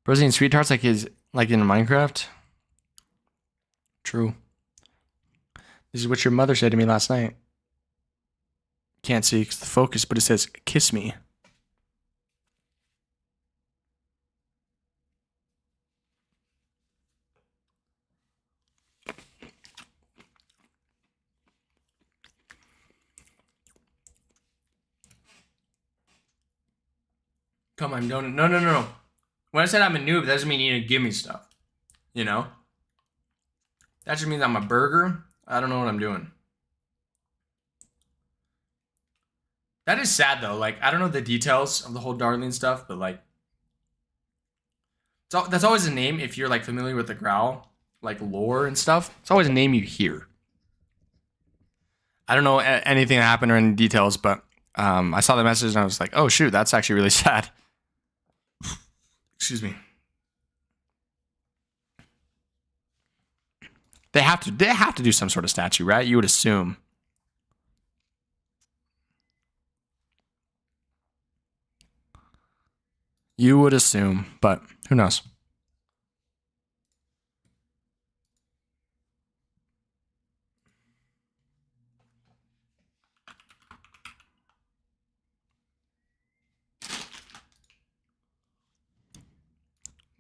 S2: Bro's eating sweet tarts like in Minecraft. True. This is what your mother said to me last night. Can't see because the focus, but it says kiss me. Come on, don't. No. When I said I'm a noob, that doesn't mean you need to give me stuff. You know? That just means I'm a burger. I don't know what I'm doing. That is sad though. Like, I don't know the details of the whole Darlene stuff, but like, that's always a name if you're like familiar with the Graal, like lore and stuff. It's always a name you hear. I don't know anything that happened or any details, but I saw the message and I was like, oh shoot, that's actually really sad. Excuse me. They have to do some sort of statue, right? You would assume. You would assume, but who knows?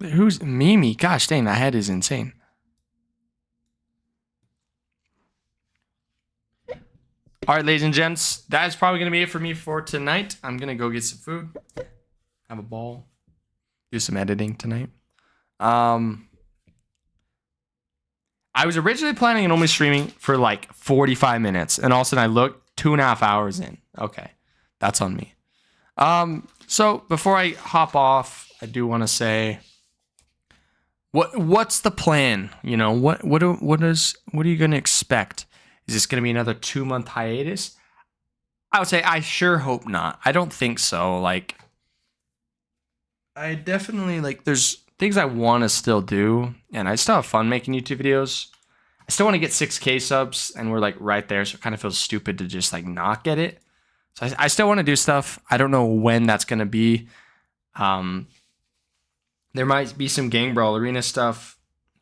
S2: Who's Mimi? Gosh dang, that head is insane. All right, ladies and gents, that is probably going to be it for me for tonight. I'm going to go get some food, have a ball, do some editing tonight. I was originally planning on only streaming for like 45 minutes, and all of a sudden I looked 2.5 hours in. Okay, that's on me. So before I hop off, I do want to say, what's the plan? You know, what are you going to expect? Is this going to be another 2-month hiatus? I would say I sure hope not. I don't think so. Like, I definitely, like, there's things I want to still do, and I still have fun making YouTube videos. I still want to get 6K subs, and we're, like, right there, so it kind of feels stupid to just, like, not get it. So I still want to do stuff. I don't know when that's going to be. There might be some Gang Brawl Arena stuff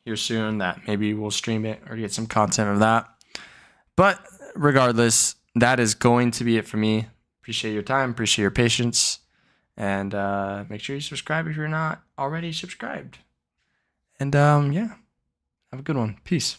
S2: here soon that maybe we'll stream it or get some content of that. But regardless, that is going to be it for me. Appreciate your time. Appreciate your patience. And make sure you subscribe if you're not already subscribed. And yeah, have a good one. Peace.